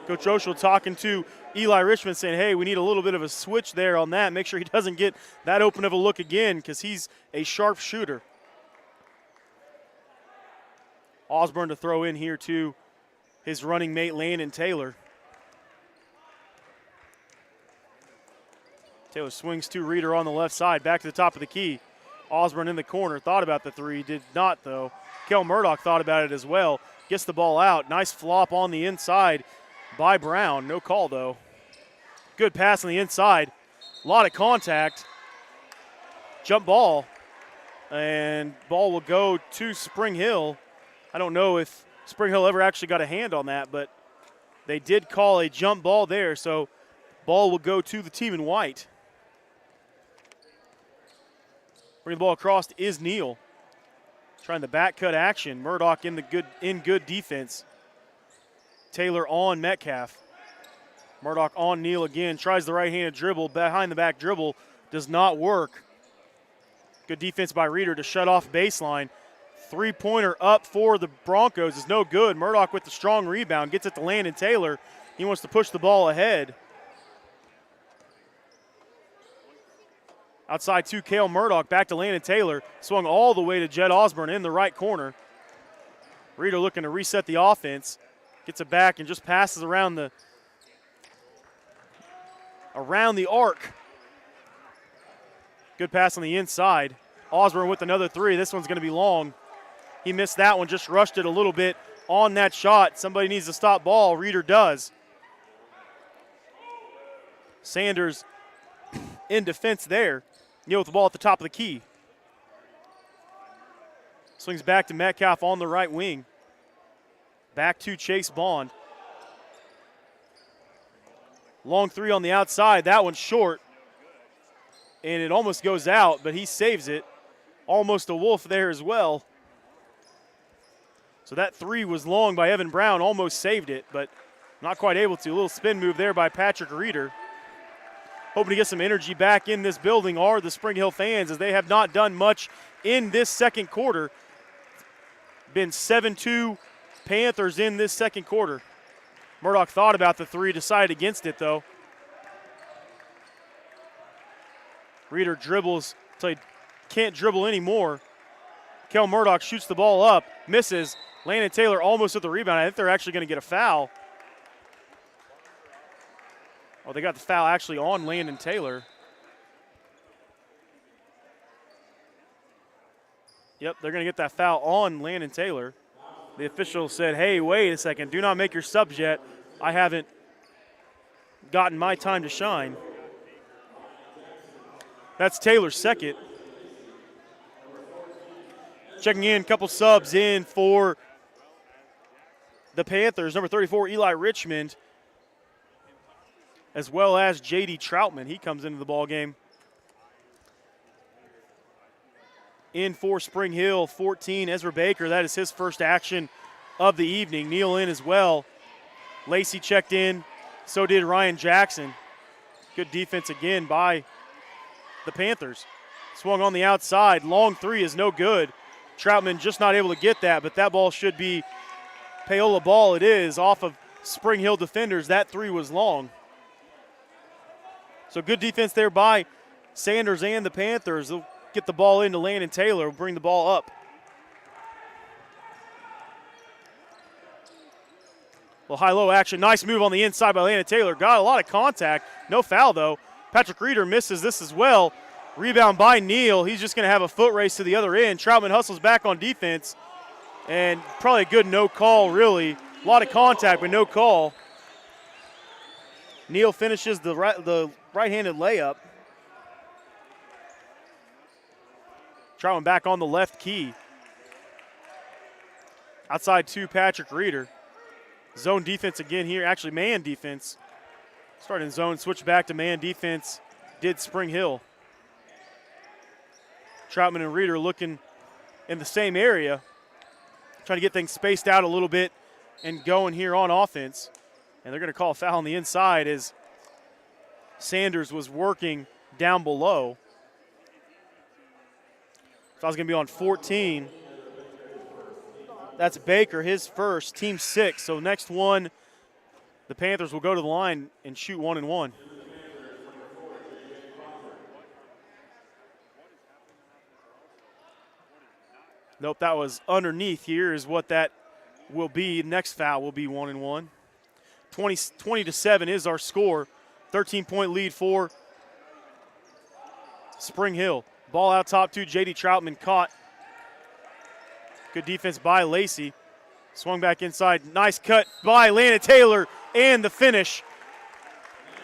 Coach Oshel talking to Eli Richmond saying, hey, we need a little bit of a switch there on that. Make sure he doesn't get that open of a look again because he's a sharp shooter. Osborne to throw in here to his running mate Landon Taylor. Taylor swings to Reeder on the left side, back to the top of the key. Osborne in the corner, thought about the three, did not though. Kel Murdoch thought about it as well. Gets the ball out, nice flop on the inside by Brown, no call though. Good pass on the inside, a lot of contact. Jump ball, and ball will go to Spring Hill. I don't know if Spring Hill ever actually got a hand on that, but they did call a jump ball there, so ball will go to the team in white. Bring the ball across is Neal. Trying the back cut action. Murdoch in good defense. Taylor on Metcalf. Murdoch on Neal again. Tries the right-handed dribble. Behind the back dribble. Does not work. Good defense by Reeder to shut off baseline. Three-pointer up for the Broncos is no good. Murdoch with the strong rebound. Gets it to Landon Taylor. He wants to push the ball ahead. Outside to Cale Murdoch, back to Landon Taylor. Swung all the way to Jed Osborne in the right corner. Reeder looking to reset the offense. Gets it back and just passes around the arc. Good pass on the inside. Osborne with another three. This one's going to be long. He missed that one, just rushed it a little bit on that shot. Somebody needs to stop ball. Reeder does. Sanders in defense there. Neal with the ball at the top of the key. Swings back to Metcalf on the right wing. Back to Chase Bond. Long three on the outside. That one's short. And it almost goes out, but he saves it. Almost a wolf there as well. So that three was long by Evan Brown. Almost saved it, but Not quite able to. A little spin move there by Patrick Reeder. Hoping to get some energy back in this building are the Spring Hill fans, as they have not done much in this second quarter. Been 7-2 Panthers in this second quarter. Murdoch thought about the three, decided against it though. Reeder dribbles until he can't dribble anymore. Kel Murdoch shoots the ball up, misses. Landon Taylor almost at the rebound. I think they're actually going to get a foul. Oh, they got the foul actually on Landon Taylor. Yep, they're going to get that foul on Landon Taylor. The official said, hey, wait a second. Do not make your subs yet. I haven't gotten my time to shine. That's Taylor's second. Checking in, a couple subs in for the Panthers. Number 34, Eli Richmond, as well as J.D. Troutman. He comes into the ball game. In for Spring Hill, 14, Ezra Baker. That is his first action of the evening. Neal in as well. Lacey checked in. So did Ryan Jackson. Good defense again by the Panthers. Swung on the outside. Long three is no good. Troutman just not able to get that, but that ball should be Paola ball. It is off of Spring Hill defenders. That three was long. So good defense there by Sanders and the Panthers. They'll get the ball into Landon Taylor, will bring the ball up. A little high-low action. Nice move on the inside by Landon Taylor. Got a lot of contact. No foul, though. Patrick Reeder misses this as well. Rebound by Neal. He's just going to have a foot race to the other end. Troutman hustles back on defense. And probably a good no call, really. A lot of contact, but no call. Neal finishes the right-handed layup. Troutman back on the left key. Outside to Patrick Reeder. Zone defense again here. Actually, man defense. Starting zone, switch back to man defense. Did Spring Hill. Troutman and Reeder looking in the same area. Trying to get things spaced out a little bit and going here on offense. And they're going to call a foul on the inside as Sanders was working down below. Foul's going to be on 14. That's Baker, his first, team 6. So next one, the Panthers will go to the line and shoot 1-1. Nope, that was underneath. Here is what that will be. Next foul will be 1-1. 20-7 is our score. 13-point lead for Spring Hill. Ball out top to J.D. Troutman, caught. Good defense by Lacey. Swung back inside. Nice cut by Landon Taylor, and the finish.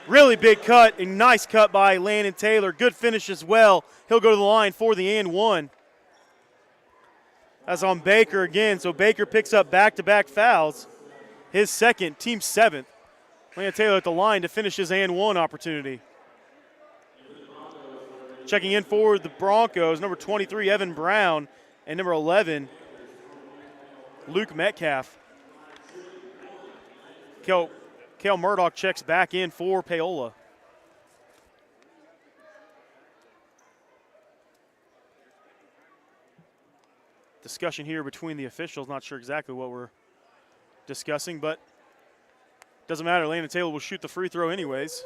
Really big cut and nice cut by Landon Taylor. Good finish as well. He'll go to the line for the and one. That's on Baker again, so Baker picks up back-to-back fouls. His second, team 7th. Landon Taylor at the line to finish his and one opportunity. Checking in for the Broncos, number 23, Evan Brown, and number 11, Luke Metcalf. Kel Murdoch checks back in for Paola. Discussion here between the officials. Not sure exactly what we're discussing, but doesn't matter. Landon Taylor will shoot the free throw anyways.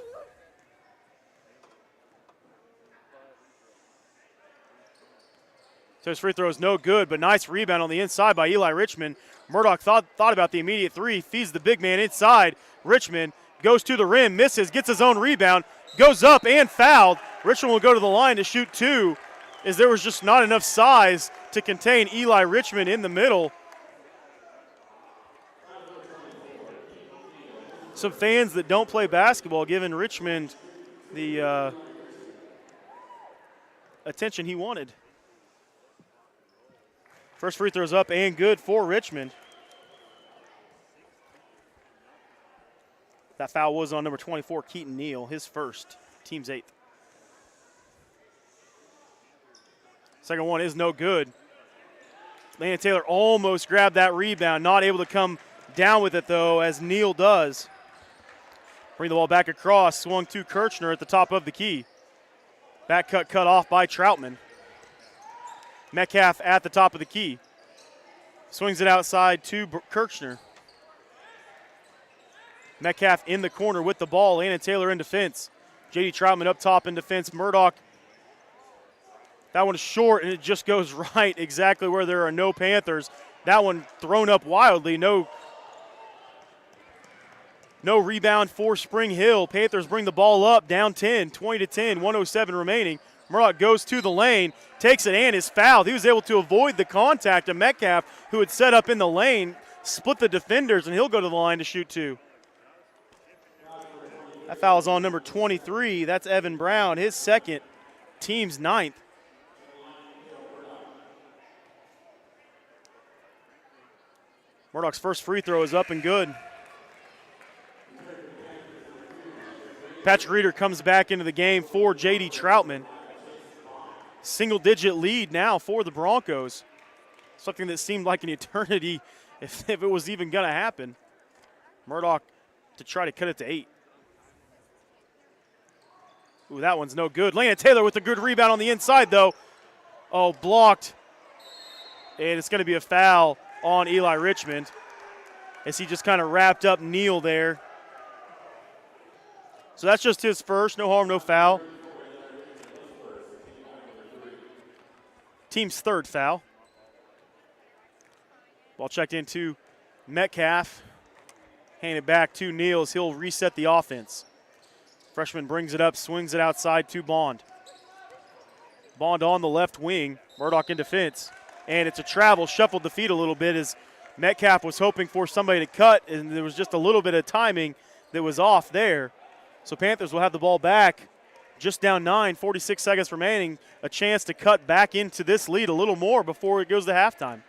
So his free throw is no good, but nice rebound on the inside by Eli Richmond. Murdoch thought about the immediate three, feeds the big man inside. Richmond goes to the rim, misses, gets his own rebound, goes up and fouled. Richmond will go to the line to shoot 2, as there was just not enough size to contain Eli Richmond in the middle. Some fans that don't play basketball giving Richmond the attention he wanted. First free throw's up and good for Richmond. That foul was on number 24, Keaton Neal, his first, team's 8th. Second one is no good. Landon Taylor almost grabbed that rebound, not able to come down with it though, as Neal does. Bring the ball back across. Swung to Kirchner at the top of the key. Back cut off by Troutman. Metcalf at the top of the key. Swings it outside to Kirchner. Metcalf in the corner with the ball. Landon Taylor in defense. J.D. Troutman up top in defense. Murdoch. That one is short, and it just goes right exactly where there are no Panthers. That one thrown up wildly. No rebound for Spring Hill. Panthers bring the ball up, down 10, 20-10, 1:07 remaining. Murdoch goes to the lane, takes it, and is fouled. He was able to avoid the contact of Metcalf, who had set up in the lane, split the defenders, and he'll go to the line to shoot two. That foul is on number 23. That's Evan Brown, his second, team's ninth. Murdoch's first free throw is up and good. Patrick Reeder comes back into the game for J.D. Troutman. Single-digit lead now for the Broncos. Something that seemed like an eternity if it was even going to happen. Murdoch to try to cut it to 8. Ooh, that one's no good. Landon Taylor with a good rebound on the inside, though. Oh, blocked. And it's going to be a foul on Eli Richmond as he just kind of wrapped up Neal there. So that's just his first. No harm, no foul. Team's third foul. Ball checked into Metcalf. Handed back to Neal as he'll reset the offense. Freshman brings it up, swings it outside to Bond. Bond on the left wing. Murdoch in defense. And it's a travel, shuffled the feet a little bit as Metcalf was hoping for somebody to cut, and there was just a little bit of timing that was off there. So Panthers will have the ball back, just down 9, 46 seconds remaining, a chance to cut back into this lead a little more before it goes to halftime.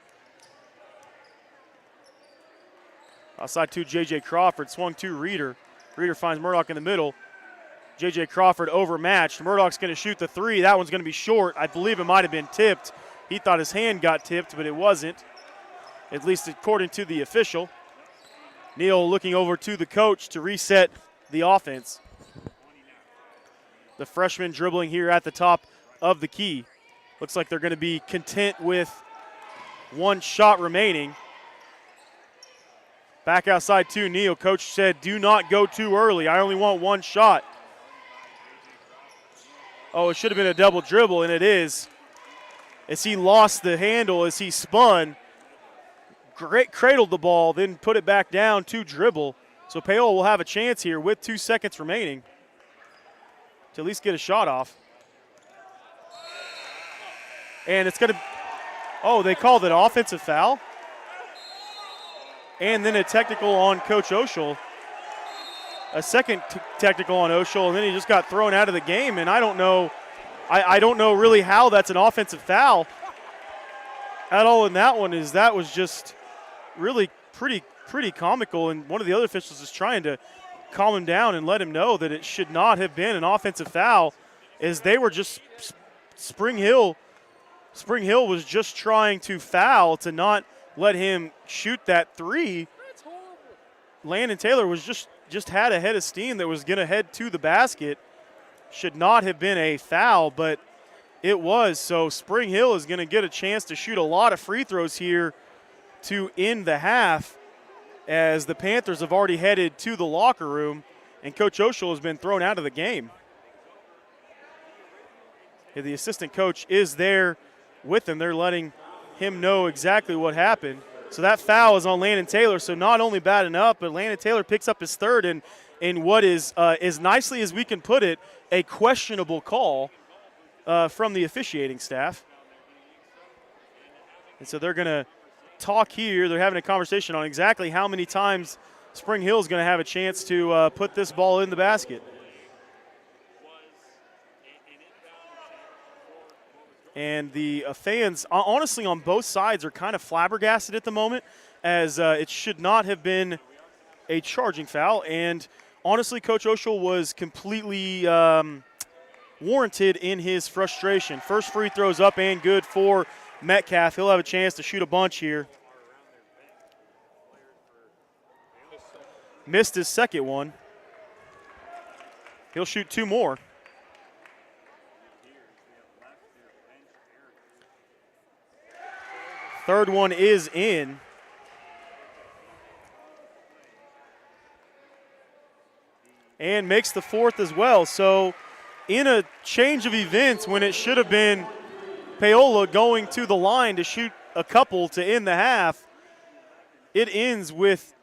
Outside to J.J. Crawford, swung to Reeder. Reeder finds Murdoch in the middle. J.J. Crawford overmatched. Murdoch's going to shoot the three. That one's going to be short. I believe it might have been tipped. He thought his hand got tipped, but it wasn't, at least according to the official. Neal looking over to the coach to reset the offense. The freshman dribbling here at the top of the key. Looks like they're going to be content with one shot remaining. Back outside to Neal. Coach said, do not go too early. I only want one shot. Oh, it should have been a double dribble, and it is. As he lost the handle as he spun, cradled the ball, then put it back down to dribble. So Paola will have a chance here with 2 seconds remaining to at least get a shot off. And it's going to, oh, they called it an offensive foul. And then a technical on Coach Oshel. A second technical on Oshel, and then he just got thrown out of the game. And I don't know, I don't know really how that's an offensive foul at all in that one. Is that was just really pretty comical, and one of the other officials is trying to calm him down and let him know that it should not have been an offensive foul, as they were just Spring Hill was just trying to foul to not let him shoot that three. Landon Taylor was just had a head of steam that was going to head to the basket. Should not have been a foul, but it was. So Spring Hill is going to get a chance to shoot a lot of free throws here to end the half, as the Panthers have already headed to the locker room, and Coach Oshel has been thrown out of the game. The assistant coach is there with him. They're letting him know exactly what happened. So that foul is on Landon Taylor. So not only bad enough, but Landon Taylor picks up his third, and in what is, as nicely as we can put it, a questionable call from the officiating staff. And so they're going to talk here. They're having a conversation on exactly how many times Spring Hill is going to have a chance to put this ball in the basket. And the fans, honestly, on both sides are kind of flabbergasted at the moment, as it should not have been a charging foul. And honestly, Coach Oshel was completely warranted in his frustration. First free throws up and good for Metcalf. He'll have a chance to shoot a bunch here. Missed his second one. He'll shoot 2 more. Third one is in. And makes the fourth as well. So in a change of events when it should have been Paola going to the line to shoot a couple to end the half, it ends with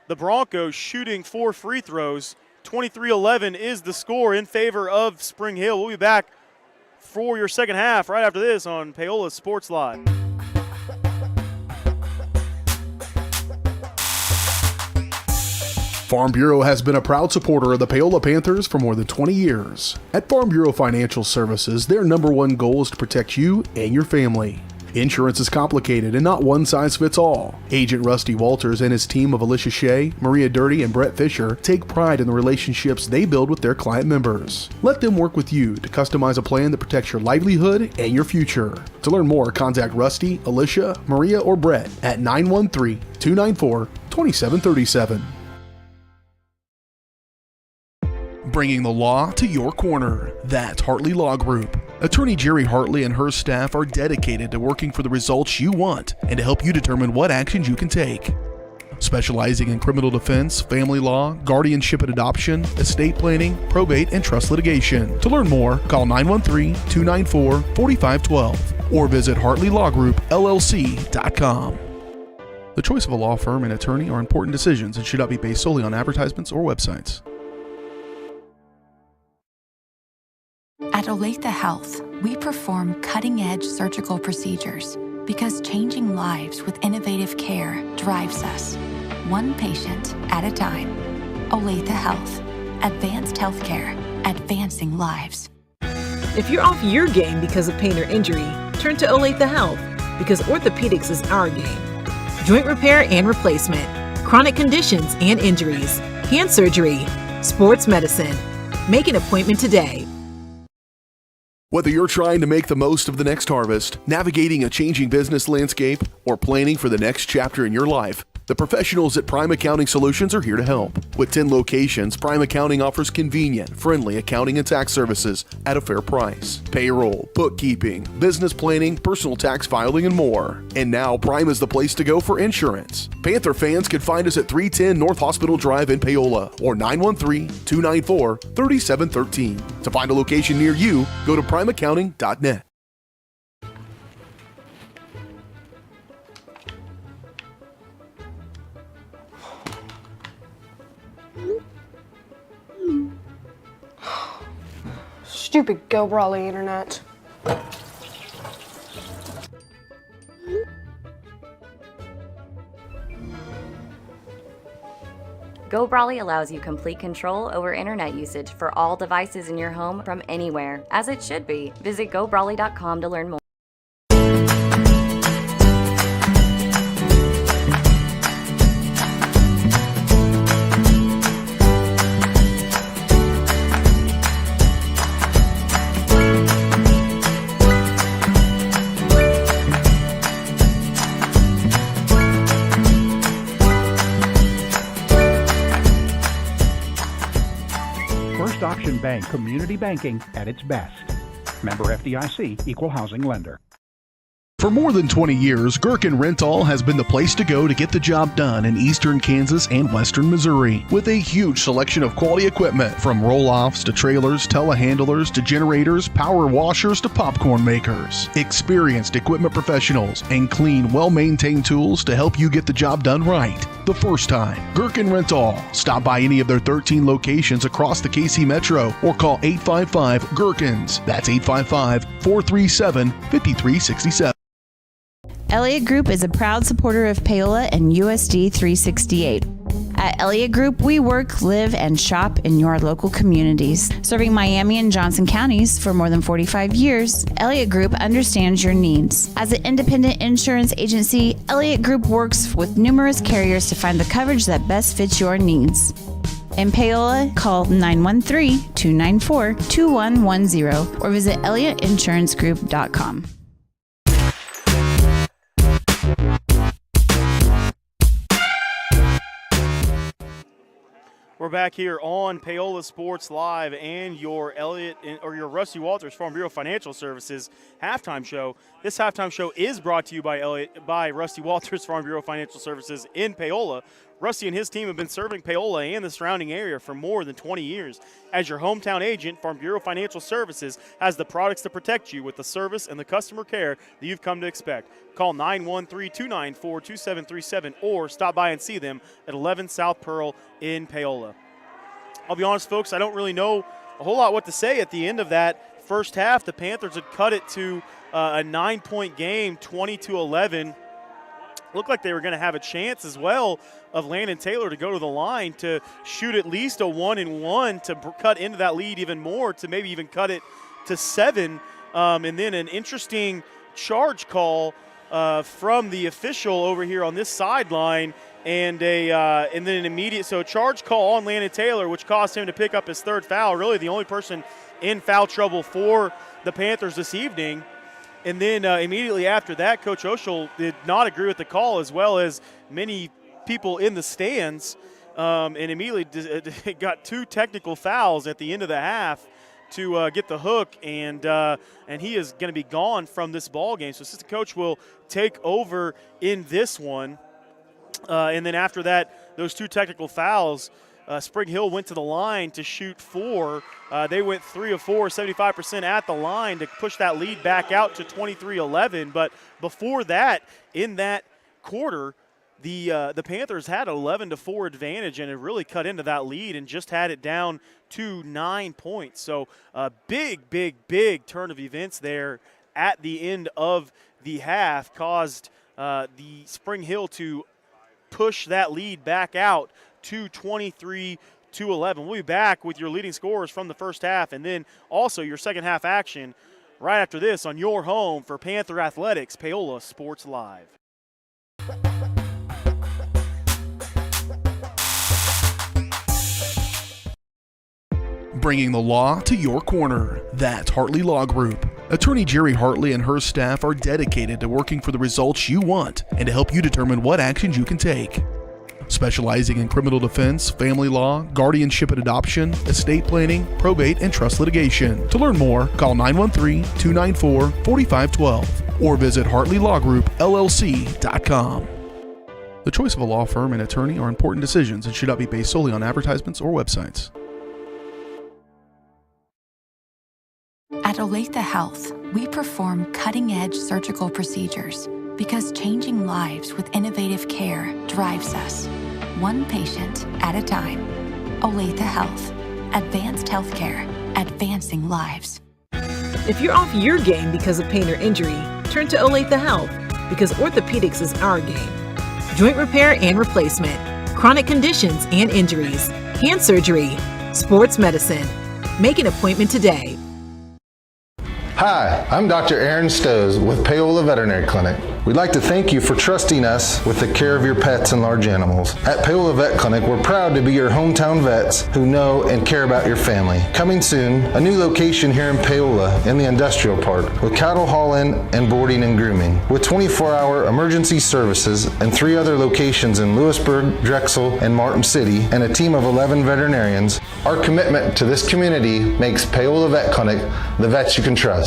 the Broncos shooting 4 free throws. 23-11 is the score in favor of Spring Hill. We'll be back for your second half right after this on Paola Sports Live. Farm Bureau has been a proud supporter of the Paola Panthers for more than 20 years. At Farm Bureau Financial Services, their #1 goal is to protect you and your family. Insurance is complicated and not one size fits all. Agent Rusty Walters and his team of Alicia Shea, Maria Dirty, and Brett Fisher take pride in the relationships they build with their client members. Let them work with you to customize a plan that protects your livelihood and your future. To learn more, contact Rusty, Alicia, Maria, or Brett at 913-294-2737. Bringing the law to your corner. That's Hartley Law Group. Attorney Jerry Hartley and her staff are dedicated to working for the results you want and to help you determine what actions you can take. Specializing in criminal defense, family law, guardianship and adoption, estate planning, probate, and trust litigation. To learn more, call 913-294-4512 or visit HartleyLawGroupLLC.com. The choice of a law firm and attorney are important decisions and should not be based solely on advertisements or websites. At Olathe Health, we perform cutting-edge surgical procedures because changing lives with innovative care drives us, one patient at a time. Olathe Health, advanced healthcare, advancing lives. If you're off your game because of pain or injury, turn to Olathe Health because orthopedics is our game. Joint repair and replacement, chronic conditions and injuries, hand surgery, sports medicine. Make an appointment today. Whether you're trying to make the most of the next harvest, navigating a changing business landscape, or planning for the next chapter in your life, the professionals at Prime Accounting Solutions are here to help. With 10 locations, Prime Accounting offers convenient, friendly accounting and tax services at a fair price. Payroll, bookkeeping, business planning, personal tax filing, and more. And now Prime is the place to go for insurance. Panther fans can find us at 310 North Hospital Drive in Paola or 913-294-3713. To find a location near you, go to primeaccounting.net. Stupid Go Brawley internet. Go Brawley allows you complete control over internet usage for all devices in your home from anywhere, as it should be. Visit GoBrawley.com to learn more. First Option Bank Community Banking at its best. Member FDIC, Equal Housing Lender. For more than 20 years, Gherkin Rental has been the place to go to get the job done in eastern Kansas and western Missouri. With a huge selection of quality equipment, from roll-offs to trailers, telehandlers to generators, power washers to popcorn makers. Experienced equipment professionals and clean, well-maintained tools to help you get the job done right the first time. Gherkin Rental. Stop by any of their 13 locations across the KC Metro or call 855-GHERKINS. That's 855-437-5367. Elliott Group is a proud supporter of Paola and USD 368. At Elliott Group, we work, live, and shop in your local communities. Serving Miami and Johnson counties for more than 45 years, Elliott Group understands your needs. As an independent insurance agency, Elliott Group works with numerous carriers to find the coverage that best fits your needs. In Paola, call 913-294-2110 or visit ElliottInsuranceGroup.com. We're back here on Paola Sports Live and your Rusty Walters Farm Bureau Financial Services halftime show. This halftime show is brought to you by Rusty Walters Farm Bureau Financial Services in Paola. Rusty and his team have been serving Paola and the surrounding area for more than 20 years. As your hometown agent, Farm Bureau Financial Services has the products to protect you with the service and the customer care that you've come to expect. Call 913-294-2737 or stop by and see them at 11 South Pearl in Paola. I'll be honest, folks, I don't really know a whole lot what to say at the end of that first half. The Panthers had cut it to a 9-point game, 20-11. Looked like they were going to have a chance as well of Landon Taylor to go to the line to shoot at least a 1-and-1 to cut into that lead even more, to maybe even cut it to 7. And then an interesting charge call from the official over here on this sideline, and then an immediate charge call on Landon Taylor, which caused him to pick up his third foul. Really the only person in foul trouble for the Panthers this evening. And then immediately after that, Coach Oshel did not agree with the call, as well as many people in the stands, and immediately got 2 technical fouls at the end of the half to get the hook, and he is going to be gone from this ball game. So assistant coach will take over in this one. And then after that, those 2 technical fouls, Spring Hill went to the line to shoot 4. They went 3 of 4, 75% at the line to push that lead back out to 23-11. But before that, in that quarter, the Panthers had an 11-4 advantage and it really cut into that lead and just had it down to 9 points. So a big turn of events there at the end of the half caused the Spring Hill to push that lead back out to 23-11. We'll be back with your leading scorers from the first half and then also your second half action right after this on your home for Panther Athletics, Paola Sports Live. Bringing the law to your corner. That's Hartley Law Group. Attorney Jerry Hartley and her staff are dedicated to working for the results you want and to help you determine what actions you can take. Specializing in criminal defense, family law, guardianship and adoption, estate planning, probate, and trust litigation. To learn more, call 913-294-4512 or visit HartleyLawGroupLLC.com. The choice of a law firm and attorney are important decisions and should not be based solely on advertisements or websites. At Olathe Health, we perform cutting-edge surgical procedures because changing lives with innovative care drives us, one patient at a time. Olathe Health. Advanced healthcare. Advancing lives. If you're off your game because of pain or injury, turn to Olathe Health, because orthopedics is our game. Joint repair and replacement, chronic conditions and injuries, hand surgery, sports medicine. Make an appointment today. Hi, I'm Dr. Aaron Stoes with Paola Veterinary Clinic. We'd like to thank you for trusting us with the care of your pets and large animals. At Paola Vet Clinic, we're proud to be your hometown vets who know and care about your family. Coming soon, a new location here in Paola in the industrial park with cattle haul-in and boarding and grooming. With 24-hour emergency services and 3 other locations in Lewisburg, Drexel, and Martin City, and a team of 11 veterinarians, our commitment to this community makes Paola Vet Clinic the vets you can trust.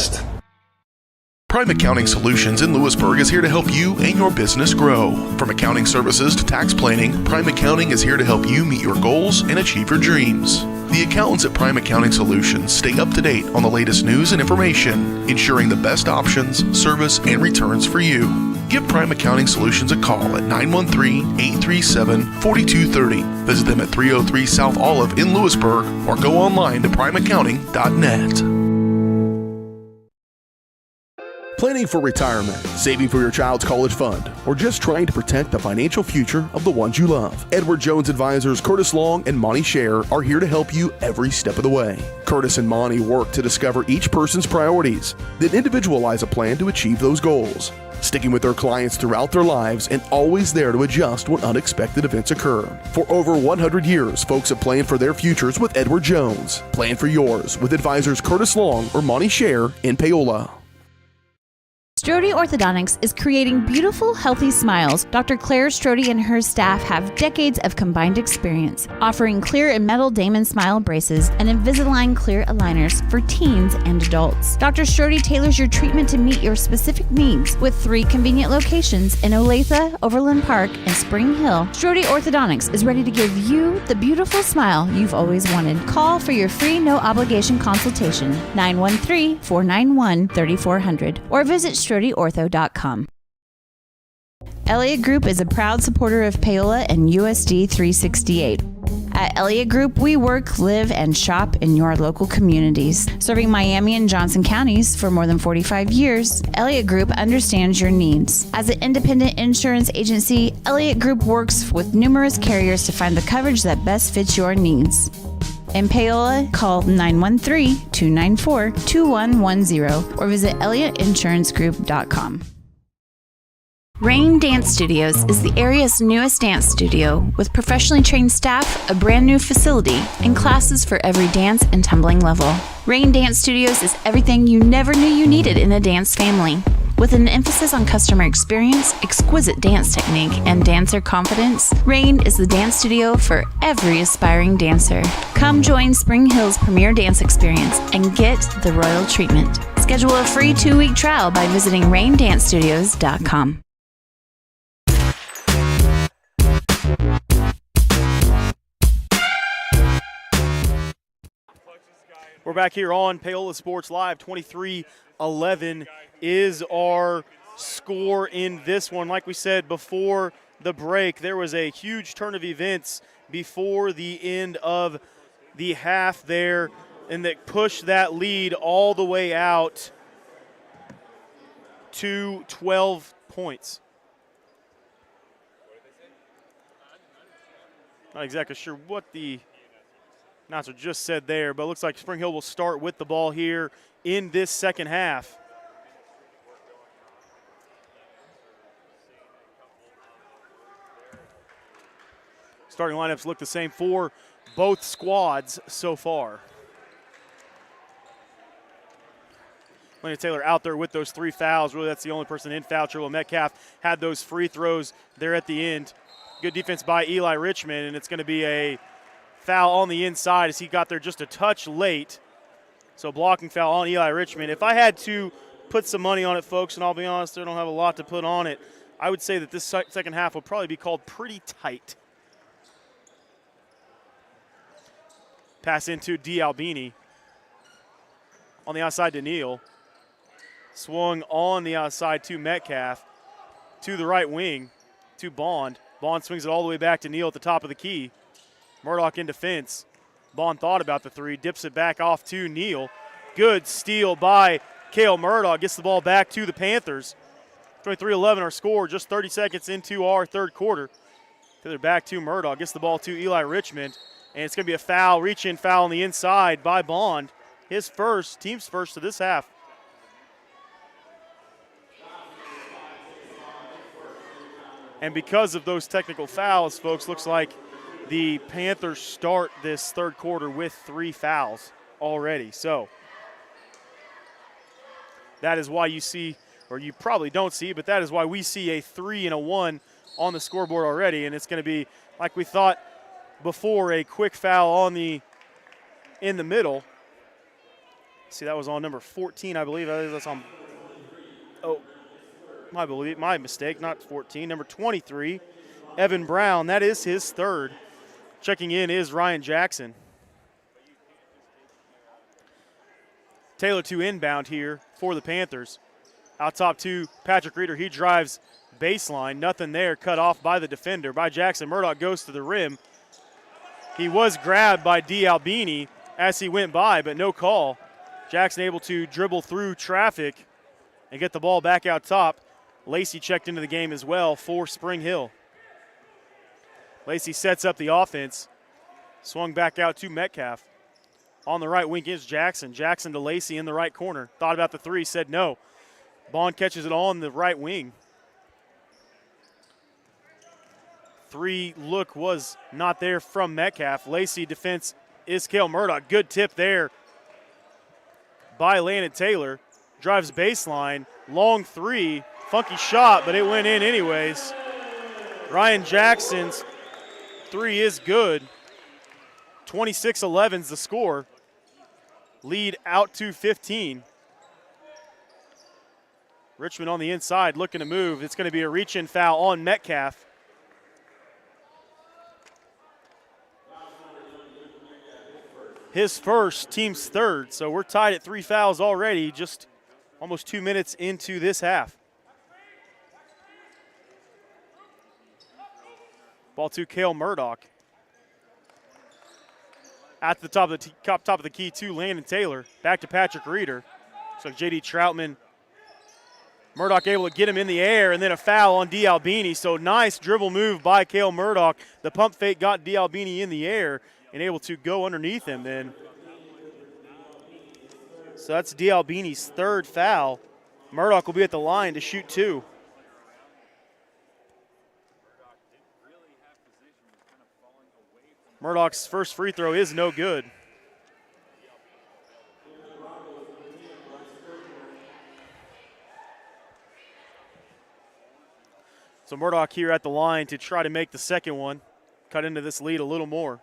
Prime Accounting Solutions in Lewisburg is here to help you and your business grow. From accounting services to tax planning, Prime Accounting is here to help you meet your goals and achieve your dreams. The accountants at Prime Accounting Solutions stay up to date on the latest news and information, ensuring the best options, service, and returns for you. Give Prime Accounting Solutions a call at 913-837-4230. Visit them at 303 South Olive in Lewisburg or go online to primeaccounting.net. Planning for retirement, saving for your child's college fund, or just trying to protect the financial future of the ones you love. Edward Jones advisors Curtis Long and Monty Scher are here to help you every step of the way. Curtis and Monty work to discover each person's priorities, then individualize a plan to achieve those goals, sticking with their clients throughout their lives and always there to adjust when unexpected events occur. For over 100 years, folks have planned for their futures with Edward Jones. Plan for yours with advisors Curtis Long or Monty Scher in Paola. Strode Orthodontics is creating beautiful, healthy smiles. Dr. Claire Strode and her staff have decades of combined experience, offering clear and metal Damon Smile braces and Invisalign clear aligners for teens and adults. Dr. Strode tailors your treatment to meet your specific needs with 3 convenient locations in Olathe, Overland Park, and Spring Hill. Strode Orthodontics is ready to give you the beautiful smile you've always wanted. Call for your free no-obligation consultation, 913-491-3400, or visit StrodeOrtho.com. Elliott Group is a proud supporter of Paola and USD 368. At Elliott Group, we work, live, and shop in your local communities. Serving Miami and Johnson counties for more than 45 years, Elliott Group understands your needs. As an independent insurance agency, Elliott Group works with numerous carriers to find the coverage that best fits your needs. In Paola, call 913-294-2110 or visit ElliottInsuranceGroup.com. Rain Dance Studios is the area's newest dance studio with professionally trained staff, a brand new facility, and classes for every dance and tumbling level. Rain Dance Studios is everything you never knew you needed in a dance family. With an emphasis on customer experience, exquisite dance technique, and dancer confidence, Rain is the dance studio for every aspiring dancer. Come join Spring Hill's premier dance experience and get the royal treatment. Schedule a free 2-week trial by visiting raindancestudios.com. We're back here on Paola Sports Live. 23-11 is our score in this one. Like we said before the break, there was a huge turn of events before the end of the half there, and that pushed that lead all the way out to 12 points. Not exactly sure what the announcer just said there, but it looks like Spring Hill will start with the ball here in this second half. Starting lineups look the same for both squads so far. Lena Taylor out there with those 3 fouls. Really, that's the only person in foul trouble. Metcalf had those free throws there at the end. Good defense by Eli Richmond, and it's going to be a foul on the inside as he got there just a touch late. So blocking foul on Eli Richmond. If I had to put some money on it, folks, and I'll be honest, I don't have a lot to put on it, I would say that this second half will probably be called pretty tight. Pass into D'Albini. On the outside to Neal. Swung on the outside to Metcalf. To the right wing to Bond. Bond swings it all the way back to Neal at the top of the key. Murdoch in defense. Bond thought about the 3, dips it back off to Neal. Good steal by Cale Murdoch. Gets the ball back to the Panthers. 23-11 our score, just 30 seconds into our third quarter. Taylor back to Murdoch. Gets the ball to Eli Richmond. And it's going to be a foul, reach-in foul on the inside by Bond. His first, team's first of this half. And because of those technical fouls, folks, looks like the Panthers start this third quarter with 3 fouls already. So that is why you see, or you probably don't see, but that is why we see a 3 and a 1 on the scoreboard already. And it's going to be, like we thought before, a quick foul in the middle. See, that was on number 14, I believe. That's on, my mistake, not 14. Number 23, Evan Brown. That is his third. Checking in is Ryan Jackson. Taylor to inbound here for the Panthers. Out top to Patrick Reeder. He drives baseline. Nothing there. Cut off by the defender, by Jackson. Murdoch goes to the rim. He was grabbed by D'Albini as he went by, but no call. Jackson able to dribble through traffic and get the ball back out top. Lacey checked into the game as well for Spring Hill. Lacey sets up the offense. Swung back out to Metcalf. On the right wing is Jackson. Jackson to Lacey in the right corner. Thought about the 3, said no. Bond catches it on the right wing. 3 look was not there from Metcalf. Lacey defense is Cale Murdoch. Good tip there by Landon Taylor. drives baseline, long three, funky shot, but it went in anyways. Ryan Jackson's three is good. 26-11's the score. Lead out to 15. Richmond on the inside looking to move. It's going to be a reach-in foul on Metcalf. His first, team's third. So we're tied at 3 fouls already, just almost 2 minutes into this half. Ball to Cale Murdoch. At the top of the key to Landon Taylor. Back to Patrick Reeder. So J.D. Troutman. Murdoch able to get him in the air, and then a foul on D'Albini. So nice dribble move by Cale Murdoch. The pump fake got D'Albini in the air and able to go underneath him then. So that's D'Albini's third foul. Murdoch will be at the line to shoot 2. Murdoch's first free throw is no good. So Murdoch here at the line to try to make the second one, cut into this lead a little more.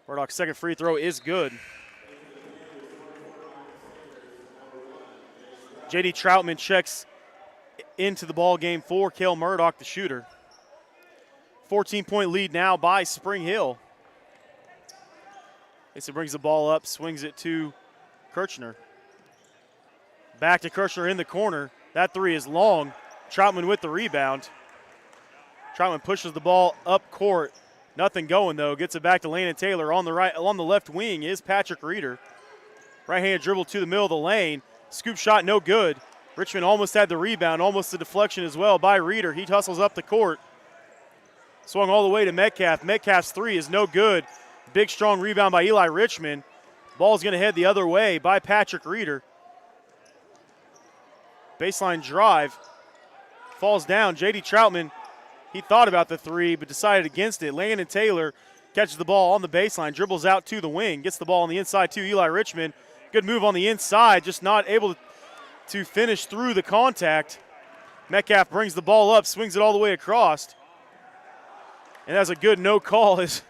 Murdoch's second free throw is good. J.D. Troutman checks into the ball game for Cale Murdoch, the shooter. 14-point lead now by Spring Hill. Mason brings the ball up, swings it to Kirchner. Back to Kirchner in the corner. That three is long. Troutman with the rebound. Troutman pushes the ball up court. Nothing going though. Gets it back to Landon Taylor. On the left wing is Patrick Reeder. Right-handed dribble to the middle of the lane. Scoop shot no good. Richmond almost had the rebound, almost the deflection as well by Reeder. He hustles up the court. Swung all the way to Metcalf. Metcalf's three is no good. Big, strong rebound by Eli Richmond. Ball's going to head the other way by Patrick Reeder. Baseline drive. Falls down. J.D. Troutman, he thought about the three but decided against it. Landon Taylor catches the ball on the baseline, dribbles out to the wing, gets the ball on the inside to Eli Richmond. Good move on the inside, just not able to finish through the contact. Metcalf brings the ball up, swings it all the way across. And that's a good no call as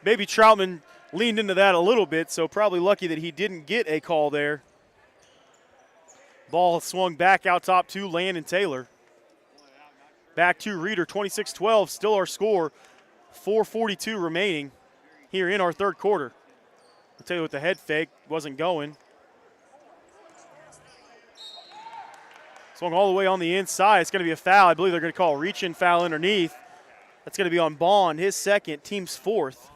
maybe Troutman leaned into that a little bit, so probably lucky that he didn't get a call there. Ball swung back out top to Landon Taylor. Back to Reeder, 26-12, still our score. 4:42 remaining here in our third quarter. I'll tell you what, the head fake wasn't going. Swung all the way on the inside. It's going to be a foul. I believe they're going to call a reach-in foul underneath. That's going to be on Bond, his second, team's fourth.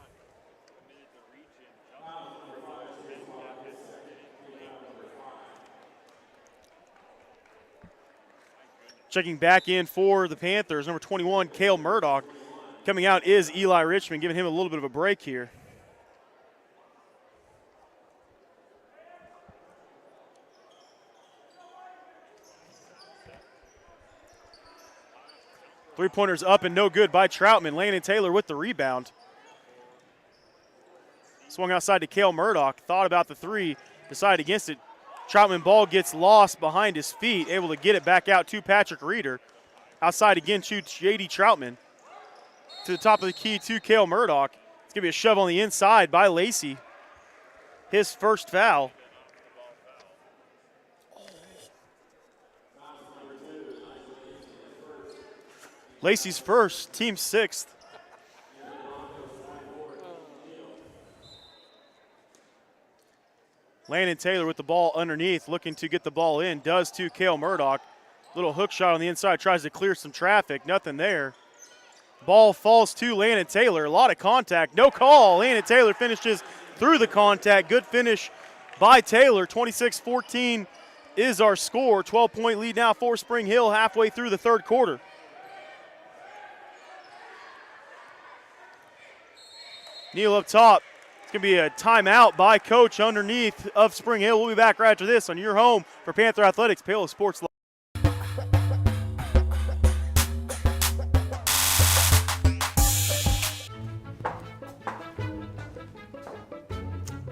Checking back in for the Panthers, number 21, Cale Murdoch. Coming out is Eli Richmond, giving him a little bit of a break here. Three-pointers up and no good by Troutman. Landon Taylor with the rebound. Swung outside to Cale Murdoch. Thought about the three, decided against it. Troutman ball gets lost behind his feet, able to get it back out to Patrick Reeder. Outside again to J.D. Troutman. To the top of the key to Cale Murdoch. It's going to be a shove on the inside by Lacey. His first foul. Lacey's first, team sixth. Landon Taylor with the ball underneath, looking to get the ball in, does to Cale Murdoch. Little hook shot on the inside, tries to clear some traffic, nothing there. Ball falls to Landon Taylor, a lot of contact, no call. Landon Taylor finishes through the contact, good finish by Taylor. 26-14 is our score. 12-point lead now for Spring Hill halfway through the third quarter. Neal up top. It's going to be a timeout by Coach underneath of Spring Hill. We'll be back right after this on your home for Panther Athletics, Paola Sports Live.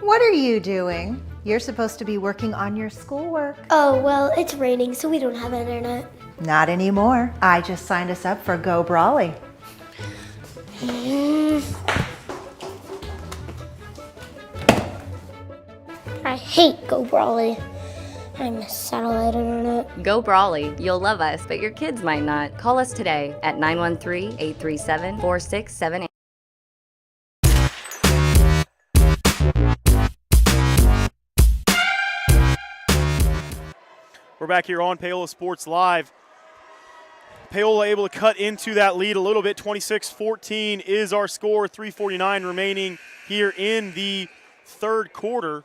What are you doing? You're supposed to be working on your schoolwork. Oh, well, it's raining, so we don't have internet. Not anymore. I just signed us up for Go Brawly. I hate Go Brawly. I miss satellite internet. Go Brawly. You'll love us, but your kids might not. Call us today at 913-837-4678. We're back here on Paola Sports Live. Paola able to cut into that lead a little bit. 26-14 is our score. 3:49 remaining here in the third quarter.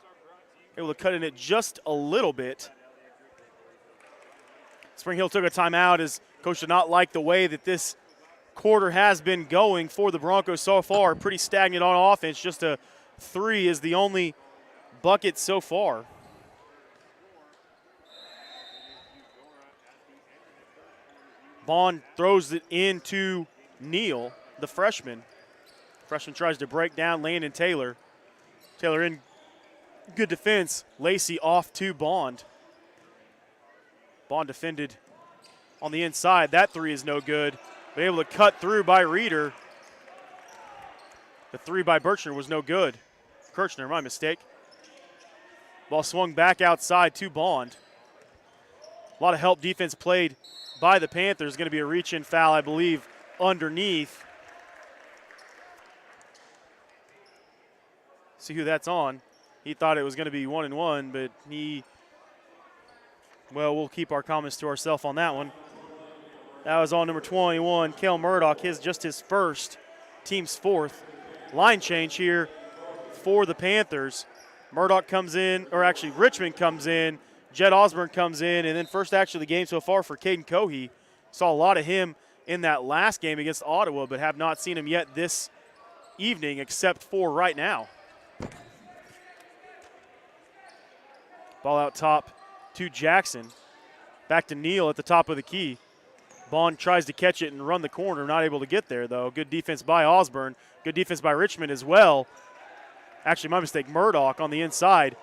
Able to cut in it just a little bit. Spring Hill took a timeout as coach did not like the way that this quarter has been going for the Broncos so far. Pretty stagnant on offense. Just a 3 is the only bucket so far. Bond throws it into Neal, the freshman. Freshman tries to break down Landon Taylor. Taylor in good defense. Lacey off to Bond. Bond defended on the inside. That 3 is no good, but able to cut through by Reeder. The 3 by Kirchner was no good. Kirchner, my mistake. Ball swung back outside to Bond. A lot of help defense played by the Panthers. Going to be a reach-in foul, I believe, underneath. See who that's on. He thought it was going to be 1-1, but we'll keep our comments to ourselves on that one. That was on number 21, Kel Murdoch, just his first, team's 4th. Line change here for the Panthers. Murdoch comes in, or actually Richmond comes in, Jed Osborne comes in, and then first action of the game so far for Caden Cohey. Saw a lot of him in that last game against Ottawa, but have not seen him yet this evening except for right now. Ball out top to Jackson. Back to Neal at the top of the key. Bond tries to catch it and run the corner, not able to get there though. Good defense by Osborne. Good defense by Richmond as well. Actually, my mistake, Murdoch on the inside.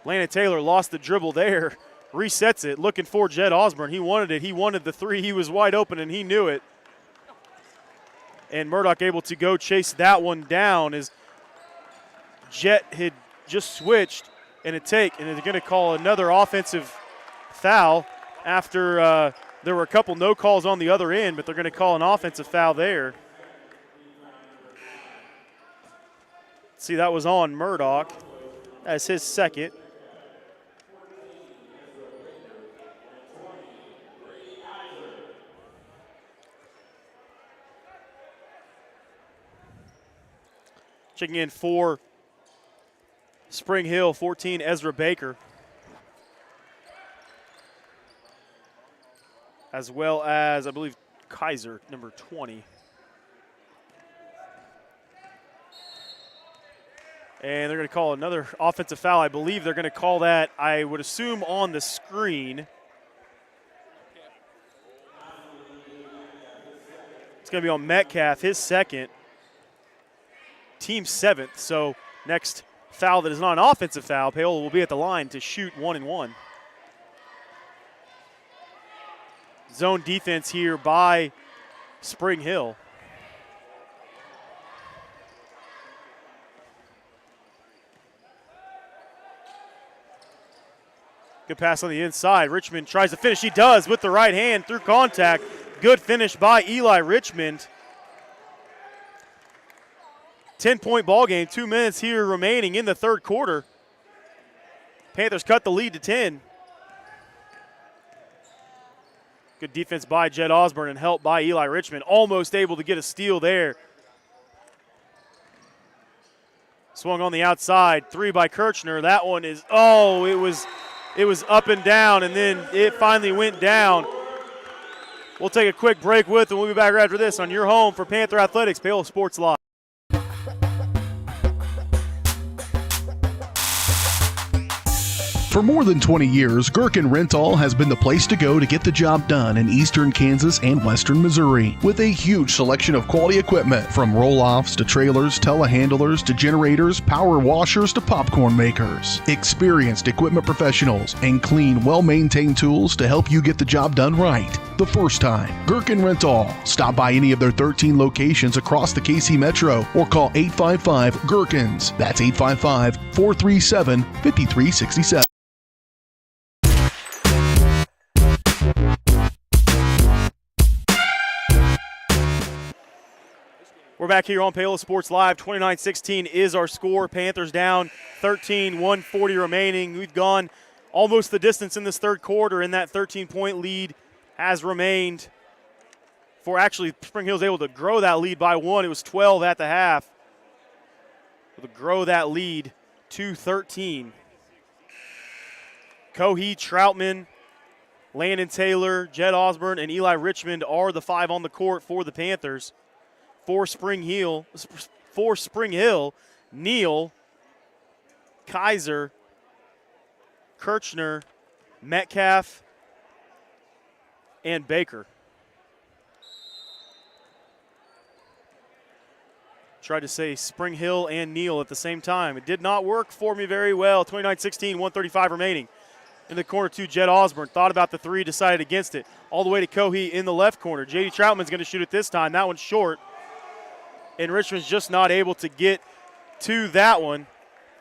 Landon Taylor lost the dribble there. Resets it, looking for Jed Osborne. He wanted it. He wanted the 3. He was wide open, and he knew it. And Murdoch able to go chase that one down as Jet had just switched and they're going to call another offensive foul after there were a couple no calls on the other end, but they're going to call an offensive foul there. See, that was on Murdoch. That's his second. Checking in for Spring Hill, 14, Ezra Baker. As well as, I believe, Kaiser, number 20. And they're going to call another offensive foul. I believe they're going to call that, I would assume, on the screen. It's going to be on Metcalf, his second. Team 7th. So next foul that is not an offensive foul, Paola will be at the line to shoot 1-1. Zone defense here by Spring Hill. Good pass on the inside. Richmond tries to finish. He does with the right hand through contact. Good finish by Eli Richmond. 10-point ball game, 2 minutes here remaining in the third quarter. Panthers cut the lead to 10. Good defense by Jed Osborne and help by Eli Richmond. Almost able to get a steal there. Swung on the outside, 3 by Kirchner. That one is, it was up and down, and then it finally went down. We'll take a quick break and we'll be back right after this on your home for Panther Athletics, Paola Sports Live. For more than 20 years, Gherkin Rental has been the place to go to get the job done in eastern Kansas and western Missouri. With a huge selection of quality equipment, from roll-offs to trailers, telehandlers to generators, power washers to popcorn makers. Experienced equipment professionals and clean, well-maintained tools to help you get the job done right the first time. Gherkin Rental. Stop by any of their 13 locations across the KC Metro or call 855-GHERKINS. That's 855-437-5367. We're back here on Paola Sports Live. 29-16 is our score. Panthers down 13, 1:40 remaining. We've gone almost the distance in this third quarter, and that 13-point lead has remained for actually Spring Hill's able to grow that lead by one. It was 12 at the half. Able to grow that lead to 13. Cohee, Troutman, Landon Taylor, Jed Osborne, and Eli Richmond are the five on the court for the Panthers. For Spring Hill, Neal, Kaiser, Kirchner, Metcalf, and Baker. Tried to say Spring Hill and Neal at the same time. It did not work for me very well. 29-16, 1:35 remaining. In the corner two, Jed Osborne thought about the three, decided against it. All the way to Cohee in the left corner. J.D. Troutman's going to shoot it this time. That one's short. And Richmond's just not able to get to that one.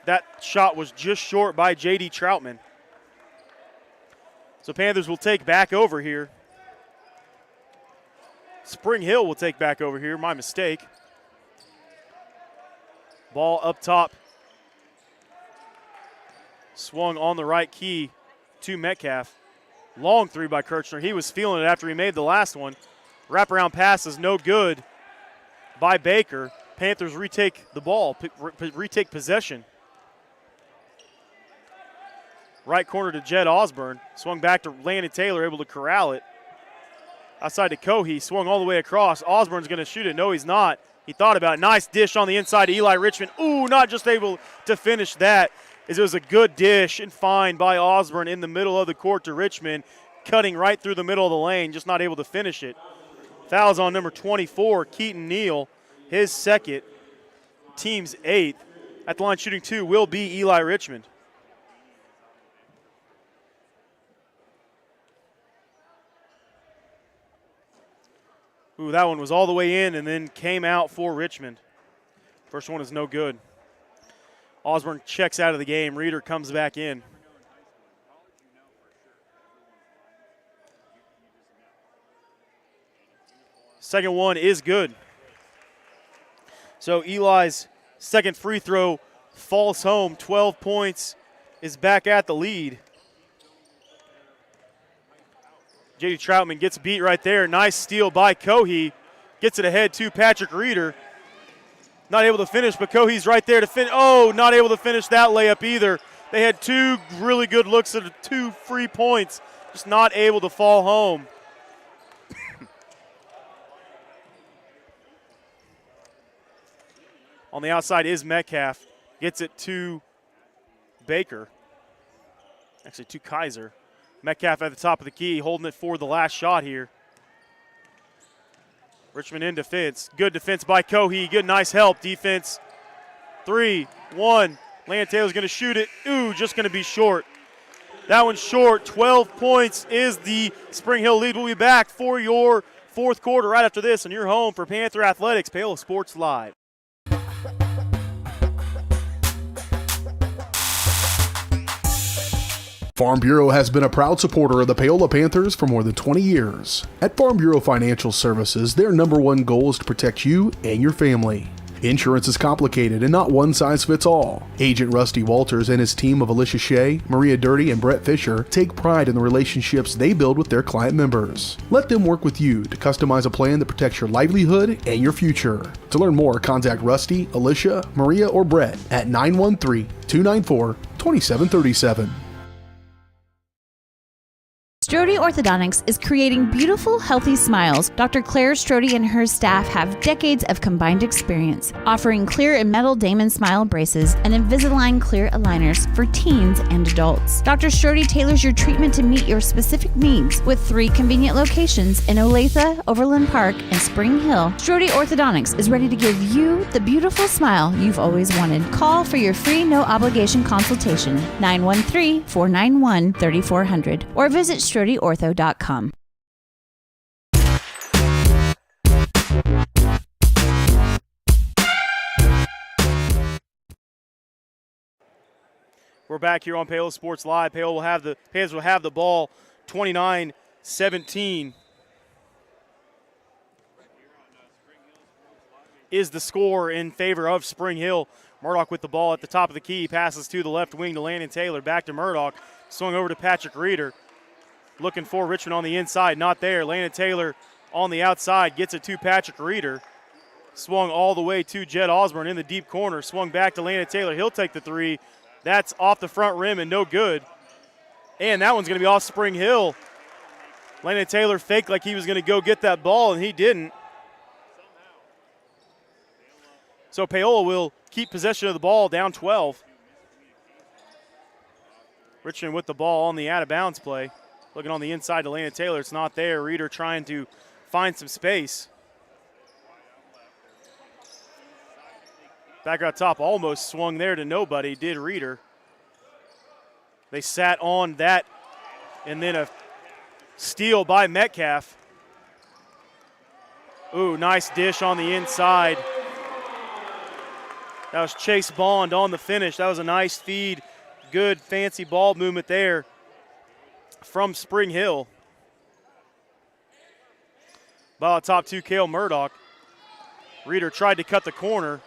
That shot was just short by J.D. Troutman. So Panthers will take back over here. Spring Hill will take back over here. My mistake. Ball up top. Swung on the right key to Metcalf. Long three by Kirchner. He was feeling it after he made the last one. Wraparound pass is no good by Baker. Panthers retake the ball, retake possession. Right corner to Jed Osborne. Swung back to Landon Taylor, able to corral it. Outside to Cohee, swung all the way across. Osborne's going to shoot it. No, he's not. He thought about it. Nice dish on the inside to Eli Richmond. Ooh, not just able to finish that. It was a good dish and find by Osborne in the middle of the court to Richmond, cutting right through the middle of the lane, just not able to finish it. Fouls on number 24, Keaton Neal, his second, team's eighth. At the line shooting two will be Eli Richmond. Ooh, that one was all the way in and then came out for Richmond. First one is no good. Osborne checks out of the game. Reeder comes back in. Second one is good. So Eli's second free throw falls home. 12 points, is back at the lead. J.D. Troutman gets beat right there. Nice steal by Cohee. Gets it ahead to Patrick Reeder. Not able to finish, but Cohee's right there to finish. Oh, not able to finish that layup either. They had two really good looks at two free points. Just not able to fall home. On the outside is Metcalf. Gets it to Baker. Actually, to Kaiser. Metcalf at the top of the key, holding it for the last shot here. Richmond in defense. Good defense by Cohee. Good, nice help. Defense. 3-1. Landon Taylor's going to shoot it. Ooh, just going to be short. That one's short. 12 points is the Spring Hill lead. We'll be back for your fourth quarter right after this on your home for Panther Athletics, Paola Sports Live. Farm Bureau has been a proud supporter of the Paola Panthers for more than 20 years. At Farm Bureau Financial Services, their number one goal is to protect you and your family. Insurance is complicated and not one size fits all. Agent Rusty Walters and his team of Alicia Shea, Maria Dirty, and Brett Fisher take pride in the relationships they build with their client members. Let them work with you to customize a plan that protects your livelihood and your future. To learn more, contact Rusty, Alicia, Maria, or Brett at 913-294-2737. Strode Orthodontics is creating beautiful, healthy smiles. Dr. Claire Strode and her staff have decades of combined experience, offering clear and metal Damon Smile braces and Invisalign clear aligners for teens and adults. Dr. Strode tailors your treatment to meet your specific needs with 3 convenient locations in Olathe, Overland Park, and Spring Hill. Strode Orthodontics is ready to give you the beautiful smile you've always wanted. Call for your free no-obligation consultation, 913-491-3400, or visit StrodeOrtho.com. We're back here on Paola Sports Live. Panthers will have the ball, 29-17 is the score in favor of Spring Hill. Murdoch with the ball at the top of the key, passes to the left wing to Landon Taylor, back to Murdoch, swung over to Patrick Reeder. Looking for Richmond on the inside, not there. Landon Taylor on the outside, gets it to Patrick Reeder. Swung all the way to Jed Osborne in the deep corner, swung back to Landon Taylor. He'll take the 3. That's off the front rim and no good. And that one's going to be off Spring Hill. Landon Taylor faked like he was going to go get that ball, and he didn't. So Paola will keep possession of the ball, down 12. Richmond with the ball on the out-of-bounds play. Looking on the inside to Landon Taylor. It's not there. Reeder trying to find some space. Back out top, almost swung there to nobody, did Reeder. They sat on that, and then a steal by Metcalf. Ooh, nice dish on the inside. That was Chase Bond on the finish. That was a nice feed. Good fancy ball movement there from Spring Hill. Ball top 2, Cale Murdoch. Reeder tried to cut the corner.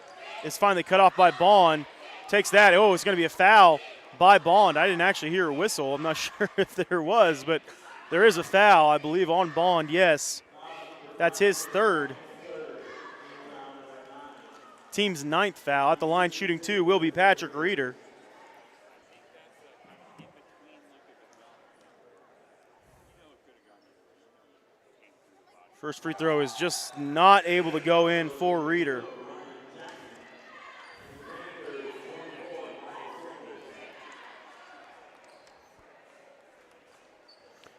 Is finally cut off by Bond. Takes that. Oh, it's going to be a foul by Bond. I didn't actually hear a whistle. I'm not sure if there was, but there is a foul, I believe, on Bond, yes. That's his 3rd. Team's 9th foul. At the line shooting 2 will be Patrick Reeder. First free throw is just not able to go in for Reeder.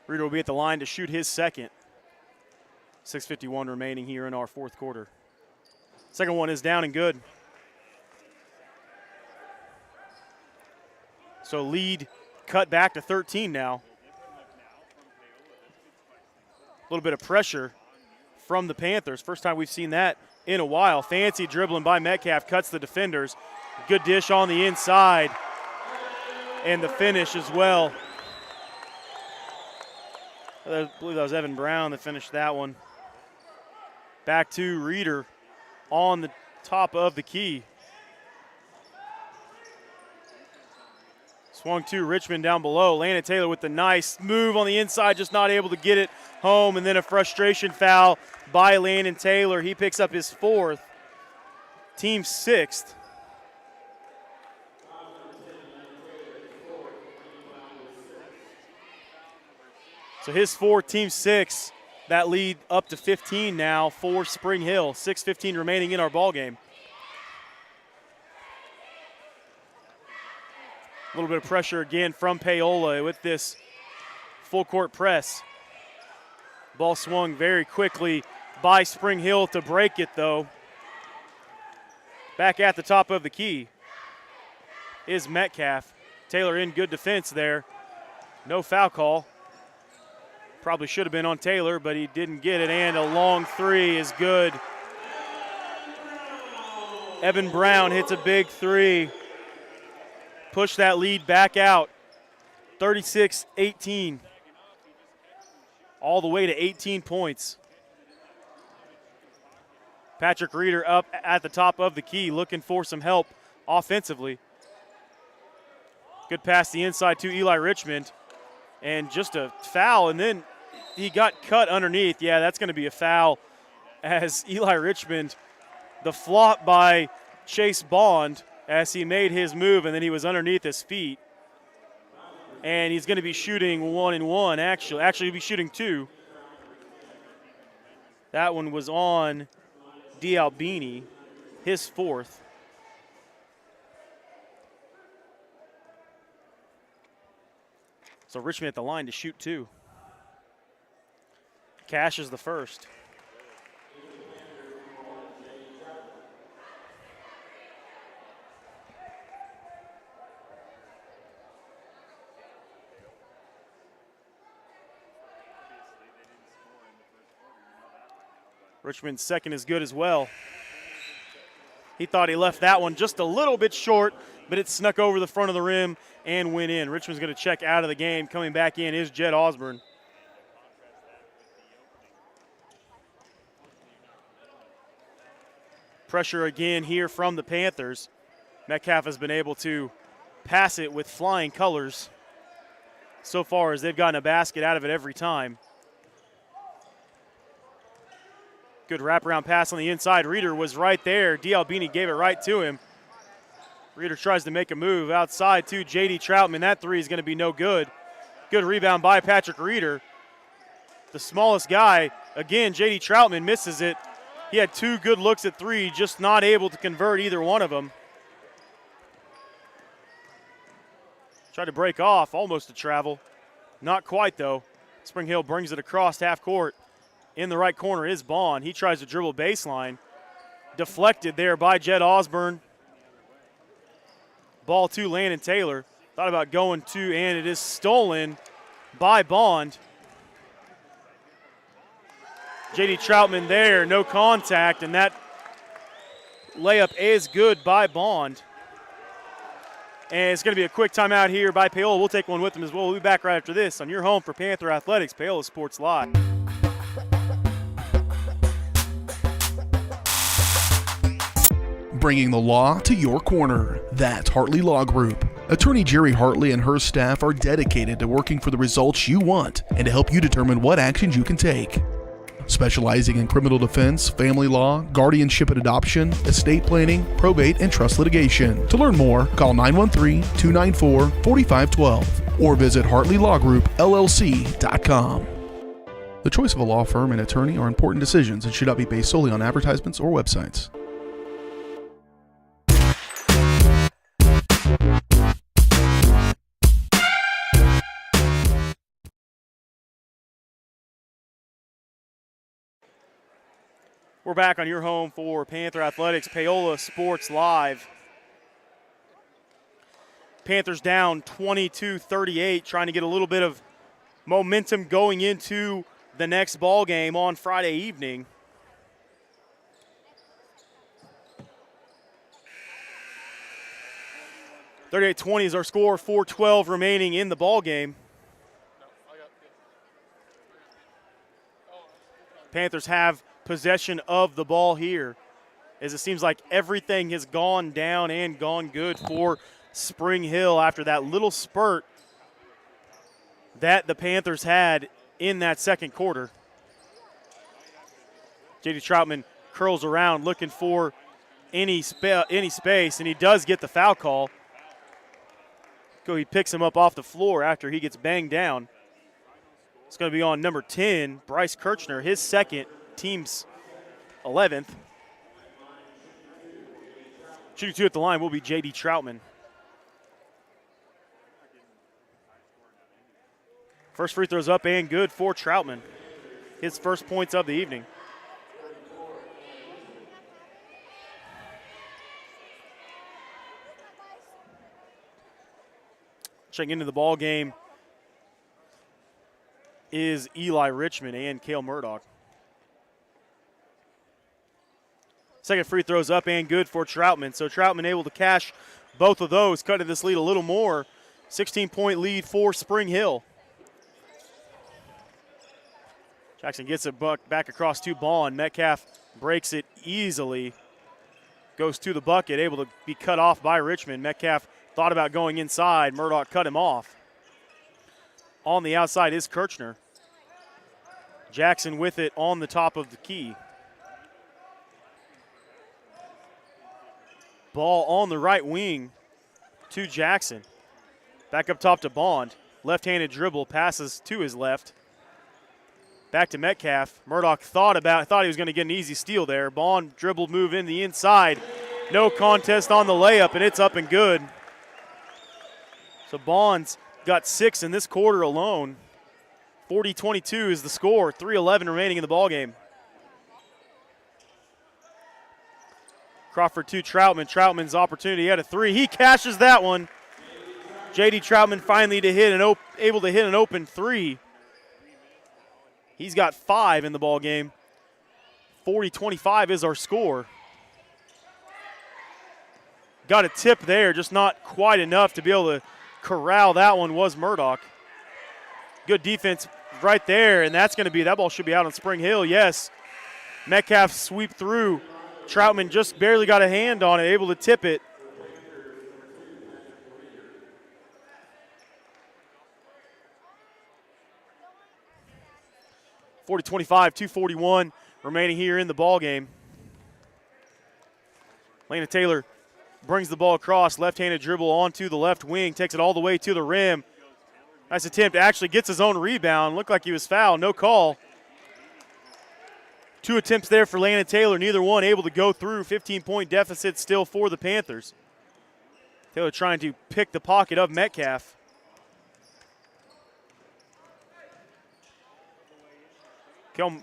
Reeder will be at the line to shoot his 2nd. 6:51 remaining here in our 4th quarter. Second one is down and good. So lead cut back to 13 now. A little bit of pressure from the Panthers. First time we've seen that in a while. Fancy dribbling by Metcalf, cuts the defenders. Good dish on the inside. And the finish as well. I believe that was Evan Brown that finished that one. Back to Reeder on the top of the key. Swung to Richmond down below. Landon Taylor with the nice move on the inside, just not able to get it home. And then a frustration foul by Landon Taylor. He picks up his 4th, team 6th. So his 4, team 6. That lead up to 15 now for Spring Hill. 6:15 remaining in our ball game. A little bit of pressure again from Paola with this full court press. Ball swung very quickly by Spring Hill to break it though. Back at the top of the key is Metcalf. Taylor in good defense there. No foul call. Probably should have been on Taylor, but he didn't get it, and a long 3 is good. Evan Brown hits a big 3. Push that lead back out. 36-18. All the way to 18 points. Patrick Reeder up at the top of the key, looking for some help offensively. Good pass the inside to Eli Richmond. And just a foul, and then he got cut underneath. Yeah, that's going to be a foul as Eli Richmond, the flop by Chase Bond as he made his move, and then he was underneath his feet. And he's going to be shooting 1 and 1, actually. Actually, he'll be shooting 2. That one was on D'Albini, his 4th. So Richmond at the line to shoot 2. Cash is the first. Richmond's second is good as well. He thought he left that one just a little bit short, but it snuck over the front of the rim and went in. Richmond's going to check out of the game. Coming back in is Jed Osborne. Pressure again here from the Panthers. Metcalf has been able to pass it with flying colors so far as they've gotten a basket out of it every time. Good wraparound pass on the inside. Reeder was right there. D'Albini gave it right to him. Reeder tries to make a move outside to J.D. Troutman. That three is going to be no good. Good rebound by Patrick Reeder. The smallest guy. Again, J.D. Troutman misses it. He had 2 good looks at 3, just not able to convert either one of them. Tried to break off, almost to travel. Not quite, though. Spring Hill brings it across half court. In the right corner is Bond. He tries to dribble baseline. Deflected there by Jed Osborne. Ball to Landon Taylor. Thought about going to, and it is stolen by Bond. J.D. Troutman there, no contact, and that layup is good by Bond. And it's going to be a quick timeout here by Paola. We'll take one with them as well. We'll be back right after this on your home for Panther Athletics, Paola Sports Live. Bringing the law to your corner. That's Hartley Law Group. Attorney Jerry Hartley and her staff are dedicated to working for the results you want and to help you determine what actions you can take. Specializing in criminal defense, family law, guardianship and adoption, estate planning, probate, and trust litigation. To learn more, call 913-294-4512 or visit HartleyLawGroupLLC.com. The choice of a law firm and attorney are important decisions and should not be based solely on advertisements or websites. We're back on your home for Panther Athletics, Paola Sports Live. Panthers down 22-38, trying to get a little bit of momentum going into the next ball game on Friday evening. $38-20 is our score, 4:12 remaining in the ball game. Panthers have possession of the ball here, as it seems like everything has gone down and gone good for Spring Hill after that little spurt that the Panthers had in that second quarter. J.D. Troutman curls around looking for any space, and he does get the foul call. He picks him up off the floor after he gets banged down. It's going to be on number 10, Bryce Kirchner, his second, team's 11th. Shooting 2 at the line will be J.D. Troutman. First free throw's up and good for Troutman. His first points of the evening. Checking into the ball game is Eli Richmond and Cale Murdoch. Second free throw's up and good for Troutman. So Troutman able to cash both of those, cutting this lead a little more. 16-point lead for Spring Hill. Jackson gets it back across to Bond. Metcalf breaks it easily. Goes to the bucket, able to be cut off by Richmond. Metcalf thought about going inside. Murdoch cut him off. On the outside is Kirchner. Jackson with it on the top of the key. Ball on the right wing to Jackson. Back up top to Bond. Left-handed dribble, passes to his left. Back to Metcalf. Murdoch thought he was going to get an easy steal there. Bond dribbled move in the inside. No contest on the layup, and it's up and good. So Bond's got 6 in this quarter alone. 40-22 is the score. 3:11 remaining in the ballgame. Crawford to Troutman. Troutman's opportunity had a 3. He cashes that one. J.D. Troutman finally able to hit an open 3. He's got 5 in the ball game. 40-25 is our score. Got a tip there, just not quite enough to be able to corral that one was Murdoch. Good defense right there, and that ball should be out on Spring Hill, yes. Metcalf sweep through. Troutman just barely got a hand on it, able to tip it. (40-25), 2:41 remaining here in the ball game. Lana Taylor brings the ball across, left-handed dribble onto the left wing, takes it all the way to the rim. Nice attempt, actually gets his own rebound. Looked like he was fouled, no call. 2 attempts there for Lana Taylor, neither one able to go through. 15-point deficit still for the Panthers. Taylor trying to pick the pocket of Metcalf. A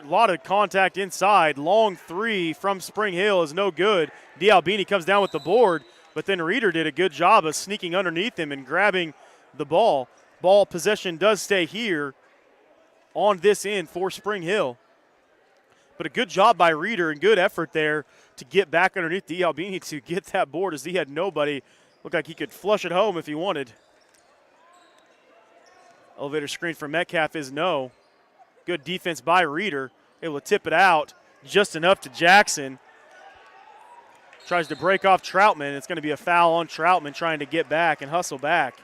lot of contact inside. Long 3 from Spring Hill is no good. D'Albini comes down with the board, but then Reeder did a good job of sneaking underneath him and grabbing the ball. Ball possession does stay here on this end for Spring Hill. But a good job by Reeder and good effort there to get back underneath D'Albini to get that board as he had nobody. Looked like he could flush it home if he wanted. Elevator screen for Metcalf is no. Good defense by Reeder, able to tip it out just enough to Jackson. Tries to break off Troutman. It's going to be a foul on Troutman trying to get back and hustle back.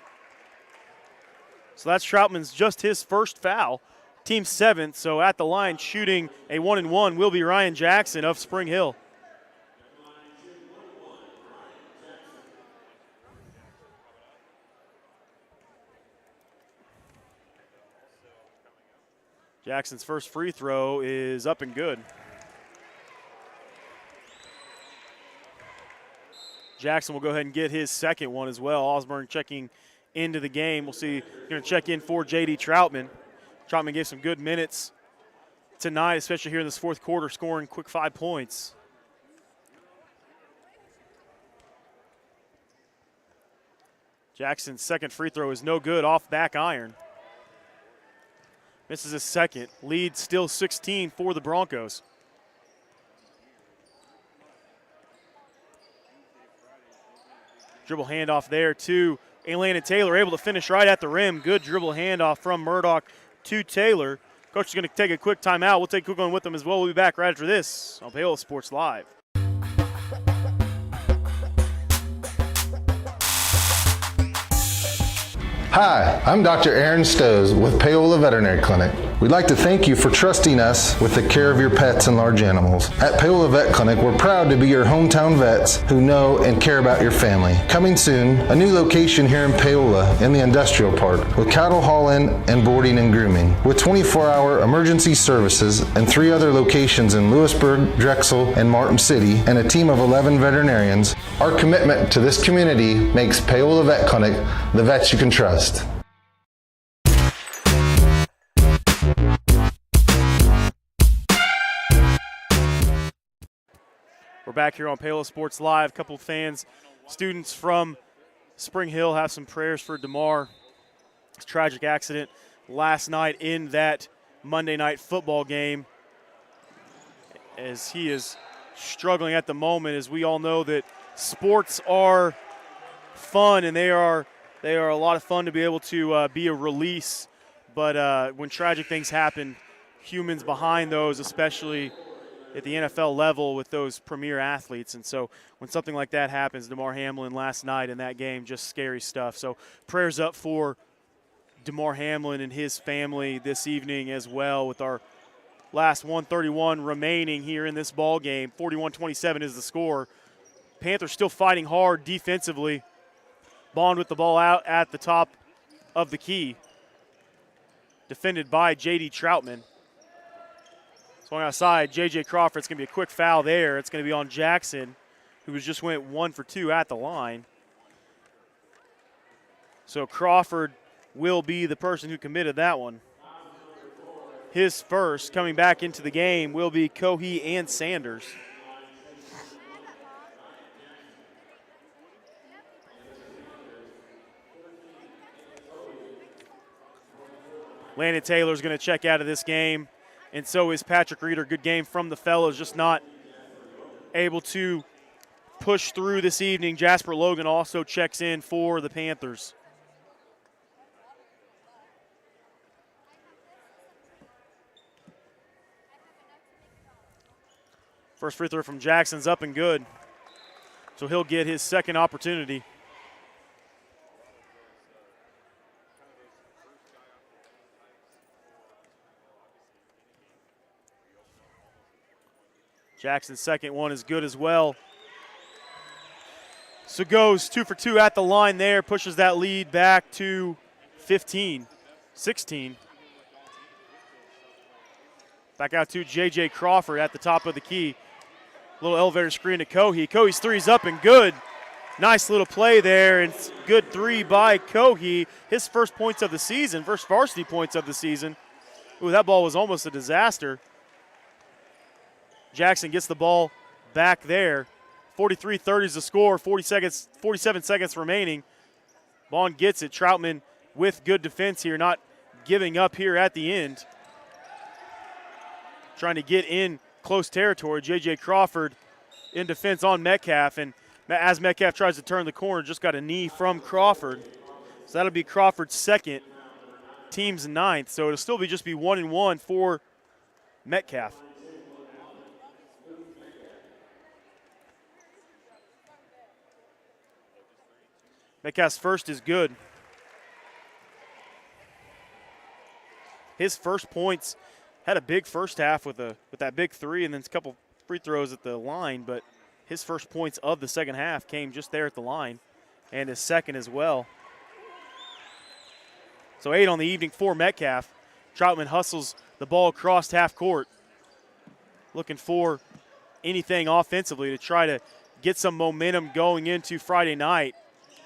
So that's Troutman's just his first foul. Team 7th, so at the line shooting a 1-and-1 will be Ryan Jackson of Spring Hill. Jackson's first free throw is up and good. Jackson will go ahead and get his second one as well. Osborne checking into the game. We'll see, going to check in for J.D. Troutman. Troutman gave some good minutes tonight, especially here in this fourth quarter, scoring quick 5 points. Jackson's second free throw is no good, off back iron. Misses his second. Lead still 16 for the Broncos. Dribble handoff there to Atlanta Taylor, able to finish right at the rim. Good dribble handoff from Murdoch to Taylor. Coach is going to take a quick timeout. We'll take a quick one with them as well. We'll be back right after this on Paola Sports Live. Hi, I'm Dr. Aaron Stoes with Paola Veterinary Clinic. We'd like to thank you for trusting us with the care of your pets and large animals. At Paola Vet Clinic, we're proud to be your hometown vets who know and care about your family. Coming soon, a new location here in Paola in the industrial park with cattle haul-in and boarding and grooming. With 24-hour emergency services and 3 other locations in Lewisburg, Drexel, and Martin City, and a team of 11 veterinarians, our commitment to this community makes Paola Vet Clinic the vets you can trust. We're back here on Paola Sports Live. A couple fans, students from Spring Hill have some prayers for DeMar. His tragic accident last night in that Monday night football game, as he is struggling at the moment. As we all know that sports are fun, and they are a lot of fun to be able to be a release. But when tragic things happen, humans behind those, especially at the NFL level with those premier athletes. And so when something like that happens, DeMar Hamlin last night in that game, just scary stuff. So prayers up for DeMar Hamlin and his family this evening as well, with our last 1:31 remaining here in this ball game. 41-27 is the score. Panthers still fighting hard defensively. Bond with the ball out at the top of the key. Defended by J.D. Troutman. Swung outside, J.J. Crawford. It's going to be a quick foul there. It's going to be on Jackson, who just went 1 for 2 at the line. So Crawford will be the person who committed that one. His first coming back into the game will be Cohee and Sanders. Landon Taylor's going to check out of this game, and so is Patrick Reeder. Good game from the fellows, just not able to push through this evening. Jasper Logan also checks in for the Panthers. First free throw from Jackson's up and good, so he'll get his second opportunity. Jackson's second one is good as well. So goes 2 for 2 at the line there, pushes that lead back to 15, 16. Back out to J.J. Crawford at the top of the key. Little elevator screen to Cohee. Cohee's three's up and good. Nice little play there, and it's good three by Cohee. His first points of the season, first varsity points of the season. Ooh, that ball was almost a disaster. Jackson gets the ball back there. 43-30 is the score, 47 seconds remaining. Vaughn gets it. Troutman with good defense here, not giving up here at the end. Trying to get in close territory. J.J. Crawford in defense on Metcalf, and as Metcalf tries to turn the corner, just got a knee from Crawford. So that'll be Crawford's second, team's ninth. So it'll still just be 1-1 for Metcalf. Metcalf's first is good. His first points, had a big first half with that big three and then a couple free throws at the line, but his first points of the second half came just there at the line, and his second as well. So 8 on the evening for Metcalf. Troutman hustles the ball across half court, looking for anything offensively to try to get some momentum going into Friday night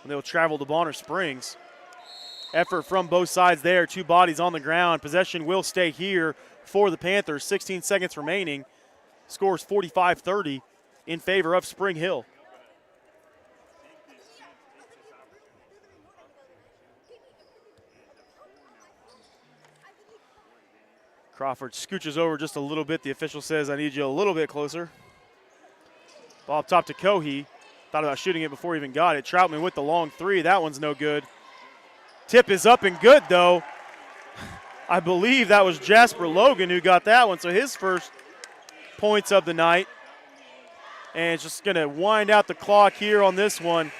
when they'll travel to Bonner Springs. Effort from both sides there, 2 bodies on the ground. Possession will stay here for the Panthers. 16 seconds remaining. Scores 45-30 in favor of Spring Hill. Crawford scooches over just a little bit. The official says, I need you a little bit closer. Ball up top to Cohee. Thought about shooting it before he even got it. Troutman with the long three. That one's no good. Tip is up and good, though. I believe that was Jasper Logan who got that one, so his first points of the night. And it's just going to wind out the clock here on this one.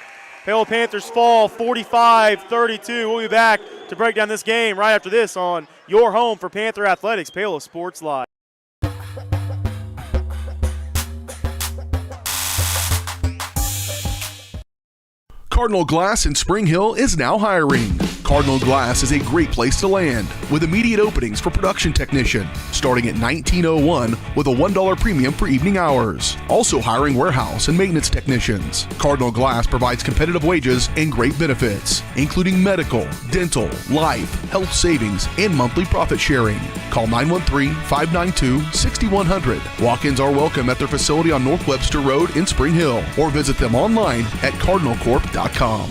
Paola Panthers fall 45-32. We'll be back to break down this game right after this on your home for Panther Athletics, Paola Sports Live. Cardinal Glass in Spring Hill is now hiring. Cardinal Glass is a great place to land with immediate openings for production technician starting at $19.01 with a $1 premium for evening hours. Also hiring warehouse and maintenance technicians. Cardinal Glass provides competitive wages and great benefits, including medical, dental, life, health savings, and monthly profit sharing. Call 913-592-6100. Walk-ins are welcome at their facility on North Webster Road in Spring Hill or visit them online at cardinalcorp.com.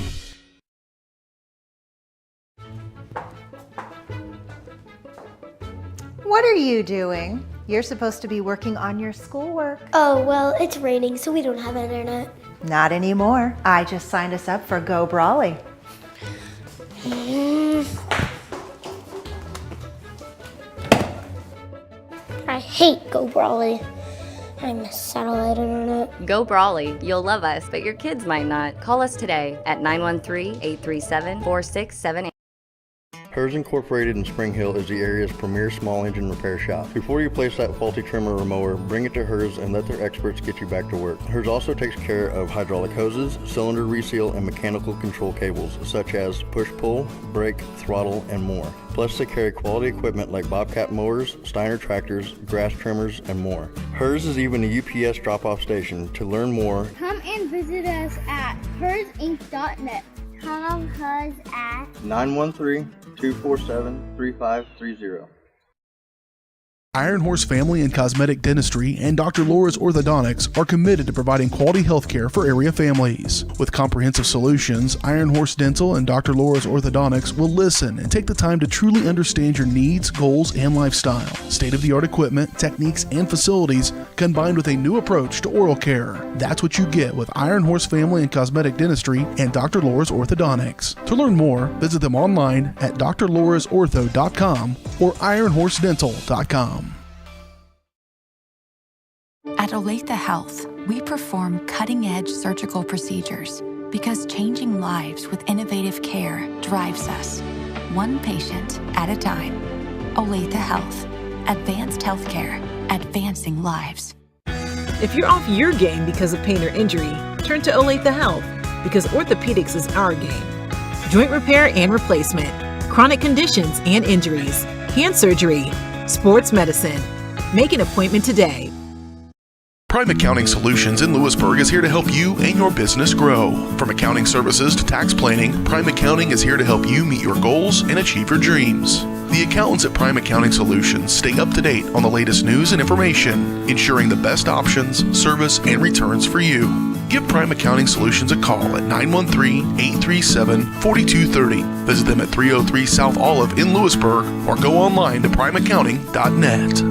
What are you doing? You're supposed to be working on your schoolwork. Oh, well, it's raining, so we don't have internet. Not anymore. I just signed us up for Go Brawley. I hate Go Brawley. I miss satellite internet. Go Brawley. You'll love us, but your kids might not. Call us today at 913-837-4678. Hers Incorporated in Spring Hill is the area's premier small engine repair shop. Before you place that faulty trimmer or mower, bring it to Hers and let their experts get you back to work. Hers also takes care of hydraulic hoses, cylinder reseal, and mechanical control cables, such as push-pull, brake, throttle, and more. Plus, they carry quality equipment like Bobcat mowers, Steiner tractors, grass trimmers, and more. Hers is even a UPS drop-off station. To learn more, Come and visit us at hersinc.net. Call Hers at 913-247-3530. Iron Horse Family and Cosmetic Dentistry and Dr. Laura's Orthodontics are committed to providing quality health care for area families. With comprehensive solutions, Iron Horse Dental and Dr. Laura's Orthodontics will listen and take the time to truly understand your needs, goals, and lifestyle. State-of-the-art equipment, techniques, and facilities combined with a new approach to oral care. That's what you get with Iron Horse Family and Cosmetic Dentistry and Dr. Laura's Orthodontics. To learn more, visit them online at drlaurasortho.com or ironhorsedental.com. At Olathe Health, we perform cutting-edge surgical procedures because changing lives with innovative care drives us, one patient at a time. Olathe Health. Advanced healthcare. Advancing lives. If you're off your game because of pain or injury, turn to Olathe Health because orthopedics is our game. Joint repair and replacement, chronic conditions and injuries, hand surgery, sports medicine. Make an appointment today. Prime Accounting Solutions in Lewisburg is here to help you and your business grow. From accounting services to tax planning, Prime Accounting is here to help you meet your goals and achieve your dreams. The accountants at Prime Accounting Solutions stay up to date on the latest news and information, ensuring the best options, service, and returns for you. Give Prime Accounting Solutions a call at 913-837-4230. Visit them at 303 South Olive in Lewisburg or go online to primeaccounting.net.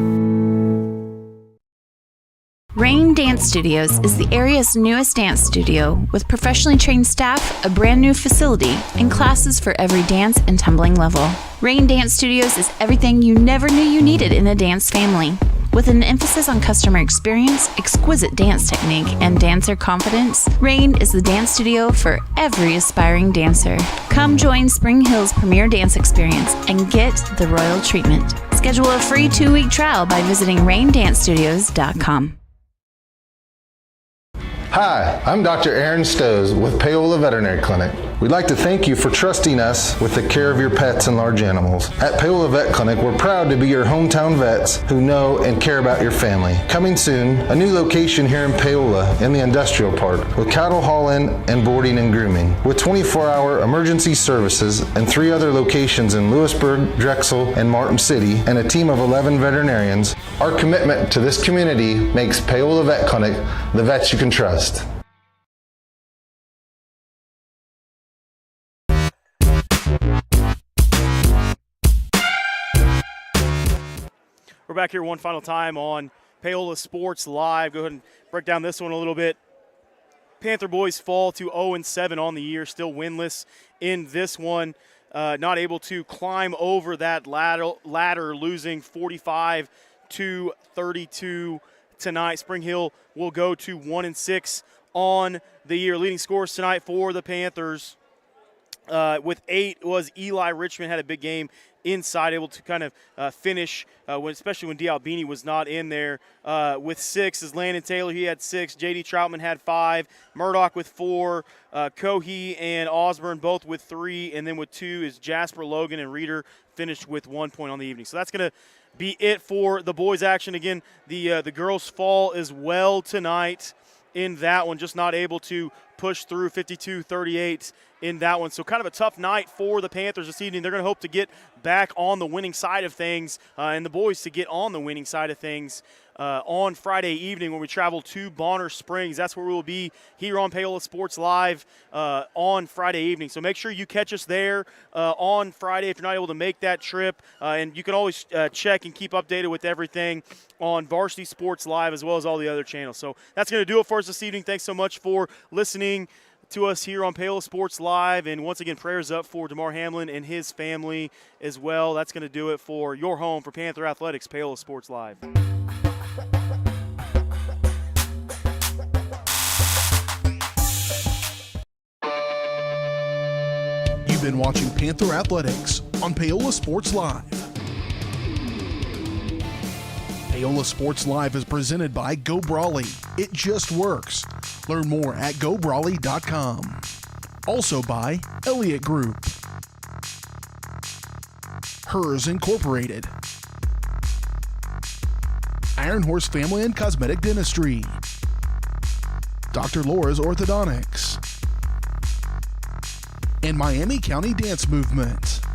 Rain Dance Studios is the area's newest dance studio with professionally trained staff, a brand new facility, and classes for every dance and tumbling level. Rain Dance Studios is everything you never knew you needed in a dance family. With an emphasis on customer experience, exquisite dance technique, and dancer confidence, Rain is the dance studio for every aspiring dancer. Come join Spring Hill's premier dance experience and get the royal treatment. Schedule a free 2-week trial by visiting raindancestudios.com. Hi, I'm Dr. Aaron Stowe with Paola Veterinary Clinic. We'd like to thank you for trusting us with the care of your pets and large animals. At Paola Vet Clinic, we're proud to be your hometown vets who know and care about your family. Coming soon, a new location here in Paola in the industrial park with cattle haul-in and boarding and grooming. With 24-hour emergency services and 3 other locations in Lewisburg, Drexel, and Martin City, and a team of 11 veterinarians, our commitment to this community makes Paola Vet Clinic the vets you can trust. We're back here one final time on Paola Sports Live. Go ahead and break down this one a little bit. Panther boys fall to 0-7 on the year, still winless in this one. Not able to climb over that ladder, losing 45-32 tonight. Spring Hill will go to 1-6 on the year. Leading scorers tonight for the Panthers with 8 was Eli Richmond. Had a big game inside, able to kind of finish, especially when D'Albini was not in there. With 6 is Landon Taylor. He had 6. J.D. Troutman had 5. Murdoch with 4. Cohee and Osborne both with 3. And then with 2 is Jasper Logan, and Reeder finished with 1 point on the evening. So that's going to be it for the boys' action. Again, the girls fall as well tonight in that one, just not able to push through 52-38 in that one. So kind of a tough night for the Panthers this evening. They're going to hope to get back on the winning side of things, and the boys to get on the winning side of things on Friday evening when we travel to Bonner Springs. That's where we will be here on Paola Sports Live on Friday evening. So make sure you catch us there on Friday if you're not able to make that trip. And you can always check and keep updated with everything on Varsity Sports Live as well as all the other channels. So that's going to do it for us this evening. Thanks so much for listening to us here on Paola Sports Live. And once again, prayers up for DeMar Hamlin and his family as well. That's going to do it for your home for Panther Athletics, Paola Sports Live. You've been watching Panther Athletics on Paola Sports Live. Paola Sports Live is presented by Go Brawley. It just works. Learn more at gobrawley.com. Also by Elliott Group, Hers Incorporated, Iron Horse Family and Cosmetic Dentistry, Dr. Laura's Orthodontics, and Miami County Dance Movement.